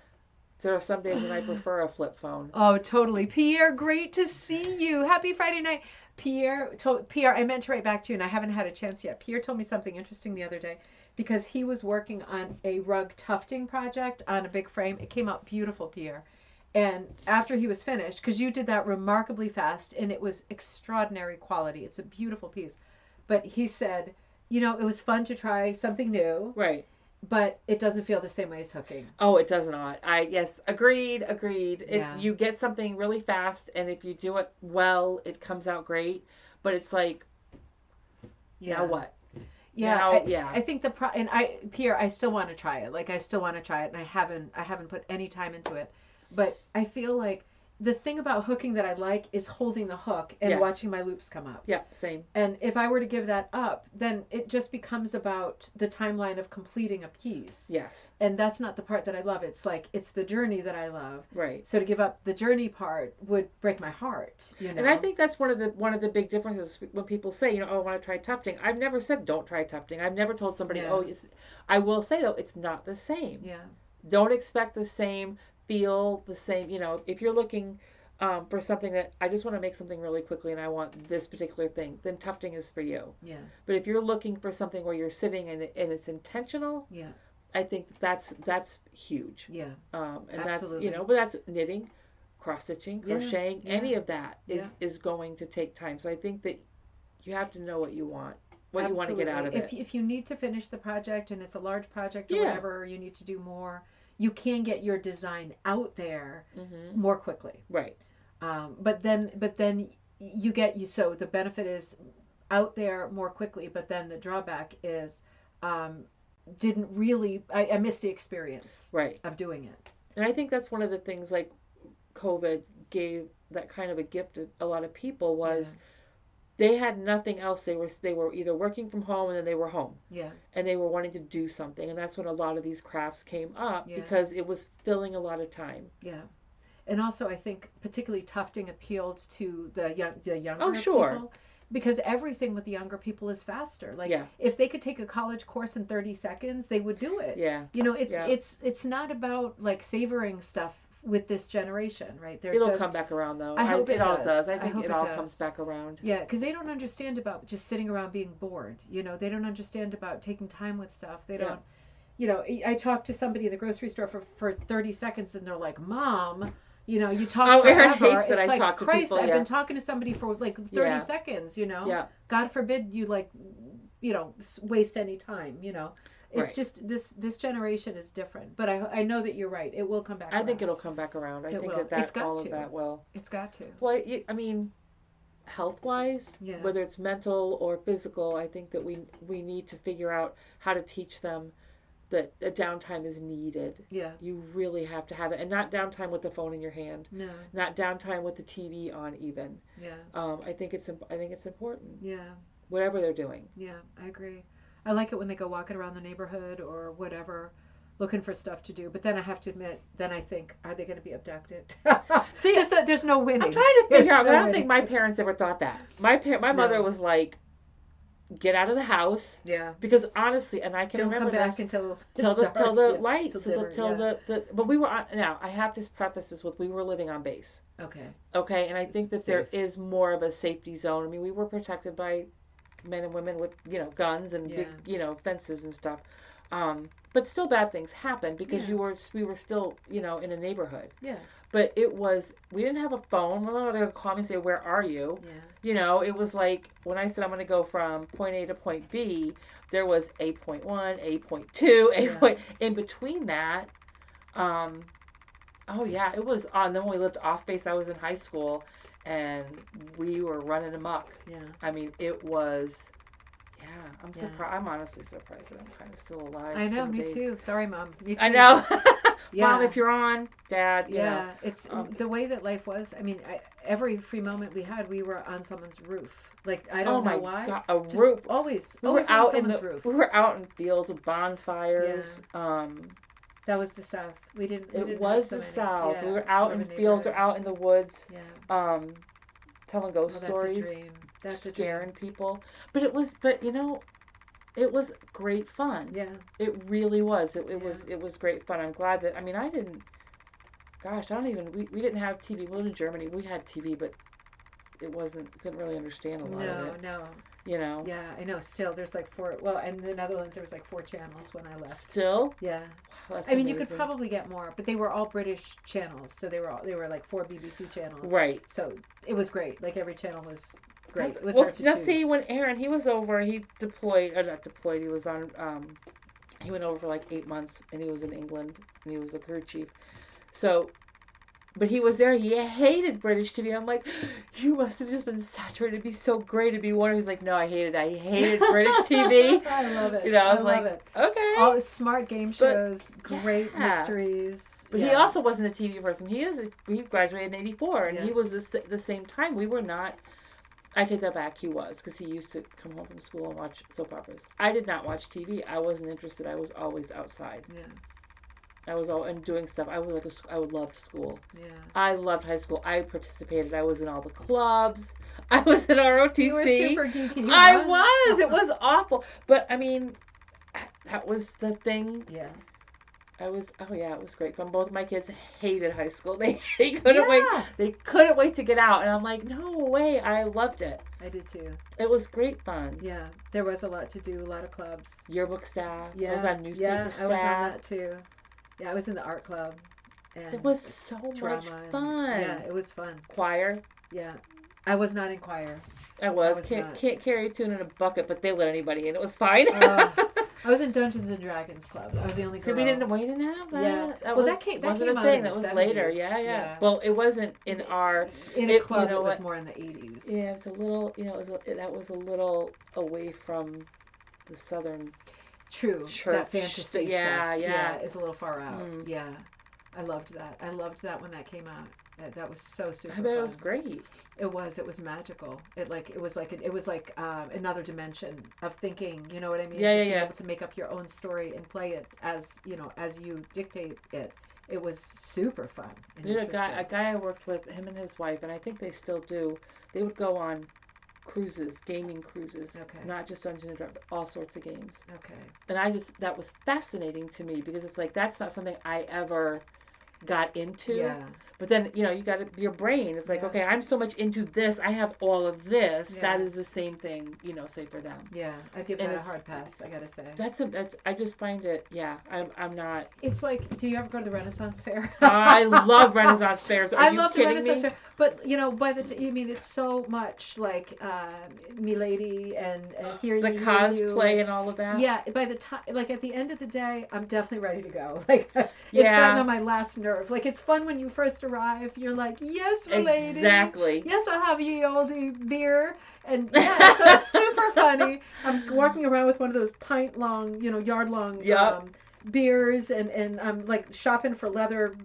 there are some days when I prefer a flip phone. Oh, totally. Pierre, great to see you. Happy Friday night. Pierre, I meant to write back to you and I haven't had a chance yet. Pierre told me something interesting the other day. Because he was working on a rug tufting project on a big frame. It came out beautiful, Pierre. And after he was finished, because you did that remarkably fast, and it was extraordinary quality. It's a beautiful piece. But he said, it was fun to try something new. Right. But it doesn't feel the same way as hooking. Oh, it does not. Yes, agreed. Yeah. If you get something really fast, and if you do it well, it comes out great. But it's like, now what? Yeah, I think Pierre, I still want to try it. Like I still want to try it, and I haven't put any time into it. But I feel like the thing about hooking that I like is holding the hook and watching my loops come up. Yeah, same. And if I were to give that up, then it just becomes about the timeline of completing a piece. Yes. And that's not the part that I love. It's like, it's the journey that I love. Right. So to give up the journey part would break my heart, And I think that's one of the big differences when people say, I want to try tufting. I've never said don't try tufting. I've never told somebody, I will say though, it's not the same. Yeah. Don't expect the same, feel the same. If you're looking for something that I just want to make something really quickly and I want this particular thing, then tufting is for you. Yeah. But if you're looking for something where you're sitting and it's intentional, I think that's huge. Yeah. And absolutely. that's, but that's knitting, cross stitching, crocheting, any of that is going to take time. So I think that you have to know what you want, what you want to get out of it. If you need to finish the project and it's a large project or whatever, or you need to do more, you can get your design out there more quickly. Right. But then you get so the benefit is out there more quickly, but then the drawback is didn't really I missed the experience of doing it. And I think that's one of the things like COVID gave that kind of a gift to a lot of people was they had nothing else. They were either working from home and then they were home. Yeah. And they were wanting to do something, and that's when a lot of these crafts came up because it was filling a lot of time. Yeah. And also I think particularly tufting appealed to the younger oh, sure. people. Because everything with the younger people is faster. Like if they could take a college course in 30 seconds, they would do it. Yeah. It's not about like savoring stuff with this generation, right? It'll come back around though. I hope it all does. does. I think it all comes back around. Yeah, because they don't understand about just sitting around being bored. They don't understand about taking time with stuff. They don't. I talked to somebody in the grocery store for 30 seconds, and they're like, "Mom." You talk forever. Erin hates that it's I like, talk to Christ, people, I've been talking to somebody for like 30 seconds, Yeah. God forbid you waste any time, It's just this generation is different. But I know that you're right. It will come back around. I think it'll come back around. I think that all of that will. It's got to. Well, health wise, Yeah. whether it's mental or physical. I think that we need to figure out how to teach them that a downtime is needed. Yeah. You really have to have it, and not downtime with the phone in your hand, No. not downtime with the TV on even. Yeah. I think it's important. Yeah. Whatever they're doing. Yeah, I agree. I like it when they go walking around the neighborhood or whatever, looking for stuff to do. But then I have to admit, then I think, are they going to be abducted? See, there's no winning. I'm trying to figure out. No But I don't winning. think my parents ever thought that. My mother was like, get out of the house. Yeah. Because honestly, and I can Don't remember come back this, until till it's the dark. till the Yeah. lights, Till till dimmer, the but we were on, now I have to preface this with we were living on base. Okay. Okay, and I think that there safe. is more of a safety zone. I mean, we were protected by men and women with guns and Yeah. big fences and stuff. But still bad things happened because Yeah. we were still in a neighborhood. Yeah. But we didn't have a phone. Well, they would call me and say, "Where are you?" Yeah. It was like when I said I'm going to go from point A to point B, there was 8.1, 8.2, 8 Yeah. point in between that. Um, oh yeah, it was on. Then when we lived off base, I was in high school, and we were running amok. Yeah. I mean, it was. Yeah, I'm Yeah. surprised. I'm honestly surprised that I'm kind of still alive. I know, some me days. too. Sorry, Mom. Me too. I know. Yeah. Mom, if you're on, Dad, Yeah, it's um, the way that life was. I mean, every free moment we had, we were on someone's roof. Like, I oh don't my know why. God, a Just roof. always, We always were on out in someone's the roof. we were out in fields with bonfires. That was the South. We didn't It have was so the many. South. Yeah, We were it's out more in of a fields or neighborhood. out in the woods, Yeah. telling ghost Well, that's stories, a dream. That's a scaring dream. people. But it was great fun. Yeah. It really was. Yeah. It was great fun. I'm glad that I didn't. Gosh, I don't even. We didn't have TV. We lived in Germany. We had TV, but it wasn't. Couldn't really understand a lot of it. No. Yeah, I know. Still, there's like 4. Well, in the Netherlands, there was like 4 channels when I left. Still. Yeah. Wow, that's I mean, amazing. you could probably get more, but they were all British channels, so they were like 4 BBC channels. Right. So it was great. Like every channel was great. It was well, hard to now choose. see, when Aaron he was over, he deployed or not deployed. He was on. He went over for like 8 months, and he was in England, and he was a crew chief. So. But he was there. He hated British TV. I'm like, you must have just been saturated. It'd be so great to be one. He's like, no, I hated British TV. I love it. I was like, love it. okay. All smart game shows, great yeah. mysteries. But he also wasn't a TV person. He graduated in '84, and Yeah. he was the same time. We were not. I take that back. He was because he used to come home from school and watch soap operas. I did not watch TV. I wasn't interested. I was always outside. Yeah. I was all and doing stuff. I would love school. Yeah. I loved high school. I participated. I was in all the clubs. I was in ROTC. You were super geeky. I was. It was awful. But I mean, that was the thing. Yeah. It was great fun. Both of my kids hated high school. They couldn't wait. They couldn't wait to get out. And I'm like, no way. I loved it. I did too. It was great fun. Yeah. There was a lot to do. A lot of clubs. Yearbook staff. Yeah. I was on newspaper staff. I was on that too. Yeah, I was in the art club. And it was so much fun. Yeah, it was fun. Choir. Yeah. I was not in choir. I was. Can't carry a tune in a bucket, but they let anybody in. It was fine. I was in Dungeons and Dragons Club. I was the only girl. So we didn't have that. Yeah. That came wasn't out a thing. in the That was 70s. later. Yeah. Well, it wasn't in our. In a club, it was more in the 80s. Yeah, it was a little. That was a little away from the southern. True. Church. That fantasy stuff. Yeah. It's a little far out. Yeah. I loved that. I loved that when that came out. That was so super fun. I bet it was great. It was magical. It was like another dimension of thinking. You know what I mean? Just being able to make up your own story and play it as you dictate it. It was super fun. And a guy I worked with, him and his wife, and I think they still do. They would go on cruises, gaming cruises. Okay. Not just Dungeons and Dragons, but all sorts of games. Okay. And that was fascinating to me because it's like that's not something I ever got into. Yeah. But then, you got your brain. It's like, okay, I'm so much into this. I have all of this. Yeah. That is the same thing, say for them. Yeah, I give that a hard pass, I gotta say. I just find it, I'm not. It's like, do you ever go to the Renaissance Fair? I love Renaissance fairs. I love the Renaissance Fair. But, by it's so much like Milady and Here the You cosplay and all of that. Yeah, by the time, like at the end of the day, I'm definitely ready to go. Like, it's gotten on my last nerve. Like, it's fun when you first arrive, you're like, yes, milady. Exactly. Yes, I'll have ye oldie beer. And yeah, so it's super funny. I'm walking around with one of those pint long, yard long beers, and I'm like shopping for leather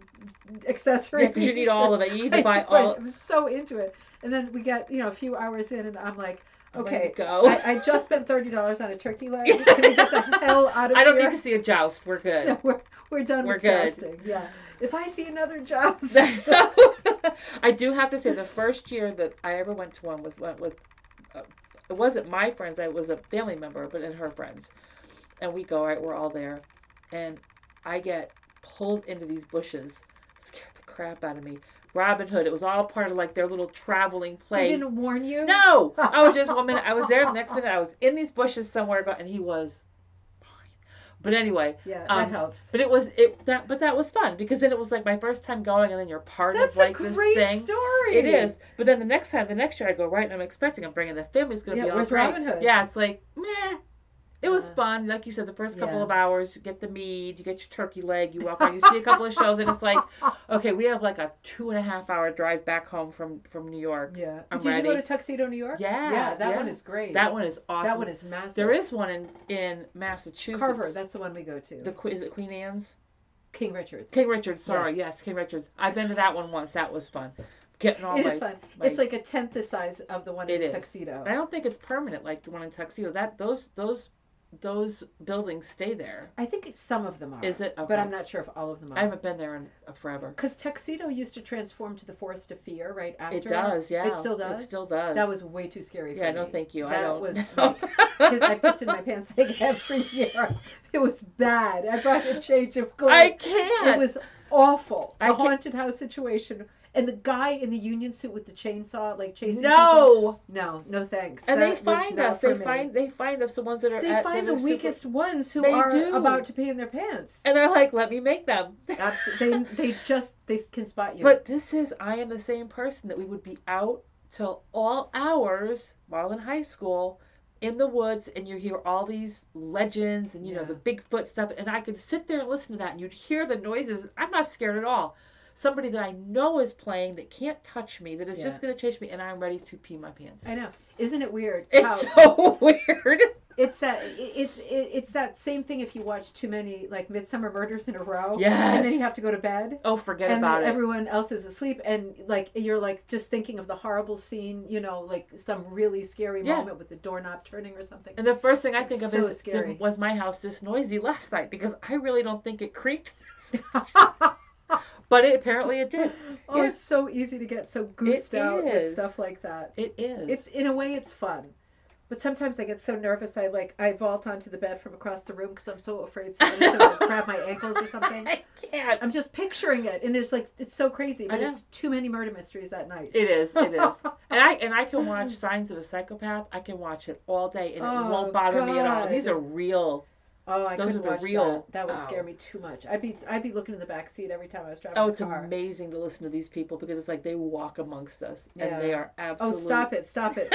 accessories. Yeah, because you need all of it. You need to buy all. I'm so into it. And then we get, a few hours in, and I'm like, okay, go. I just spent $30 on a turkey leg. Can we get the hell out of here? I don't need to see a joust. We're good. No, we're done with jousting. Yeah. If I see another joust. I do have to say, the first year that I ever went to one went with, it wasn't my friends. I was a family member, but and her friends. And we go, all right, we're all there. And I get pulled into these bushes. Scared the crap out of me. Robin Hood. It was all part of like their little traveling play. They didn't warn you? No! I was just 1 minute. I was there. The next minute, I was in these bushes somewhere, and he was fine. But anyway. Yeah, that helps. But that was fun, because then it was like my first time going, and then you're part of like this thing. That's a great story. It is. But then the next year I go, right, and I'm bringing the family's going to be all where's great. Robin Hood? Yeah, it's like, meh. It was fun. Like you said, the first couple of hours, you get the mead, you get your turkey leg, you walk around, you see a couple of shows, and it's like, okay, we have like a 2.5-hour drive back home from New York. Yeah. I'm Did ready. you go to Tuxedo, New York? Yeah. Yeah, that one is great. That one is awesome. That one is massive. There is one in Massachusetts. Carver, that's the one we go to. Is it Queen Anne's? King Richard's. King Richard's, sorry. Yes, King Richard's. I've been to that one once. That was fun. Getting all It is fun. It's like a tenth the size of the one in Tuxedo. I don't think it's permanent like the one in Tuxedo. Those buildings stay there. I think some of them are. Is it? Okay. But I'm not sure if all of them are. I haven't been there in forever. Because Tuxedo used to transform to the Forest of Fear right after. It does, yeah. It still does? It still does. That was way too scary for me. Yeah, no thank you. That I don't. Was like, I pissed in my pants like every year. It was bad. I brought a change of clothes. I can't. It was awful. The haunted house situation. And the guy in the union suit with the chainsaw, like chasing people. No thanks. And they find us. They find us the ones that are. They find the weakest ones who are about to pee in their pants. And they're like, "Let me make them." Absolutely. They can spot you. But I am the same person that we would be out till all hours while in high school, in the woods, and you hear all these legends and the Bigfoot stuff, and I could sit there and listen to that, and you'd hear the noises. I'm not scared at all. Somebody that I know is playing that can't touch me, that is just going to chase me, and I'm ready to pee my pants. I know. Isn't it weird? It's so weird. It's that same thing if you watch too many like Midsummer Murders in a row. Yes. And then you have to go to bed. Oh, forget about it. And everyone else is asleep, and like you're like just thinking of the horrible scene, like some really scary moment with the doorknob turning or something. And the first thing I think of is, scary. Was my house this noisy last night? Because I really don't think it creaked. But apparently it did. Oh, it's so easy to get so goosed out with stuff like that. It is. It's in a way it's fun, but sometimes I get so nervous I vault onto the bed from across the room because I'm so afraid somebody's gonna grab my ankles or something. I can't. I'm just picturing it, and it's so crazy, but it's too many murder mysteries at night. It is. And I can watch Signs of a Psychopath. I can watch it all day, and it won't bother me at all. These are real. Oh, I couldn't watch that. That would scare me too much. I'd be looking in the back seat every time I was driving the car. Oh, it's amazing to listen to these people because it's like they walk amongst us, and they are absolutely. Oh, stop it!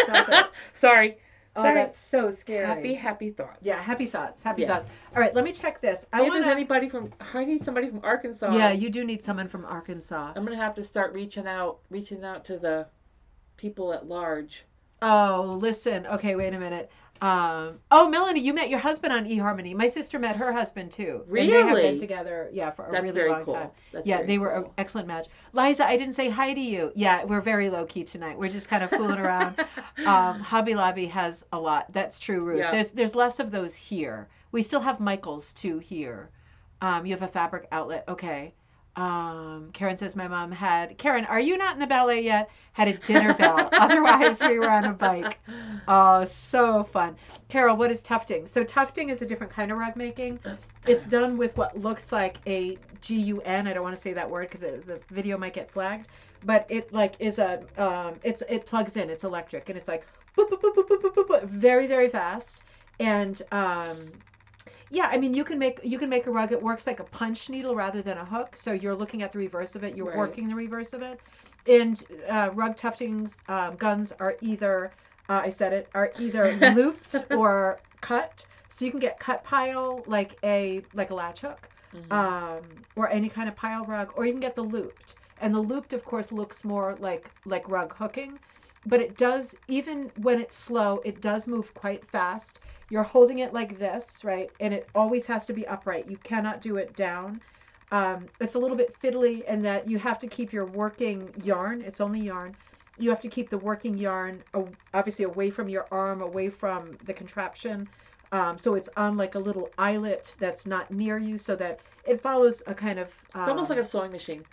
Sorry. Oh, that's so scary. Happy thoughts. Yeah, happy thoughts. Happy thoughts. All right, let me check this. I need somebody from Arkansas. Yeah, you do need someone from Arkansas. I'm gonna have to start reaching out to the people at large. Oh, listen. Okay, wait a minute. Melanie, you met your husband on eHarmony. My sister met her husband too. Really? And they have been together, for a really long time. They were an excellent match. Liza, I didn't say hi to you. Yeah, we're very low key tonight. We're just kind of fooling around. Hobby Lobby has a lot. That's true, Ruth. Yeah. There's less of those here. We still have Michaels too here. You have a fabric outlet. Okay. Karen says my mom Karen, are you not in the ballet yet? Had a dinner bell. Otherwise, we were on a bike. Oh, so fun. Carol, what is tufting? So tufting is a different kind of rug making. It's done with what looks like a GUN. I don't want to say that word because the video might get flagged. But it is it plugs in. It's electric and it's like boop, boop, boop, boop, boop, boop, boop, very, very fast. And yeah, I mean, you can make a rug. It works like a punch needle rather than a hook. So you're looking at the reverse of it. You're working the reverse of it. And rug tufting guns are either, looped or cut. So you can get cut pile like a latch hook, or any kind of pile rug, or you can get the looped. And the looped, of course, looks more like rug hooking, but it does, even when it's slow, it does move quite fast. You're holding it like this, right? And it always has to be upright. You cannot do it down. It's a little bit fiddly in that you have to keep your working yarn. It's only yarn. You have to keep the working yarn obviously away from your arm, away from the contraption. So it's on like a little eyelet that's not near you, so that it follows a kind of. It's almost like a sewing machine.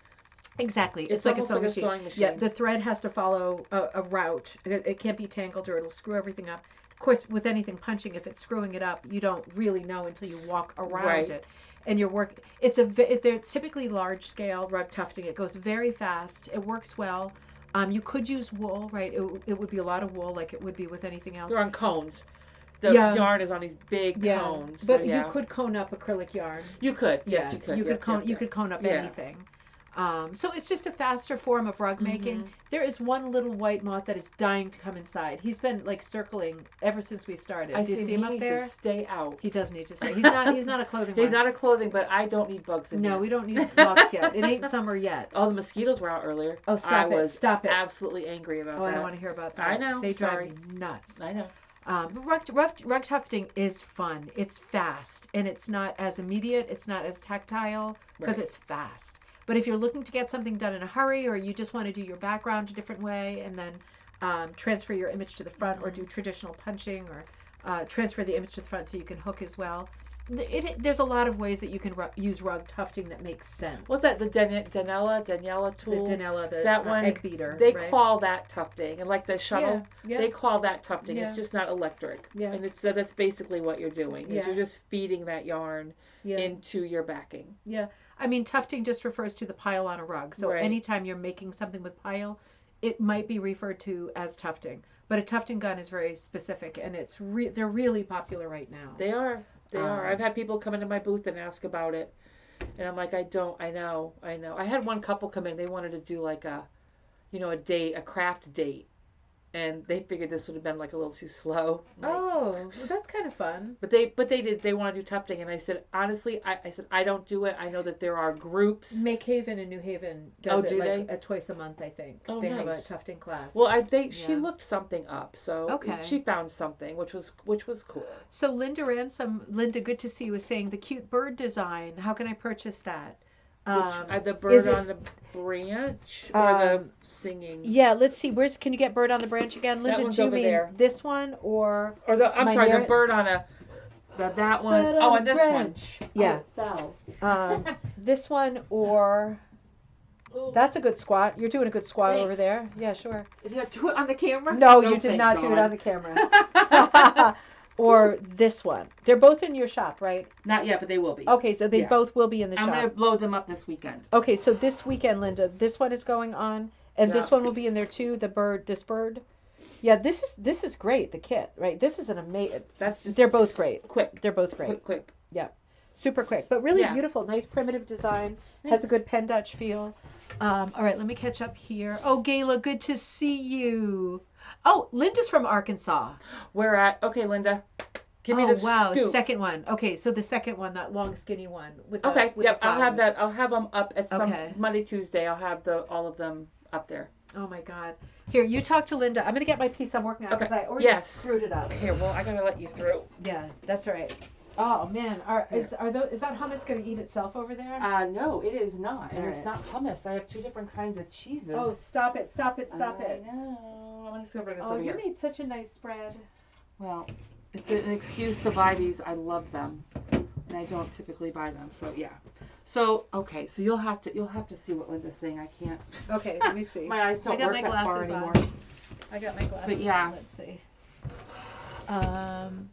Exactly. It's like a sewing machine. Yeah, the thread has to follow a route. It can't be tangled or it'll screw everything up. Of course, with anything punching, if it's screwing it up, you don't really know until you walk around it. And you're working. They're typically large scale rug tufting. It goes very fast. It works well. You could use wool, right? It would be a lot of wool, like it would be with anything else. They're on cones. The yarn is on these big cones. But you could cone up acrylic yarn. You could. Yes, you could. You could cone up anything. So it's just a faster form of rug making. There is one little white moth that is dying to come inside. He's been like circling ever since we started. Do you see him up there? He needs to stay out. He does need to stay. He's not a clothing one. He's not a clothing, but I don't need bugs in here. No, we don't need moths yet. It ain't summer yet. Oh, the mosquitoes were out earlier. Oh, stop it. Absolutely angry about that. Oh, I don't want to hear about that. I know. They drive me nuts. I know. But rug tufting is fun. It's fast, and it's not as immediate. It's not as tactile because it's fast. But if you're looking to get something done in a hurry, or you just want to do your background a different way and then transfer your image to the front, or do traditional punching, or transfer the image to the front so you can hook as well, there's a lot of ways that you can use rug tufting that makes sense. What's that? The Daniela tool? The Daniela, that one, egg beater. They call that tufting. And like the shuttle, yeah. they call that tufting. It's just not electric. Yeah. And that's basically what you're doing. Is you're just feeding that yarn into your backing. Yeah. I mean, tufting just refers to the pile on a rug. So anytime you're making something with pile, it might be referred to as tufting. But a tufting gun is very specific, and they're really popular right now. They are. They are. I've had people come into my booth and ask about it. And I'm like, I know. I had one couple come in. They wanted to do like a craft date. And they figured this would have been like a little too slow. Well, that's kind of fun. But they want to do tufting, and I said honestly, I don't do it. I know that there are groups. Make Haven in New Haven does it like twice a month, I think. They have a tufting class. Well, she looked something up, so she found something, which was cool. So Linda, good to see you, was saying the cute bird design. How can I purchase that? The bird on the branch or the singing? Yeah, let's see. Can you get bird on the branch again? Linda, do you mean there. This one or the bird on that one? Oh, and this branch. One. Yeah. This one or that's a good squat. You're doing a good squat over there. Yeah, sure. Did you do it on the camera? No, you did not do it on the camera. Or this one. They're both in your shop, right? Not yet, but they will be. Okay, so they both will be in the shop. I'm going to load them up this weekend. Okay, so this weekend, Linda, this one is going on, and this one will be in there too. This bird. Yeah, this is great. The kit, right? This is an amazing. They're both great. Quick. They're both great. Quick. Yeah, super quick, but really beautiful. Nice primitive design. Nice. Has a good pen Dutch feel. All right, let me catch up here. Oh, Gayla, good to see you. Oh, Linda's from Arkansas. Where at? Okay, Linda. Give me the scoop. Second one. Okay, so the second one, that long, skinny one. With the I'll have that. I'll have them up at some Monday, Tuesday. I'll have all of them up there. Oh my God. Here, you talk to Linda. I'm gonna get my piece I'm working on because I already screwed it up. Here, well, I gotta let you through. Yeah, that's all right. Oh man, is that hummus gonna eat itself over there? No, it is not, and it's not hummus. I have two different kinds of cheeses. Oh, stop it! I know. I'm just gonna bring this over here. You made such a nice spread. Well, it's an excuse to buy these. I love them, and I don't typically buy them. So yeah. So okay, so you'll have to see what Linda's saying. I can't. Okay, let me see. My eyes don't work that far anymore. I got my glasses. But yeah. On. Let's see.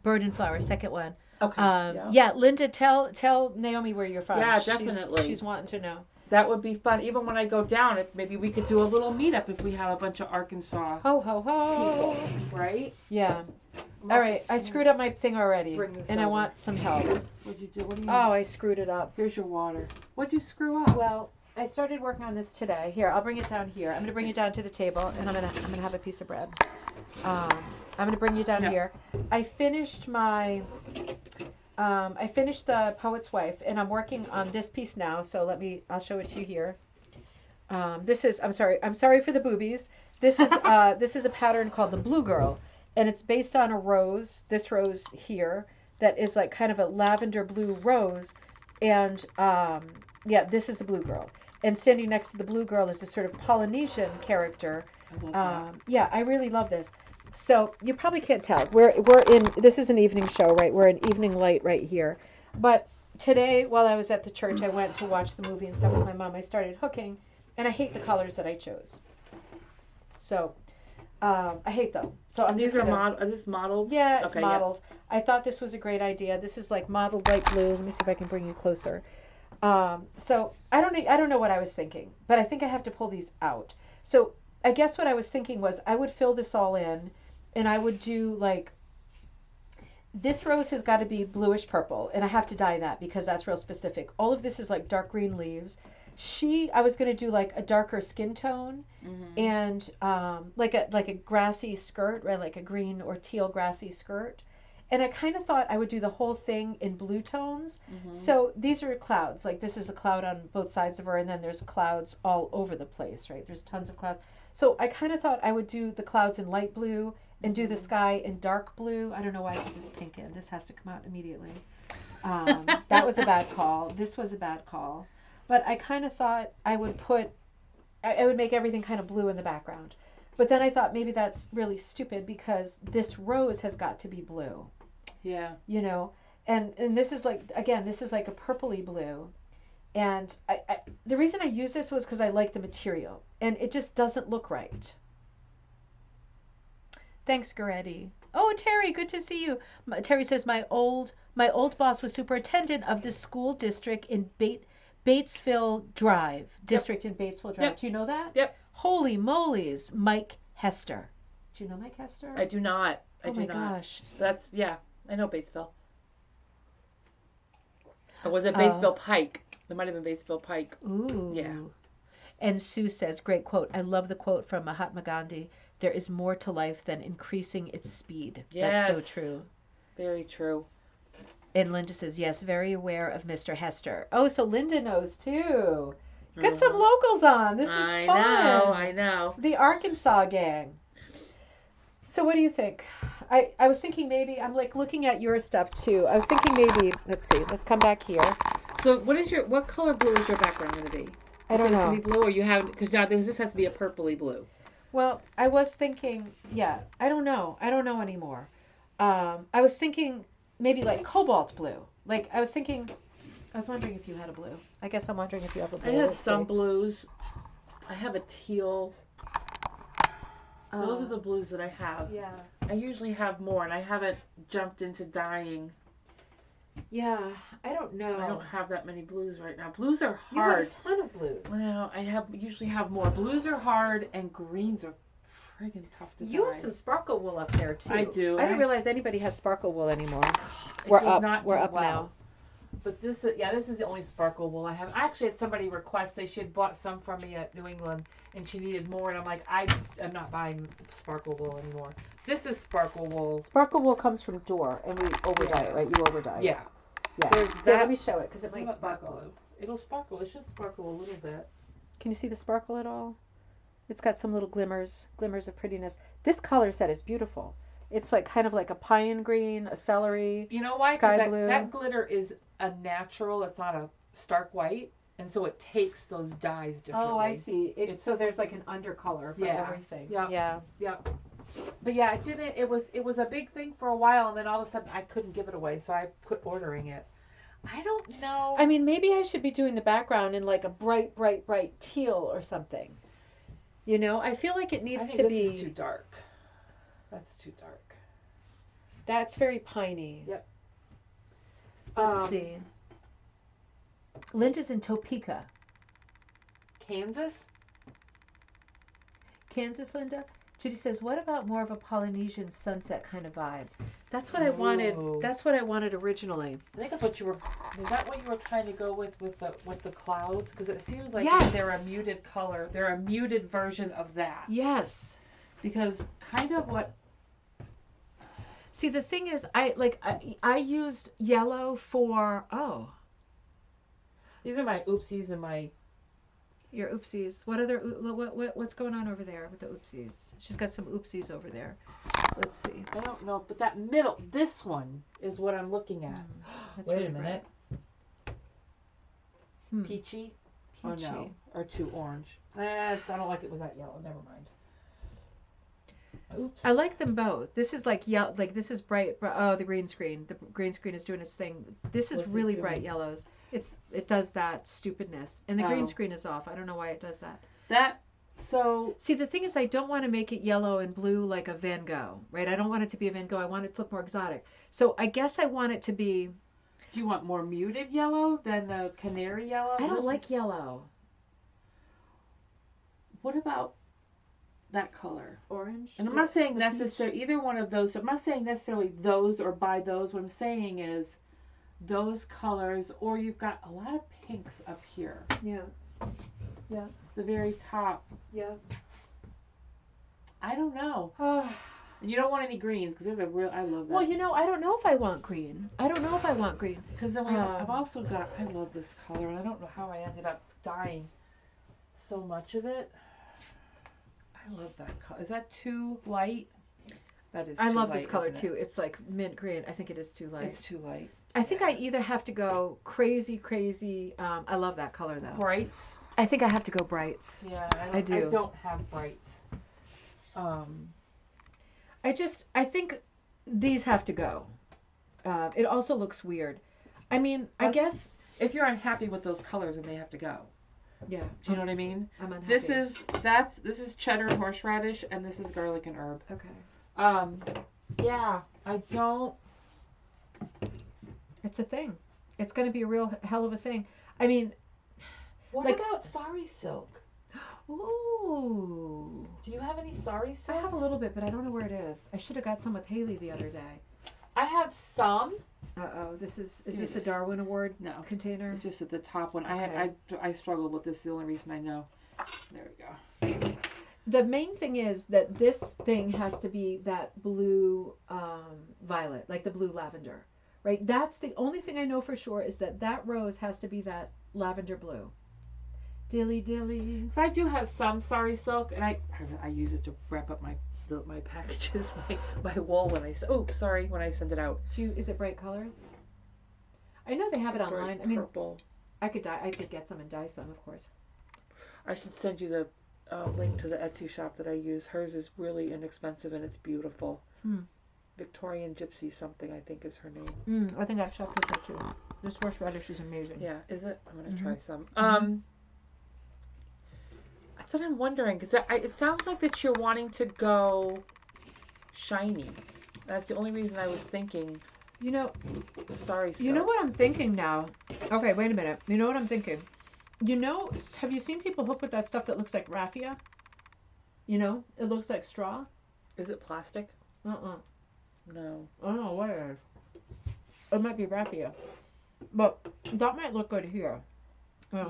Bird and flower, second one. Okay. Linda, tell Naomi where you're from. Yeah, definitely. She's wanting to know. That would be fun. Even when I go down, maybe we could do a little meetup if we have a bunch of Arkansas ho people, right? Yeah. All right, I screwed up my thing already, and I want some help. What'd you do? What do you? Oh, I screwed it up. Here's your water. What'd you screw up? Well, I started working on this today. Here, I'll bring it down here. I'm gonna bring it down to the table, and I'm gonna have a piece of bread. I'm gonna bring you down here. I finished the Poet's Wife, and I'm working on this piece now. So I'll show it to you here. I'm sorry for the boobies. This is a pattern called the Blue Girl, and it's based on a rose. This rose here that is like kind of a lavender blue rose, and yeah, this is the Blue Girl. And standing next to the Blue Girl is a sort of Polynesian character. I love that. Yeah, I really love this. So you probably can't tell. We're in. This is an evening show, right? We're in evening light right here. But today, while I was at the church, I went to watch the movie and stuff with my mom. I started hooking, and I hate the colors that I chose. So I hate them. So I'm these just are this modeled? Yeah, it's okay, modeled. Yeah. I thought this was a great idea. This is like modeled light blue. Let me see if I can bring you closer. So I don't know what I was thinking, but I think I have to pull these out. So I guess what I was thinking was I would fill this all in, and I would do like this rose has got to be bluish purple, and I have to dye that because that's real specific. All of this is like dark green leaves. I was going to do like a darker skin tone, and like a grassy skirt, right, like a green or teal grassy skirt. And I kind of thought I would do the whole thing in blue tones. So these are clouds. Like this is a cloud on both sides of her, and then there's clouds all over the place, right? There's tons of clouds. So I kind of thought I would do the clouds in light blue and do the sky in dark blue. I don't know why I put this pink in. This has to come out immediately. That was a bad call. This was a bad call. But I kind of thought I would make everything kind of blue in the background. But then I thought maybe that's really stupid because this rose has got to be blue. Yeah. You know, and this is like, again, this is like a purpley blue. And the reason I use this was because I like the material. And it just doesn't look right. Thanks, Goretti. Oh, Terry, good to see you. Terry says, my old boss was superintendent of the school district in Batesville Drive. District in Batesville Drive. Yep. Do you know that? Yep. Holy moly's, Mike Hester. Do you know Mike Hester? I do not. Oh my gosh. That's, yeah, I know Batesville. Or was it Batesville Pike? It might have been Batesville Pike. Ooh. Yeah. And Sue says, great quote. I love the quote from Mahatma Gandhi. There is more to life than increasing its speed. Yes. That's so true. Very true. And Linda says, yes, very aware of Mr. Hester. Oh, so Linda knows too. Get some locals on. This is fun. I know. The Arkansas gang. So what do you think? I was thinking maybe, I'm like looking at your stuff too. I was thinking maybe, let's see, let's come back here. So what color blue is your background going to be? I don't know. Is it blue or you have, because now this has to be a purpley blue. Well, I was thinking, yeah, I don't know anymore. I was thinking maybe like cobalt blue. Like I was wondering if you had a blue. I guess I'm wondering if you have a blue. I have some blues. I have a teal. Those are the blues that I have. Yeah. I usually have more, and I haven't jumped into dyeing. Yeah, I don't know. I don't have that many blues right now. Blues are hard. You have a ton of blues. Well, I usually have more. Blues are hard, and greens are friggin' tough to dye. You have some sparkle wool up there too. I do. I didn't realize anybody had sparkle wool anymore. We're up well. now. But this is the only sparkle wool I have. I actually had somebody request she had bought some from me at New England, and she needed more, and I'm like, I'm not buying sparkle wool anymore. This is sparkle wool. Sparkle wool comes from Door, and we overdye it, right? You overdye it. Yeah. Yeah. Here, let me show it because it might sparkle. It'll sparkle. It should sparkle a little bit. Can you see the sparkle at all? It's got some little glimmers of prettiness. This color set is beautiful. It's like kind of like a pine green, a celery. You know why? Sky blue. That glitter is a natural. It's not a stark white, and so it takes those dyes differently. Oh, I see. So there's like an undercolor for everything. Yeah. But yeah, it didn't. It was a big thing for a while, and then all of a sudden I couldn't give it away, so I quit ordering it. I don't know. I mean, maybe I should be doing the background in like a bright teal or something. You know, I feel like it needs to be. This is too dark. That's too dark. That's very piney. Yep. Let's see. Linda's in Topeka. Kansas, Linda? Judy says, what about more of a Polynesian sunset kind of vibe? That's what I wanted. That's what I wanted originally. I think that's what you were. Is that what you were trying to go with the clouds? Because it seems like they're a muted color. They're a muted version of that. Yes. Because kind of what. See, the thing is, I used yellow for These are my oopsies and my. Your oopsies. What's going on over there with the oopsies? She's got some oopsies over there. Let's see. I don't know, but that middle, this one is what I'm looking at. Wait really a minute. Peachy? Or no? Or too orange? I don't like it with that yellow. Never mind. Oops. I like them both. This is like yellow. Like this is bright. Oh, the green screen. The green screen is doing its thing. This is really bright yellows. It does that stupidness, and the green screen is off. I don't know why it does that. See, the thing is, I don't want to make it yellow and blue like a Van Gogh, right? I don't want it to be a Van Gogh. I want it to look more exotic. So I guess I want it to be. Do you want more muted yellow than the canary yellow? I don't like yellow. What about that color? Orange? And I'm not saying necessarily either one of those. I'm not saying necessarily those or buy those. What I'm saying is those colors, or you've got a lot of pinks up here. Yeah. Yeah. The very top. Yeah. I don't know. And you don't want any greens because there's a real. I love that. Well, I don't know if I want green. Because then I've also got. I love this color, and I don't know how I ended up dyeing so much of it. I love that color. Is that too light? That is. I love this color too. It's like mint green. I think it is too light. It's too light. I think I either have to go crazy. I love that color though. Brights. I think I have to go brights. Yeah, I do. I don't have brights. I think these have to go. It also looks weird. I mean, I guess if you're unhappy with those colors, then they have to go. Yeah. Do you know what I mean? I'm unhappy. This is cheddar and horseradish, and this is garlic and herb. Okay. Yeah, I don't. It's a thing. It's going to be a real hell of a thing. I mean, what about sari silk? Ooh. Do you have any sari silk? I have a little bit, but I don't know where it is. I should have got some with Haley the other day. I have some. Uh-oh. Is this a Darwin Award container? Just at the top one. Okay. I struggled with this. The only reason I know. There we go. The main thing is that this thing has to be that blue violet, like the blue lavender, right? That's the only thing I know for sure is that rose has to be that lavender blue. Dilly dilly. So I do have some sari silk, and I use it to wrap up my packages, my wool when I send it out. Is it bright colors? I know they have it online. Purple. I could get some and dye some, of course. I should send you the link to the Etsy shop that I use. Hers is really inexpensive and it's beautiful. Victorian Gypsy something, I think is her name. I think I've shopped with her too. This horseradish is amazing. Yeah, is it? I'm gonna try some. That's what I'm wondering, because it sounds like that you're wanting to go shiny. That's the only reason I was thinking. Sorry. You know what I'm thinking now? Okay, wait a minute. You know what I'm thinking? Have you seen people hook with that stuff that looks like raffia? It looks like straw. Is it plastic? No. I don't know what it is. It might be raffia. But that might look good here.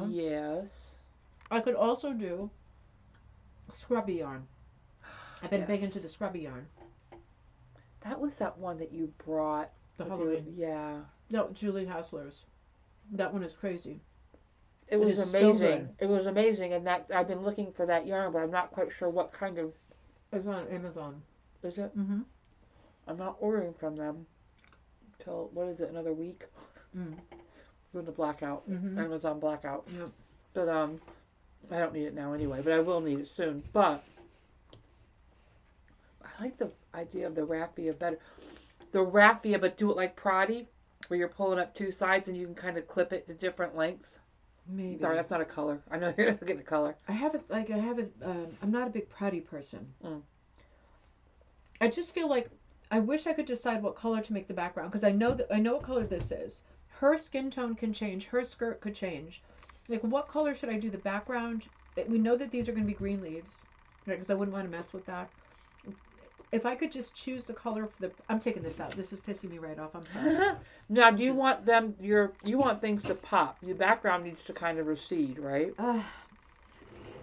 Yes. I could also do scrubby yarn. I've been big into the scrubby yarn. That was that one that you brought. The Halloween. Yeah. No, Julie Hassler's. That one is crazy. It was amazing. It was amazing, and that I've been looking for that yarn, but I'm not quite sure what kind of. It's on Amazon. Is it? Mm-hmm. I'm not ordering from them till another week? Doing the blackout. Amazon blackout. Yep. But I don't need it now anyway, but I will need it soon. But I like the idea of the raffia better. The raffia, but do it like Prati, where you're pulling up two sides and you can kind of clip it to different lengths. Maybe. Sorry, that's not a color. I know you're looking at color. I'm not a big Prati person. I just feel like I wish I could decide what color to make the background, because I know what color this is. Her skin tone can change. Her skirt could change. Like, what color should I do the background? We know that these are going to be green leaves, right? Because I wouldn't want to mess with that. If I could just choose the color for the... I'm taking this out. This is pissing me right off. I'm sorry. Now, do you want them... You want things to pop. Your background needs to kind of recede, right?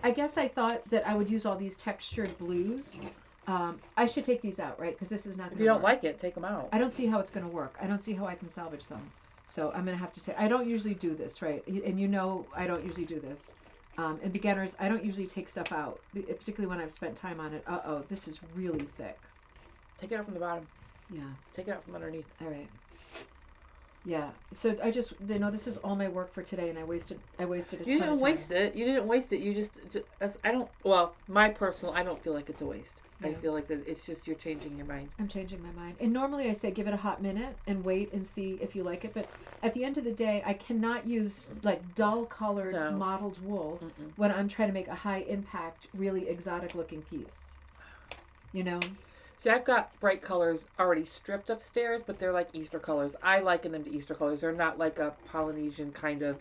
I guess I thought that I would use all these textured blues. I should take these out, right? Because this is not going to work. If you don't like it, take them out. I don't see how it's going to work. I don't see how I can salvage them. So I'm going to have to take... I don't usually do this, right? And I don't usually do this. And beginners, I don't usually take stuff out, particularly when I've spent time on it. Uh-oh, this is really thick. Take it out from the bottom. Yeah. Take it out from underneath. All right. Yeah. So I just, this is all my work for today, and I wasted a ton of time. You didn't waste it. You didn't waste it. You just I don't. Well, I don't feel like it's a waste. Yeah. I feel like that it's just you're changing your mind. I'm changing my mind. And normally I say give it a hot minute and wait and see if you like it. But at the end of the day, I cannot use like dull colored mottled wool when I'm trying to make a high impact, really exotic looking piece. You know? See, I've got bright colors already stripped upstairs, but they're like Easter colors. I liken them to Easter colors. They're not like a Polynesian kind of,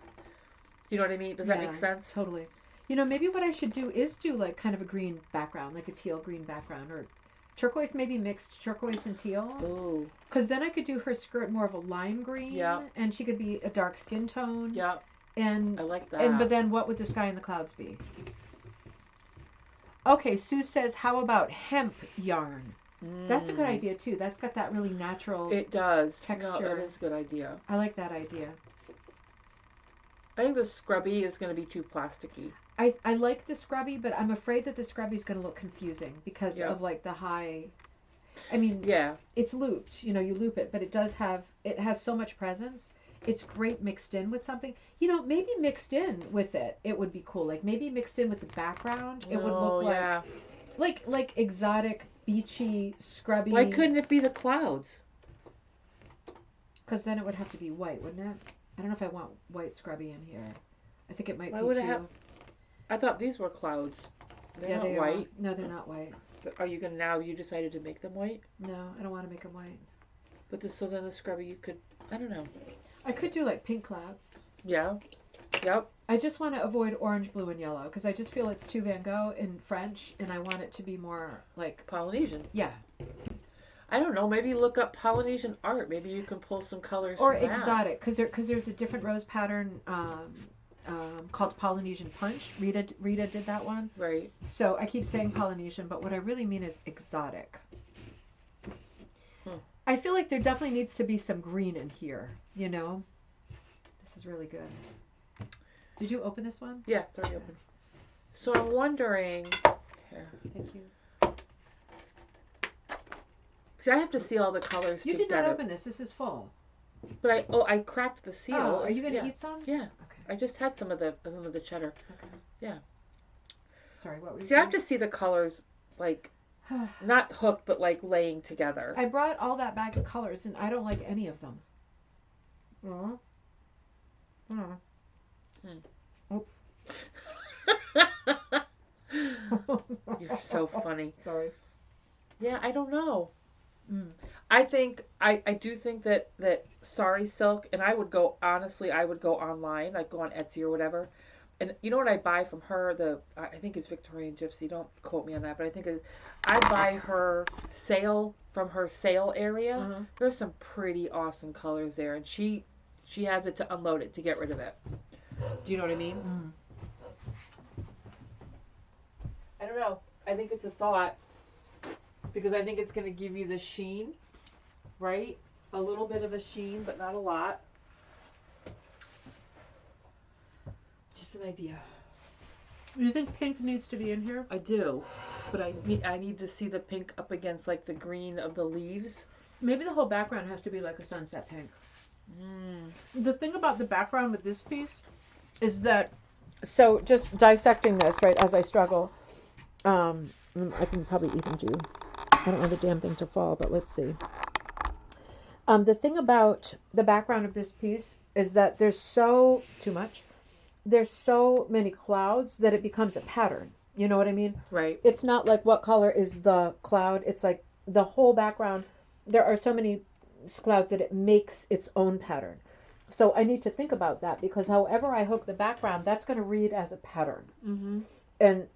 you know what I mean? Does that make sense? Totally. You know, maybe what I should do is do like kind of a green background, like a teal green background, or turquoise, maybe mixed turquoise and teal. Ooh. Because then I could do her skirt more of a lime green. Yeah. And she could be a dark skin tone. Yeah. And I like that. But then what would the sky and the clouds be? Okay, Sue says, how about hemp yarn? That's a good idea too. That's got that really natural It does. texture. No, it is a good idea. I like that idea. I think the scrubby is going to be too plasticky. I like the scrubby, but I'm afraid that the scrubby is going to look confusing because of like the high. I mean, it's looped. You know, you loop it, but it has so much presence. It's great mixed in with something. You know, maybe mixed in with it would be cool. Like maybe mixed in with the background, it would look like exotic, beachy, scrubby. Why couldn't it be the clouds? Because then it would have to be white, wouldn't it? I don't know if I want white scrubby in here. I think it might be too. I thought these were clouds. They're not white. No, they're not white. But are you gonna you decided to make them white? No, I don't want to make them white. But so then the scrubby you could, I don't know. I could do like pink clouds. Yeah. Yep. I just want to avoid orange, blue, and yellow because I just feel it's too Van Gogh in French, and I want it to be more like Polynesian. Yeah. I don't know. Maybe look up Polynesian art. Maybe you can pull some colors. Or from exotic, because there's a different rose pattern called Polynesian Punch. Rita did that one. Right. So I keep saying Polynesian, but what I really mean is exotic. I feel like there definitely needs to be some green in here. You know. This is really good. Did you open this one? Yeah, it's already open. So I'm wondering. Here. Thank you. See, I have to see all the colors You together. did not open this. This is full. But I cracked the seal. Oh, are you going to eat some? Yeah. Okay. I just had some of the cheddar. Okay. Yeah. Sorry, what were you saying? I have to see the colors, like, not hooked, but like laying together. I brought all that bag of colors, and I don't like any of them. Oh. You're so funny. Sorry. Yeah, I don't know. I do think that sari silk, and I would go online, like go on Etsy or whatever. And you know what I buy from her? I think it's Victorian Gypsy. Don't quote me on that, but I think I buy her from her sale area. There's some pretty awesome colors there, and she has it to unload it, to get rid of it. Do you know what I mean? I don't know. I think it's a thought. Because I think it's going to give you the sheen, right? A little bit of a sheen, but not a lot. Just an idea. You think pink needs to be in here? I do. But I need to see the pink up against like the green of the leaves. Maybe the whole background has to be like a sunset pink. The thing about the background with this piece is that, so just dissecting this, right, as I struggle, I can probably even do, I don't want the damn thing to fall, but let's see. The thing about the background of this piece is that there's so many clouds that it becomes a pattern. You know what I mean? Right. It's not like what color is the cloud. It's like the whole background. There are so many clouds that it makes its own pattern. So I need to think about that because however I hook the background, that's going to read as a pattern. And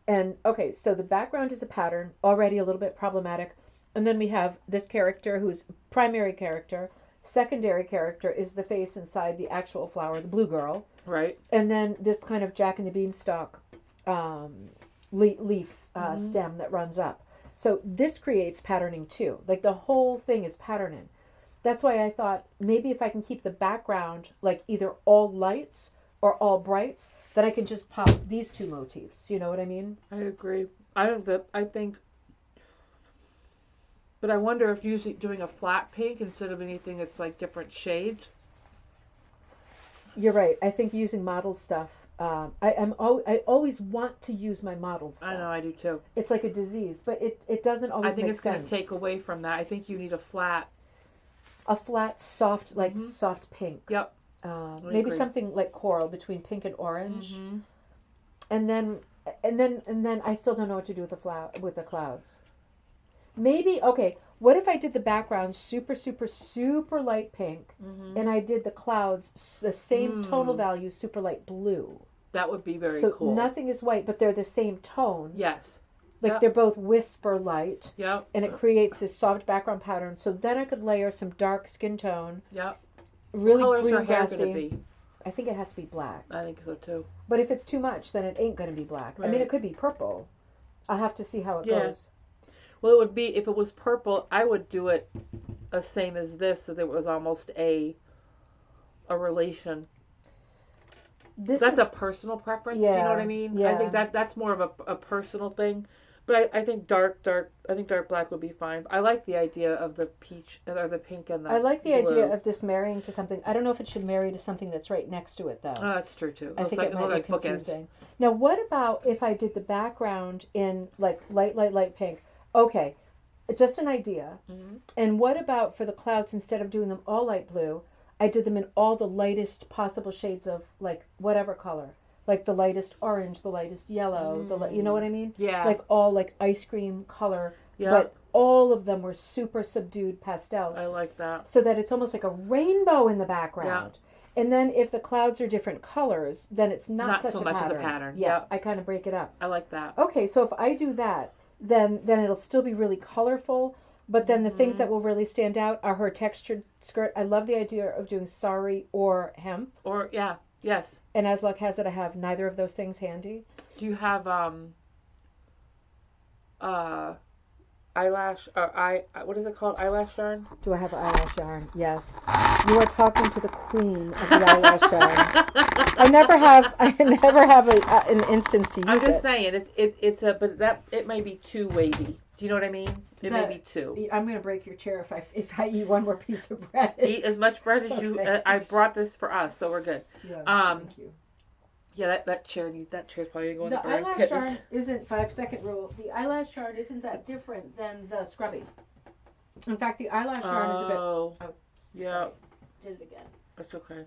okay, so the background is a pattern, already a little bit problematic. And then we have this character who's primary character. Secondary character is the face inside the actual flower, the blue girl. Right. And then this kind of Jack and the Beanstalk leaf stem that runs up. So this creates patterning too. Like the whole thing is patterning. That's why I thought maybe if I can keep the background like either all lights or all brights, then I can just pop these two motifs. You know what I mean? I agree. I think, but I wonder if doing a flat pink instead of anything that's like different shades. You're right. I think using model stuff. I always want to use my model stuff. I know, I do too. It's like a disease, but it doesn't always make sense. I think it's going to take away from that. I think you need a flat, soft, like soft pink. Yep. Maybe something like coral between pink and orange. Mm-hmm. And then I still don't know what to do with the clouds. Maybe, okay, what if I did the background super, super, super light pink, and I did the clouds the same tonal value, super light blue? That would be very cool. So nothing is white, but they're the same tone. Yes. Like they're both whisper light. Yep. And it creates this soft background pattern. So then I could layer some dark skin tone. Yep. Really what color green is her hair grassy. going to be? I think it has to be black. I think so too. But if it's too much, then it ain't going to be black. Right. I mean, it could be purple. I'll have to see how it goes. Well, it would be, if it was purple, I would do it the same as this, so there was almost a relation. That's a personal preference. Yeah, do you know what I mean? Yeah. I think that's more of a personal thing. But I think dark black would be fine. I like the idea of the peach or the pink and the I like the blue. idea of this marrying to something. I don't know if it should marry to something that's right next to it, though. Oh, that's true, too. I think it might be confusing. Now, what about if I did the background in, like, light pink? Okay, just an idea. Mm-hmm. And what about for the clouds, instead of doing them all light blue, I did them in all the lightest possible shades of, like, whatever color. Like the lightest orange, the lightest yellow, you know what I mean? Yeah. Like all like ice cream color, but all of them were super subdued pastels. I like that. So that it's almost like a rainbow in the background. Yeah. And then if the clouds are different colors, then it's not such so a much pattern. as a pattern. Yeah, I kind of break it up. I like that. Okay, so if I do that, then it'll still be really colorful. But then the things that will really stand out are her textured skirt. I love the idea of doing sari or hemp. Or yes. And as luck has it, I have neither of those things handy. Do you have eyelash or what is it called? Eyelash yarn? Do I have eyelash yarn? Yes. You are talking to the queen of the eyelash yarn. I never have an instance to use it. I'm just saying but it may be too wavy. Do you know what I mean? It may be too. I'm going to break your chair if I eat one more piece of bread. Eat as much bread as you. I brought this for us, so we're good. Yeah, thank you. Yeah, that chair's probably going to the burn. Eyelash yarn isn't 5-second rule. The eyelash yarn isn't that different than the scrubby. In fact, the eyelash yarn is a bit. Oh, yeah. Sorry. Did it again. That's okay.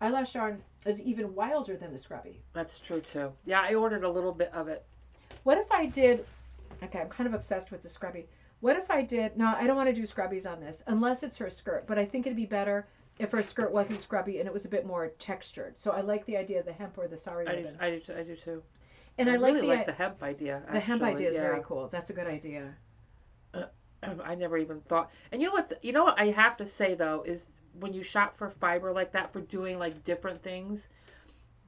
Eyelash yarn is even wilder than the scrubby. That's true too. Yeah, I ordered a little bit of it. What if I did? Okay, I'm kind of obsessed with the scrubby. What if I did? No, I don't want to do scrubbies on this unless it's her skirt. But I think it'd be better if her skirt wasn't scrubby and it was a bit more textured. So I like the idea of the hemp or the sari ribbon. I do too. And I really like the hemp idea. The hemp idea is very cool. That's a good idea. I never even thought. And you know what I have to say though is when you shop for fiber like that for doing like different things,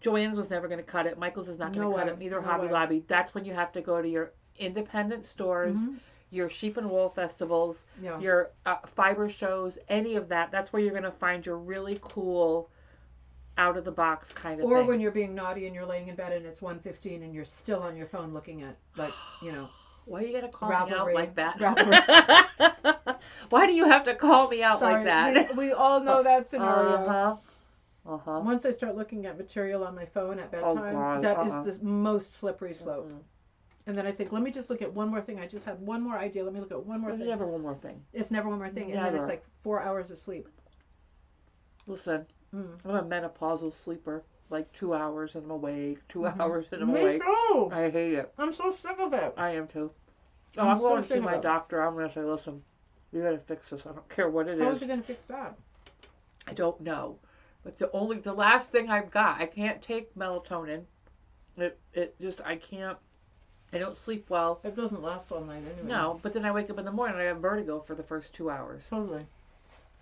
Joann's was never going to cut it. Michael's is not going to cut it. Neither Hobby Lobby. That's when you have to go to your independent stores. Mm-hmm. Your sheep and wool festivals, your fiber shows, any of that. That's where you're going to find your really cool, out of the box kind of thing. Or when you're being naughty and you're laying in bed and it's 1:15 and you're still on your phone looking at, like, you know. Why are you going to call me out like that? Why do you have to call me out like that? We all know that scenario. Uh-huh. Once I start looking at material on my phone at bedtime, that is the most slippery slope. Mm-hmm. And then I think, let me just look at one more thing. I just had one more idea. Let me look at one more thing. It's never one more thing. It's never one more thing. And then it's like 4 hours of sleep. Listen, I'm a menopausal sleeper. Like 2 hours and I'm awake. 2 hours and I'm awake. Me too. I hate it. I'm so sick of it. I am too. I'm going to see my doctor. I'm going to say, listen, you got to fix this. I don't care what it is. How is he going to fix that? I don't know. But the last thing I've got, I can't take melatonin. I can't. I don't sleep well. It doesn't last all night anyway. No, but then I wake up in the morning and I have vertigo for the first 2 hours. Totally.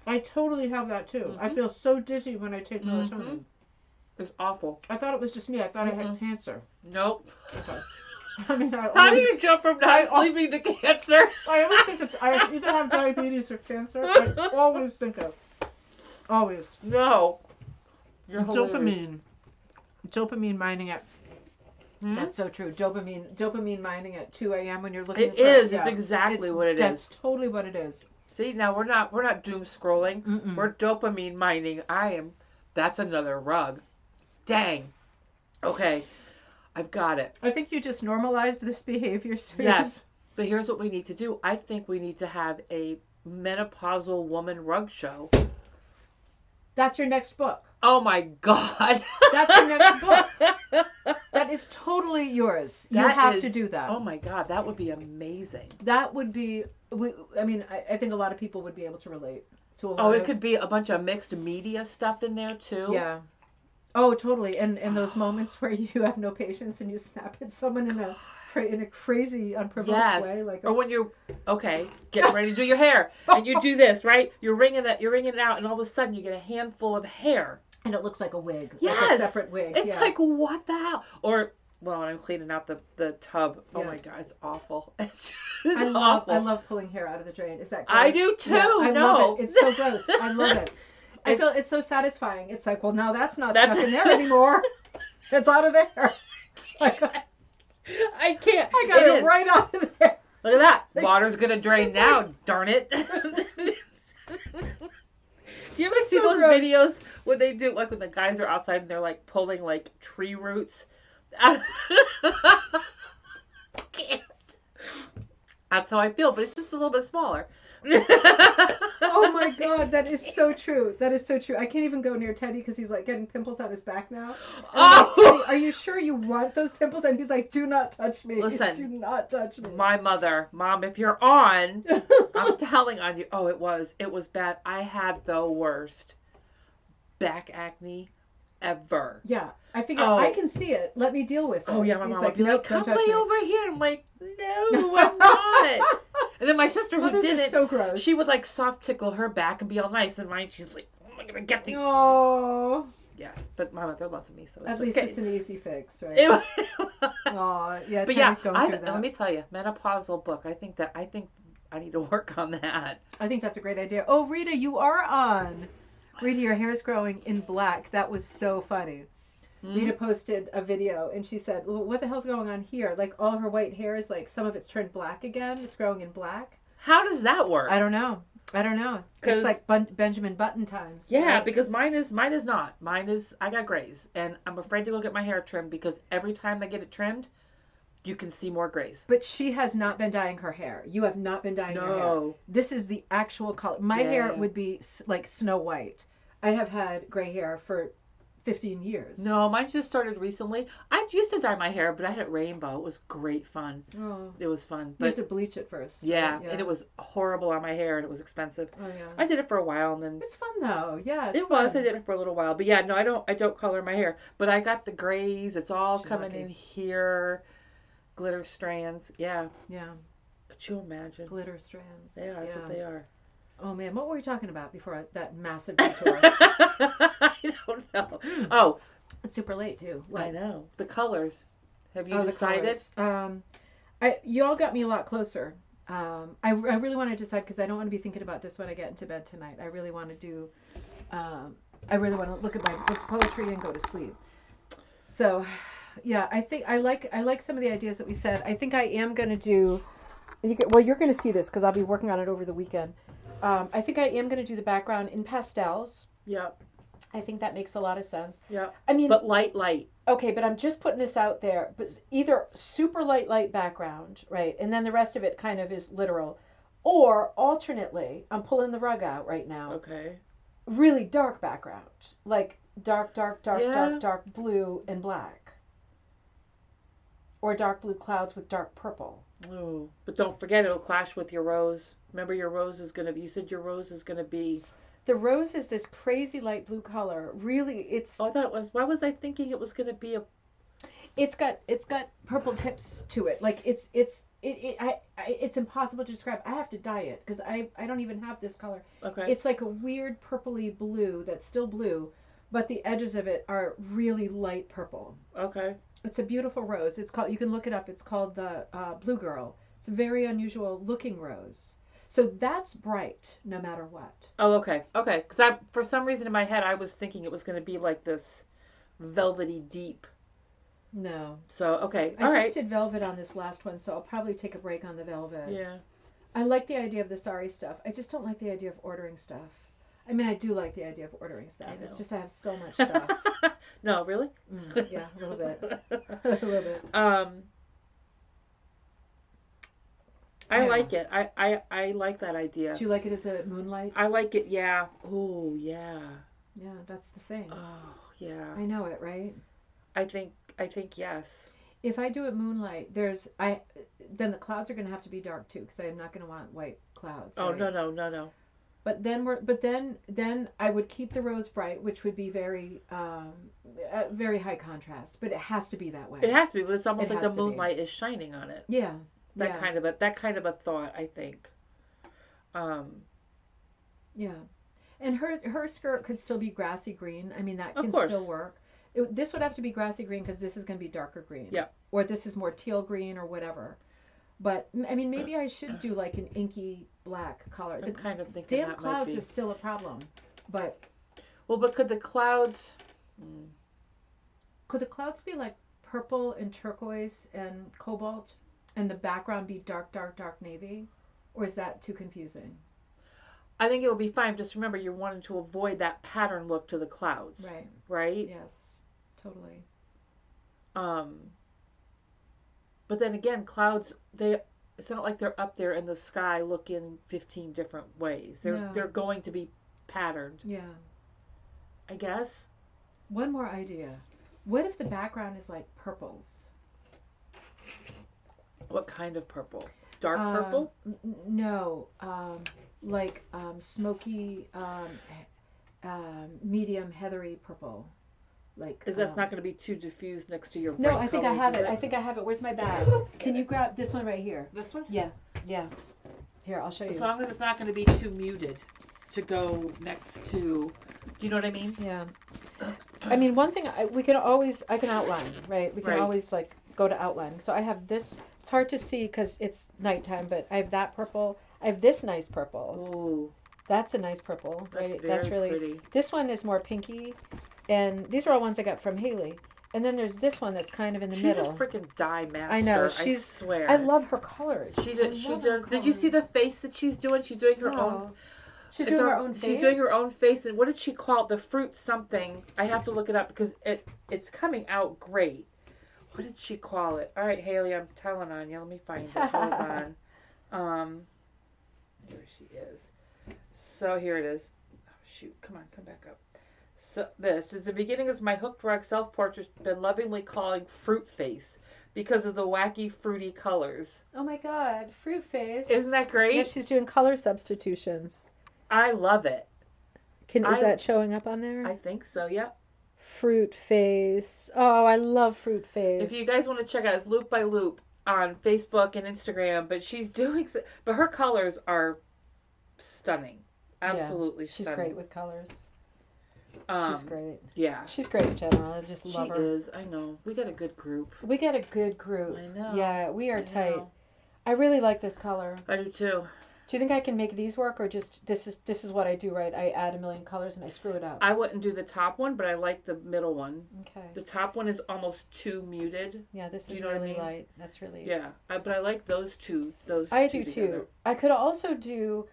I totally have that too. Mm-hmm. I feel so dizzy when I take melatonin. Mm-hmm. It's awful. I thought it was just me. I thought I had cancer. Nope. Okay. I mean, how do you jump from not sleeping to cancer? I always think I either have diabetes or cancer. I always think of. Always. No. You're dopamine. Dopamine mining at That's so true. Dopamine mining at 2 a.m. when you're looking. It is. It's exactly what it is. That's totally what it is. See, now we're not doom scrolling. Mm-mm. We're dopamine mining. That's another rug. Dang. Okay, I've got it. I think you just normalized this behavior. Soon. Yes, but here's what we need to do. I think we need to have a menopausal woman rug show. That's your next book. Oh my God. That's your next book. That is totally yours. You have to do that. Oh my God, that would be amazing. That would be, I think a lot of people would be able to relate to a lot it could be a bunch of mixed media stuff in there too. Yeah. Oh, totally. And those moments where you have no patience and you snap at someone in a crazy, unprovoked way. Or when you're, getting ready to do your hair. And you do this, right? You're wringing it out, and all of a sudden you get a handful of hair. And it looks like a wig. Yes. Like a separate wig. It's like, what the hell? Or, when I'm cleaning out the tub. Oh my God, it's awful. It's awful. I love pulling hair out of the drain. Is that gross? I do too. Yeah, I love it. It's so gross. I love it. I feel it's so satisfying. It's like, well, now that's not stuck in there anymore. It's out of there. I can't. I got it right out of there. Look at that. Water's going to drain now, darn it. You ever see those videos when they do, like when the guys are outside and they're like pulling like tree roots? That's how I feel, but it's just a little bit smaller. Oh my God, that is so true. That is so true. I can't even go near Teddy because he's like getting pimples on his back now. Like, Teddy, are you sure you want those pimples? And he's like, do not touch me. Listen, do not touch me. My Mom, if you're on, I'm telling on you. Oh, it was bad. I had the worst back acne ever. Yeah, I figure I can see it. Let me deal with it. Oh yeah, my mom would be like, come lay over here. I'm like, no, I'm not. And then my sister who did it, so gross. She would like soft tickle her back and be all nice, and mine, she's like, oh, I'm gonna get these. Oh. Yes, but my mother loves me, so at least it's an easy fix, right? Oh yeah. But yeah, let me tell you, menopausal book. I think I need to work on that. I think that's a great idea. Oh, Rita, you are on. Rita, your hair's growing in black. That was so funny. Rita posted a video and she said, well, what the hell's going on here? Like all her white hair is like some of it's turned black again. It's growing in black. How does that work? I don't know. It's like Benjamin Button times. Yeah, right? Because mine is not. I got grays and I'm afraid to go get my hair trimmed because every time I get it trimmed, you can see more grays. But she has not been dyeing her hair. You have not been dyeing your hair. No. This is the actual color. My hair would be like Snow White. I have had gray hair for 15 years. No, mine just started recently. I used to dye my hair, but I had it rainbow. It was great fun. Oh. It was fun. But you had to bleach it first. Yeah, and it was horrible on my hair, and it was expensive. Oh yeah. I did it for a while, and then it's fun though. Yeah, it was. I did it for a little while, but yeah, no, I don't color my hair. But I got the grays. It's all coming in here. Glitter strands. Yeah. Yeah. Could you imagine? Glitter strands. Yeah, that's what they are. Oh man, what were we talking about before that massive detour? I don't know. Oh, it's super late too. What? I know. The colors. Have you decided? You all got me a lot closer. I really want to decide because I don't want to be thinking about this when I get into bed tonight. I really want to do. I really want to look at my books, poetry, and go to sleep. So, yeah, I think I like some of the ideas that we said. I think I am going to do. You're going to see this because I'll be working on it over the weekend. I think I am going to do the background in pastels. Yeah. I think that makes a lot of sense. Yeah. I mean, but light. Okay, but I'm just putting this out there. But either super light background, right, and then the rest of it kind of is literal, or alternately, I'm pulling the rug out right now. Okay. Really dark background, like dark blue and black, or dark blue clouds with dark purple. Oh, but don't forget it'll clash with your rose. Remember, your rose is gonna be. You said your rose is gonna be. The rose is this crazy light blue color. Really, it's. Oh, I thought it was. Why was I thinking it was gonna be a? It's got purple tips to it. Like it's impossible to describe. I have to dye it because I don't even have this color. Okay. It's like a weird purpley blue that's still blue, but the edges of it are really light purple. Okay. It's a beautiful rose. It's called. You can look it up. It's called the Blue Girl. It's a very unusual looking rose. So that's bright no matter what. Oh, okay. Okay. Because for some reason in my head I was thinking it was going to be like this velvety deep. No. So, okay. I All just right. did velvet on this last one, so I'll probably take a break on the velvet. Yeah. I like the idea of the sari stuff. I just don't like the idea of ordering stuff. I mean, I do like the idea of ordering stuff. It's just I have so much stuff. No, really? Yeah, a little bit. A little bit. I like it. I like that idea. Do you like it as a moonlight? I like it, yeah. Oh, yeah. Yeah, that's the thing. Oh, yeah. I know it, right? I think yes. If I do it moonlight, then the clouds are going to have to be dark too, because I'm not going to want white clouds. Oh, right? no. But then I would keep the rose bright, which would be very very high contrast. But it has to be that way. It has to be, but it's almost It like the has to be. moonlight is shining on it. Yeah. That kind of a thought, I think. Yeah. And her skirt could still be grassy green. I mean, that Of can course. still work. This would have to be grassy green because this is going to be darker green. Yeah. Or this is more teal green or whatever. But I mean, maybe I should do like an inky black color. I'm kind of thinking Damn that clouds might be. are still a problem. But Well, but could the clouds? could the clouds be like purple and turquoise and cobalt, and the background be dark, dark, dark navy? Or is that too confusing? I think it would be fine. Just remember, you're wanting to avoid that pattern look to the clouds. Right. Right? Yes. Totally. But then again, clouds, it's not like they're up there in the sky looking 15 different ways. They're going to be patterned. Yeah. I guess. One more idea. What if the background is like purples? What kind of purple? Dark purple? No. Like smoky, medium, heathery purple. Like. Is that's not going to be too diffused next to your No, bright I think I colors, have is it. I think I have it. Where's my bag? Can you grab this one right here? This one? Yeah. Here, I'll show you. As long as it's not going to be too muted to go next to. Do you know what I mean? Yeah. I mean, one thing I can outline, right? We can Right. always like go to outlining. So I have this. It's hard to see because it's nighttime, but I have that purple. I have this nice purple. Ooh, That's a nice purple, right? that's really pretty. This one is more pinky, and these are all ones I got from Haley. And then there's this one that's kind of in the middle. She's a freaking dye master. I know. I swear. I love her colors. She does. Did you see the face that she's doing? She's doing her own. She's doing her own face. She's doing her own face, and what did she call it? The fruit something. I have to look it up because it's coming out great. What did she call it? All right, Haley, I'm telling on you. Let me find it. Hold on. Here she is. So here it is. Oh shoot! Come on, come back up. So this is the beginning of my hooked rug self-portrait. Been lovingly calling fruit face because of the wacky fruity colors. Oh my God, fruit face! Isn't that great? Yeah, she's doing color substitutions. I love it. Is that showing up on there? I think so. Yep. Fruit face. Oh, I love fruit face. If you guys want to check out, it's Loop by Loop on Facebook and Instagram. But but her colors are stunning. Absolutely stunning. She's great with colors. She's great. Yeah. She's great in general. I just love her. She is. I know. We got a good group. We got a good group. I know. Yeah, we are tight. I really like this color. I do too. Do you think I can make these work, or just this is what I do, right? I add a million colors and I screw it up. I wouldn't do the top one, but I like the middle one. Okay. The top one is almost too muted. Yeah, this is You know what I really mean? light. That's really. Yeah, but I like those two. I two do together. too. I could also do.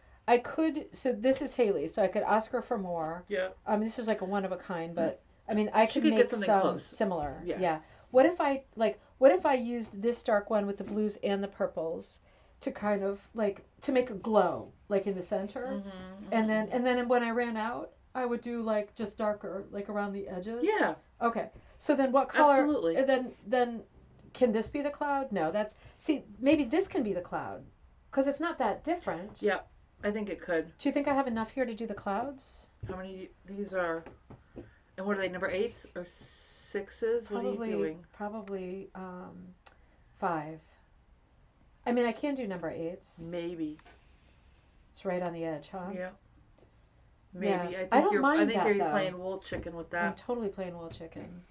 So this is Haley, so I could ask her for more. Yeah. This is like a one of a kind, but I mean, I She could could make get something some close. similar. Yeah. What if I used this dark one with the blues and the purples to kind of to make a glow, like in the center, and then when I ran out, I would do like just darker, like around the edges. Yeah. Okay. So then what color? Absolutely. Then can this be the cloud? No, maybe this can be the cloud, because it's not that different. Yeah, I think it could. Do you think I have enough here to do the clouds? How many? These are, and what are they? Number 8s or 6s? What are you doing? Probably 5. I mean, I can do number 8s. Maybe. It's right on the edge, huh? Yeah. Maybe. Yeah. I think that, you're though. playing wool chicken with that. I'm totally playing wool chicken.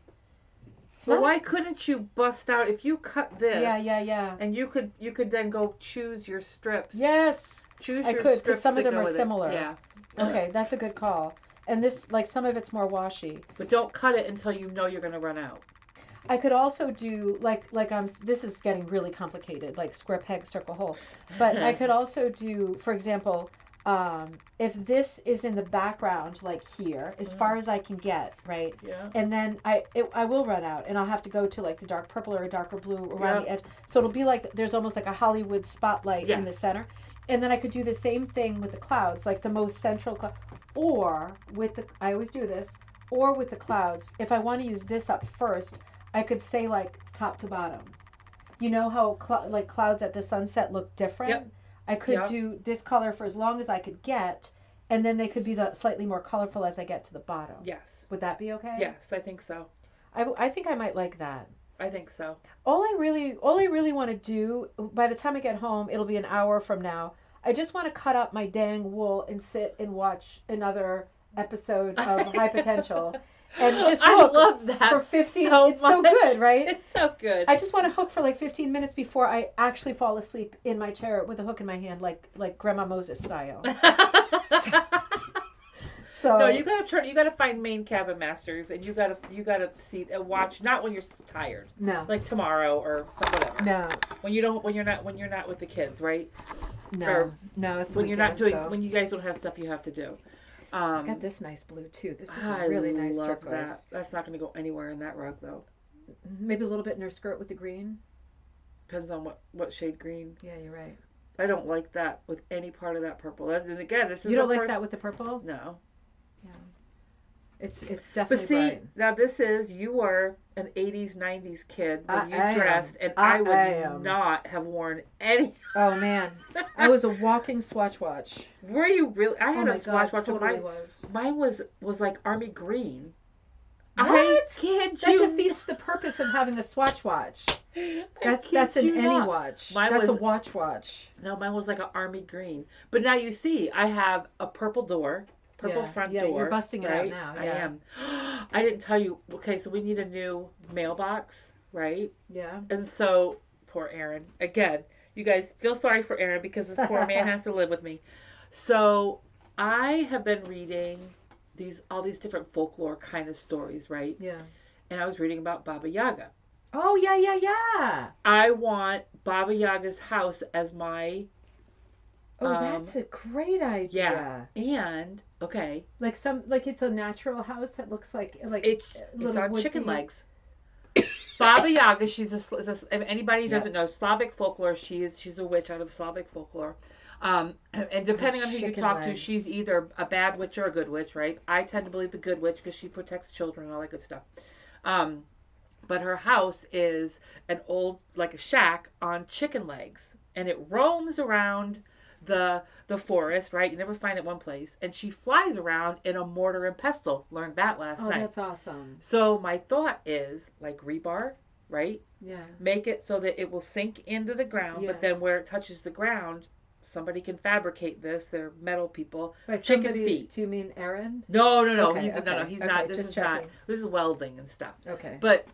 But why couldn't you bust out if you cut this? Yeah. And you could then go choose your strips. Yes. Choose I your could, strips. because some of them go are with it. similar. Yeah. Okay, that's a good call. and this, like, some of it's more washy. But don't cut it until you know you're going to run out. I could also do like this is getting really complicated, like square peg, circle hole. But I could also do, for example, if this is in the background, like here, as far as I can get, right? Yeah. And then I will run out, and I'll have to go to like the dark purple or a darker blue around the edge. So it'll be like there's almost like a Hollywood spotlight in the center. And then I could do the same thing with the clouds, like the most central cloud, or with the, I always do this, or with the clouds. If I want to use this up first, I could say like top to bottom. You know how like clouds at the sunset look different? Yep. I could do this color for as long as I could get, and then they could be slightly more colorful as I get to the bottom. Yes. Would that be okay? Yes, I think so. I think I might like that. I think so. All I really want to do, by the time I get home, it'll be an hour from now. I just want to cut up my dang wool and sit and watch another episode of High Potential. And just hook. I love that for 15. So it's so good, right? It's so good. I just want to hook for like 15 minutes before I actually fall asleep in my chair with a hook in my hand, like Grandma Moses style. So no, you gotta find main cabin masters, and you gotta see watch, not when you're tired. No. Like tomorrow or whatever. No. When you're not with the kids, right? No. Or no. It's when weekend, you're not doing so. when you guys don't have stuff you have to do. I got this nice blue too. This is a really nice turquoise. That. That's not going to go anywhere in that rug though. Maybe a little bit in her skirt with the green. Depends on what shade green. Yeah, you're right. I don't like that with any part of that purple. And again, this is you don't like that with the purple? No. Yeah. It's definitely But see, bright. now you were an 80s, 90s kid when you dressed, and I would not have worn any. Oh, man. I was a walking swatch watch. Were you really? I had a swatch watch. Totally mine was like army green. What? I kid that you. That defeats the purpose of having a swatch watch. That's an any watch. That's a watch. No, mine was like an army green. But now you see, I have a purple door. Front door. Yeah, you're busting it out now. Yeah. I am. I didn't tell you. Okay, so we need a new mailbox, right? Yeah. And so, poor Aaron. Again, you guys feel sorry for Aaron because this poor man has to live with me. So, I have been reading all these different folklore kind of stories, right? Yeah. And I was reading about Baba Yaga. Oh, yeah. I want Baba Yaga's house as my... Oh, that's a great idea. Yeah. And okay. Like it's a natural house that looks like it's on woodsy. Chicken legs. Baba Yaga, if anybody doesn't know Slavic folklore, she's a witch out of Slavic folklore. And depending on who you talk to, she's either a bad witch or a good witch, right? I tend to believe the good witch because she protects children and all that good stuff. But her house is an old, like a shack on chicken legs, and it roams around the forest, right? You never find it one place. And she flies around in a mortar and pestle. Learned that last night. Oh, that's awesome. So my thought is like rebar, right? Yeah. Make it so that it will sink into the ground, but then where it touches the ground, somebody can fabricate this. They're metal people. Right, chicken feet. Do you mean Aaron? No. Okay, He's not. This is not. This is welding and stuff. Okay. But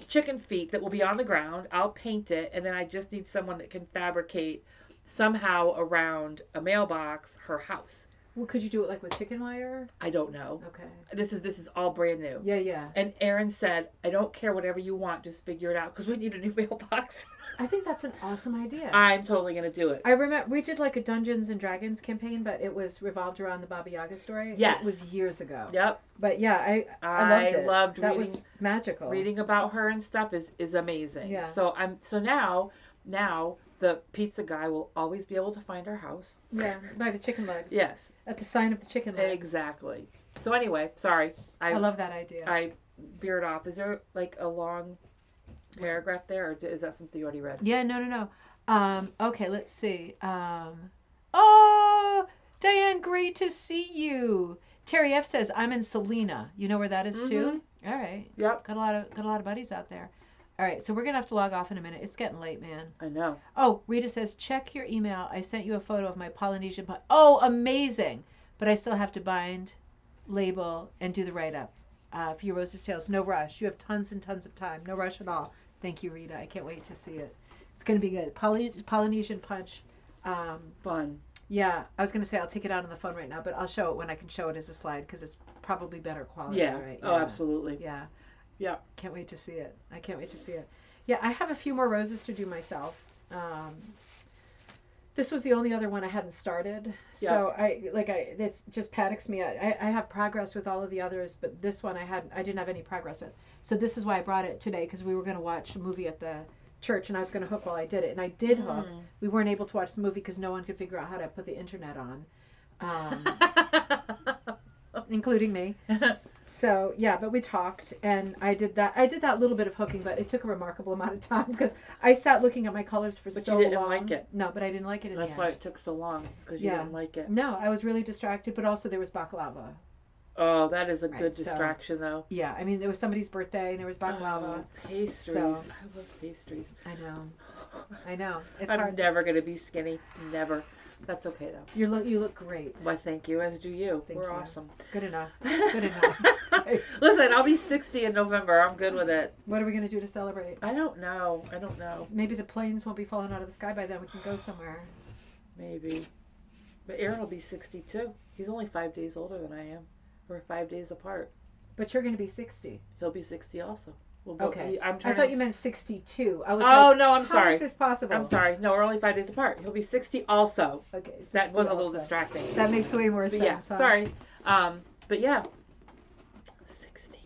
chicken feet that will be on the ground. I'll paint it, and then I just need someone that can fabricate somehow around a mailbox her house. Well, could you do it like with chicken wire? I don't know. Okay. This is all brand new. Yeah. And Aaron said, I don't care whatever you want, just figure it out because we need a new mailbox. I think that's an awesome idea. I'm totally going to do it. I remember we did like a Dungeons and Dragons campaign, but it was revolved around the Baba Yaga story. Yes. It was years ago. Yep. But yeah, I loved it. Loved that reading. Was magical. Reading about her and stuff is amazing. Yeah. So now the pizza guy will always be able to find our house. Yeah, by the chicken legs. Yes. At the sign of the chicken legs. Exactly. So anyway, sorry. I love that idea. I veered off. Is there like a long paragraph there, or is that something you already read? Yeah, no. Okay, let's see. Oh, Diane, great to see you. Terry F says, I'm in Salina. You know where that is too? All right. Yep. Got a lot of buddies out there. All right, so we're going to have to log off in a minute. It's getting late, man. I know. Oh, Rita says, check your email. I sent you a photo of my Polynesian punch. Oh, amazing. But I still have to bind, label, and do the write-up for your Rose's Tales. No rush. You have tons and tons of time. No rush at all. Thank you, Rita. I can't wait to see it. It's going to be good. Polynesian punch. Fun. Yeah, I was going to say I'll take it out on the phone right now, but I'll show it when I can show it as a slide because it's probably better quality, Yeah. right? Oh, absolutely. Yeah. Yeah. Can't wait to see it. I can't wait to see it. Yeah, I have a few more roses to do myself. This was the only other one I hadn't started. Yeah. So it just panics me. I have progress with all of the others, but this one I didn't have any progress with. So this is why I brought it today, because we were going to watch a movie at the church and I was going to hook while I did it. And I did hook. We weren't able to watch the movie because no one could figure out how to put the internet on. Including me. So yeah, but we talked and I did that little bit of hooking, but it took a remarkable amount of time because I sat looking at my colors for so long. But you didn't like it. No, but I didn't like it in the end. That's why it took so long, because you didn't like it. No, I was really distracted, but also there was baklava. Oh, that is a good distraction, though. Yeah, I mean, there was somebody's birthday and there was baklava. Oh, pastries. So, I love pastries. I know. It's I'm hard. never going to be skinny. Never. That's okay, though. You look great. Why, thank you. As do you. We're you. awesome. Good enough. Good enough. Listen, I'll be 60 in November. I'm good with it. What are we going to do to celebrate? I don't know. Maybe the planes won't be falling out of the sky by then. We can go somewhere. Maybe. But Aaron will be 62. He's only 5 days older than I am. We're 5 days apart. But you're going to be 60. He'll be 60 also. Okay. I thought you meant 62. I was no, I'm sorry. How is this possible? I'm sorry. No, we're only 5 days apart. He'll be 60 also. Okay. That was a little distracting. That makes way more sense. Yeah, huh? sorry. But yeah. 60.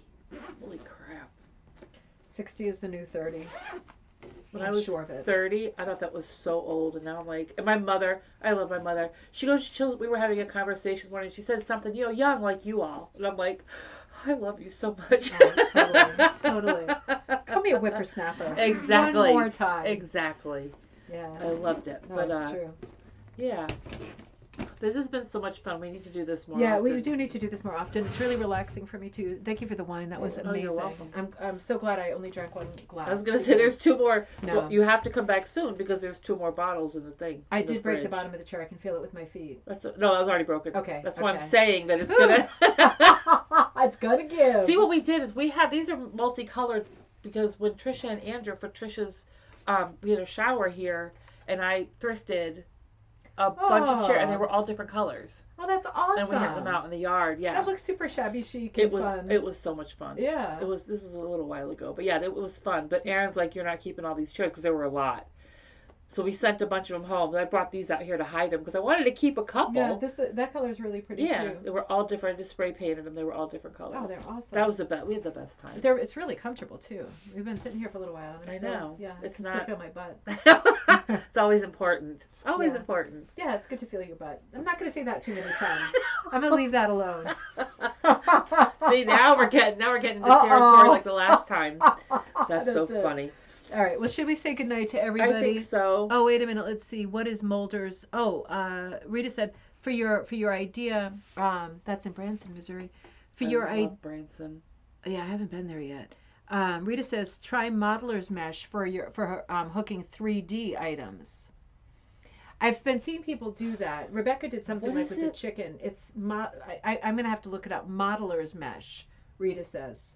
Holy crap. 60 is the new 30. When I was sure of it. 30, I thought that was so old, and now I'm like, and my mother, I love my mother. She goes, we were having a conversation one, and she said something, young like you all, and I'm like, I love you so much. Oh, totally. Call me a whippersnapper. Exactly. One more time. Exactly. Yeah. I loved it. No, but that's true. Yeah. This has been so much fun. We need to do this more often. often. We do need to do this more often. It's really relaxing for me too. Thank you for the wine. That was amazing. You're welcome. I'm so glad I only drank one glass. I was going to say there's 2 more. No. Well, you have to come back soon because there's 2 more bottles in the thing. I did break the bottom of the chair. I can feel it with my feet. No, that was already broken. Okay. That's why I'm saying that it's going to... It's going to give. See, what we did is these are multicolored because when Trisha and Andrew, for Trisha's, we had a shower here and I thrifted a bunch of chairs, and they were all different colors. Oh, that's awesome! And we had them out in the yard. Yeah, that looks super shabby chic and fun. It was so much fun. Yeah, This was a little while ago, but yeah, it was fun. But Aaron's like, you're not keeping all these chairs because there were a lot. So we sent a bunch of them home. I brought these out here to hide them because I wanted to keep a couple. Yeah, that color is really pretty too. Yeah, they were all different. I just spray painted them. They were all different colors. Oh, they're awesome. That was the best. We had the best time. It's really comfortable too. We've been sitting here for a little while. And I know. Yeah, it's I not. still feel my butt. It's always important. Always important. Yeah, it's good to feel your butt. I'm not going to say that too many times. I'm going to leave that alone. See, now we're getting into territory like the last time. That's so funny. All right. Well, should we say goodnight to everybody? I think so. Oh, wait a minute. Let's see. What is Mulder's? Oh, Rita said for your idea. That's in Branson, Missouri. For your idea. Branson. Yeah, I haven't been there yet. Rita says try modeler's mesh for hooking 3D items. I've been seeing people do that. Rebecca did something like with the chicken. It's I'm gonna have to look it up. Modeler's mesh. Rita says.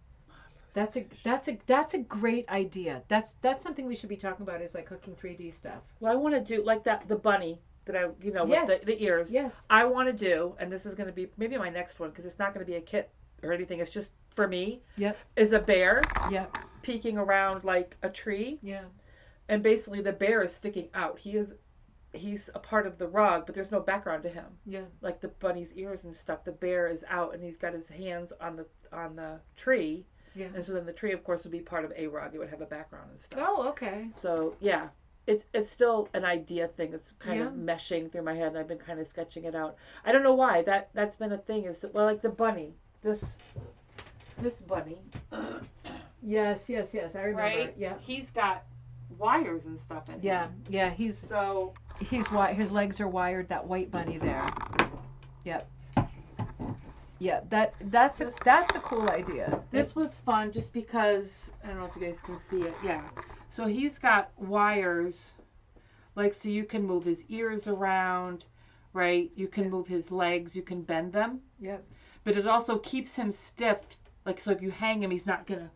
That's a great idea. That's something we should be talking about is like hooking 3D stuff. Well, I want to do like that the bunny that I with the ears. Yes. I want to do, and this is going to be maybe my next one because it's not going to be a kit or anything. It's just for me. Yep. Is a bear. Yep. Peeking around like a tree. Yeah. And basically the bear is sticking out. He's a part of the rug, but there's no background to him. Yeah. Like the bunny's ears and stuff. The bear is out and he's got his hands on the tree. Yeah. And so then the tree, of course, would be part of a rug. It would have a background and stuff. Oh, okay. So yeah, it's still an idea thing. It's kind of meshing through my head, and I've been kind of sketching it out. I don't know why that's been a thing. Is that, well, like the bunny, this bunny. Yes. I remember. Right. Yeah. He's got wires and stuff in him. Yeah. His legs are wired. That white bunny there. Yep. Yeah, that's a cool idea. This was fun just because I don't know if you guys can see it. Yeah. So he's got wires, like so you can move his ears around, right? You can move his legs, you can bend them. Yep. But it also keeps him stiff, like so if you hang him, he's not gonna,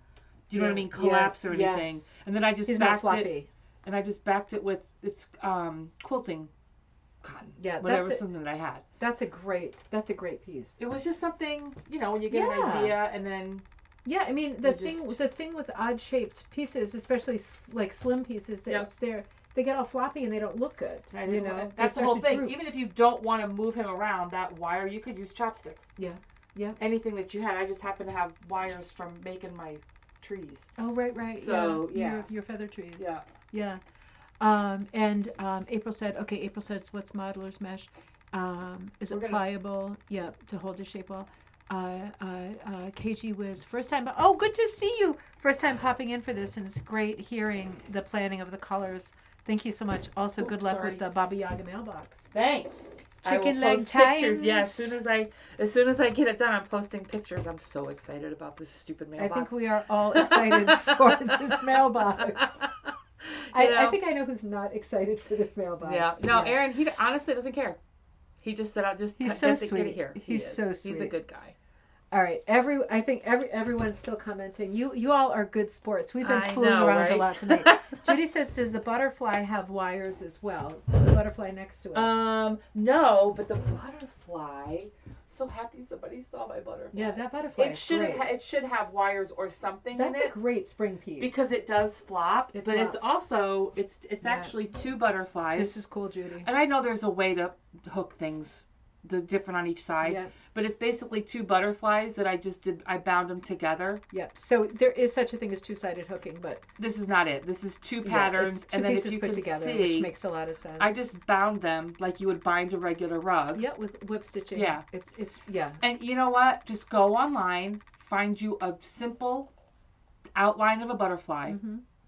do you know what I mean, collapse or anything. Yes. And then I just he's backed not floppy. it, and I just backed it with its quilting cotton. Yeah, whatever something that I had. That's a great piece. It was just something, when you get an idea and then. Yeah, I mean the thing with odd shaped pieces, especially like slim pieces, that they get all floppy and they don't look good. That's the whole thing. Droop. Even if you don't want to move him around, that wire, you could use chopsticks. Yeah, yeah. Anything that you had. I just happen to have wires from making my trees. Oh, right. So your feather trees. Yeah. Yeah. And April said, April says, what's modeler's mesh? Is it pliable? Yeah, to hold the shape well. KG was first time. Oh, good to see you. First time popping in for this, and it's great hearing the planning of the colors. Thank you so much. Also, good luck with the Baba Yaga mailbox. Thanks. Chicken leg times. Yeah, as soon as I get it done, I'm posting pictures. I'm so excited about this stupid mailbox. I think we are all excited for this mailbox. I think I know who's not excited for this mailbox. Yeah. No, Aaron, he honestly doesn't care. He just said, "I'll just get so sweet. Get it here." He's so sweet. He's a good guy. All right. I think everyone's still commenting. You all are good sports. We've been fooling around a lot tonight. Judy says, "Does the butterfly have wires as well? The butterfly next to it." No, but the butterfly. So happy somebody saw my butterfly. Yeah, that butterfly. It should have wires or something in it. That's a great spring piece because it does flop. But it's also it's actually two butterflies. This is cool, Judy. And I know there's a way to hook things, different on each side. Yeah. But it's basically two butterflies that I just did. I bound them together. Yep. So there is such a thing as two-sided hooking, but this is not it. This is two patterns, it's two and then pieces if you put can together, see, which makes a lot of sense. I just bound them like you would bind a regular rug. Yeah, with whip stitching. Yeah. It's yeah. And you know what? Just go online, find you a simple outline of a butterfly,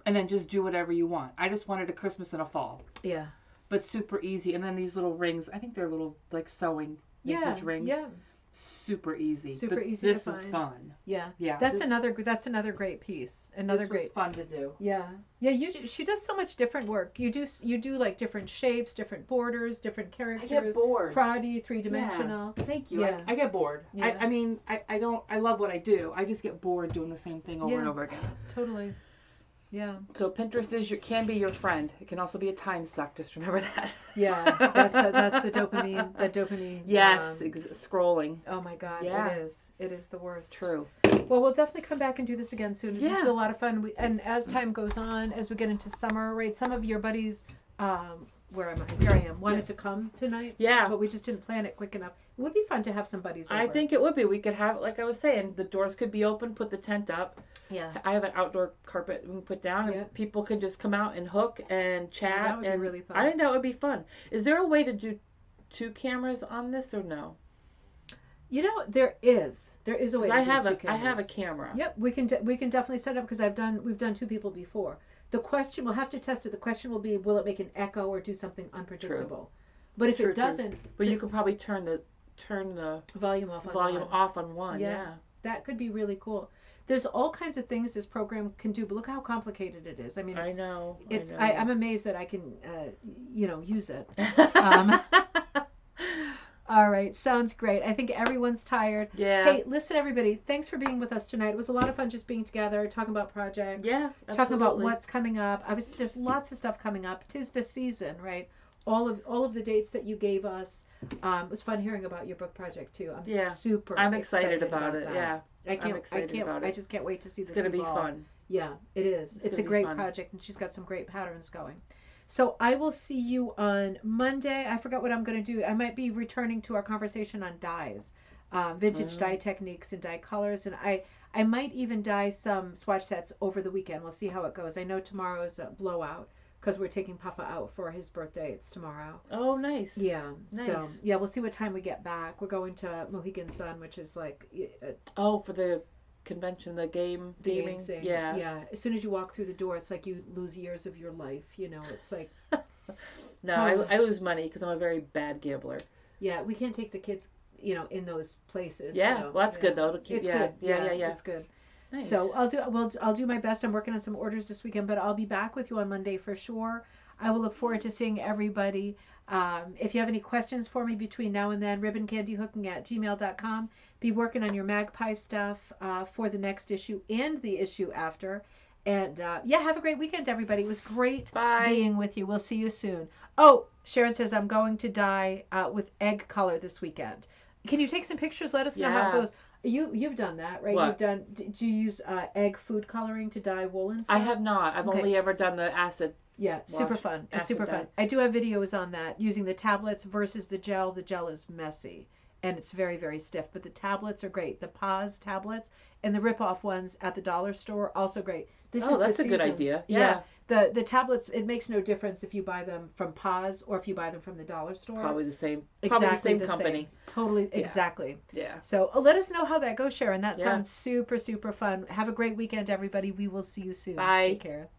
and then just do whatever you want. I just wanted a Christmas and a fall. Yeah. But super easy. And then these little rings. I think they're little like sewing vintage rings. Yeah. Super easy. Super but easy this to is find. fun. Yeah. Yeah. That's another great piece. Another this was fun to do. Yeah. Yeah, she does so much different work. You do like different shapes, different borders, different characters. I get bored. Proddy, three-dimensional. Yeah. Thank you. Yeah. I get bored. Yeah. I mean, I love what I do. I just get bored doing the same thing over and over again. Totally. Yeah. So Pinterest can be your friend. It can also be a time suck. Just remember that. Yeah, that's the dopamine. The dopamine. Yes, scrolling. Oh my God. Yeah. It is the worst. True. Well, we'll definitely come back and do this again soon. This is a lot of fun. And as time goes on, as we get into summer, right? Some of your buddies, where am I? Here I am. Wanted to come tonight. Yeah. But we just didn't plan it quick enough. It would be fun to have some buddies over. I think it would be. We could have, like I was saying, the doors could be open, put the tent up. Yeah. I have an outdoor carpet we can put down, and people can just come out and hook and chat. That would be really fun. I think that would be fun. Is there a way to do 2 cameras on this or no? There is. There is a way to do 2 cameras. I have a camera. Yep, we can definitely set up because we've done 2 people before. The question, we'll have to test it. The question will be, will it make an echo or do something unpredictable? True. But if it doesn't, but you can probably turn the volume off on one. Yeah. That could be really cool. There's all kinds of things this program can do, but look how complicated it is. I mean, I know. I'm amazed that I can, use it. All right, sounds great. I think everyone's tired. Yeah. Hey, listen, everybody. Thanks for being with us tonight. It was a lot of fun just being together, talking about projects. Yeah, absolutely. Talking about what's coming up. There's lots of stuff coming up. 'Tis the season, right? All of the dates that you gave us. It was fun hearing about your book project too. I'm excited about it. That. Yeah. I just can't wait to see this. It's going to be fun. Yeah, it is. It's a great project, and she's got some great patterns going. So I will see you on Monday. I forgot what I'm going to do. I might be returning to our conversation on dyes, vintage dye techniques and dye colors, and I might even dye some swatch sets over the weekend. We'll see how it goes. I know tomorrow is a blowout because we're taking Papa out for his birthday. It's tomorrow. Oh, nice. Yeah. Nice. So yeah, we'll see what time we get back. We're going to Mohegan Sun, which is like for the convention, the gaming thing. Yeah. Yeah. As soon as you walk through the door, it's like you lose years of your life. It's like. No, I lose money because I'm a very bad gambler. Yeah, we can't take the kids, in those places. Yeah, so, well, that's good though. To keep, it's good. Yeah, It's good. Nice. So I'll do my best. I'm working on some orders this weekend, but I'll be back with you on Monday for sure. I will look forward to seeing everybody. If you have any questions for me between now and then, ribboncandyhooking@gmail.com. Be working on your Magpie stuff for the next issue and the issue after. And have a great weekend, everybody. It was great being with you. We'll see you soon. Oh, Sharon says, I'm going to dye with egg color this weekend. Can you take some pictures? Let us know how it goes. You've done that, right? What? You've done. Do you use egg food coloring to dye wool and stuff? I have not. I've only ever done the acid. Yeah, super fun. It's super fun. I do have videos on that using the tablets versus the gel. The gel is messy and it's very, very stiff, but the tablets are great. The Paz tablets and the rip-off ones at the dollar store also great. That's a good idea. Yeah. The tablets, it makes no difference if you buy them from Paz or if you buy them from the dollar store. Probably the same. Exactly Probably the same company. Same. Totally, exactly. Yeah. So let us know how that goes, Sharon. That sounds super, super fun. Have a great weekend, everybody. We will see you soon. Bye. Take care.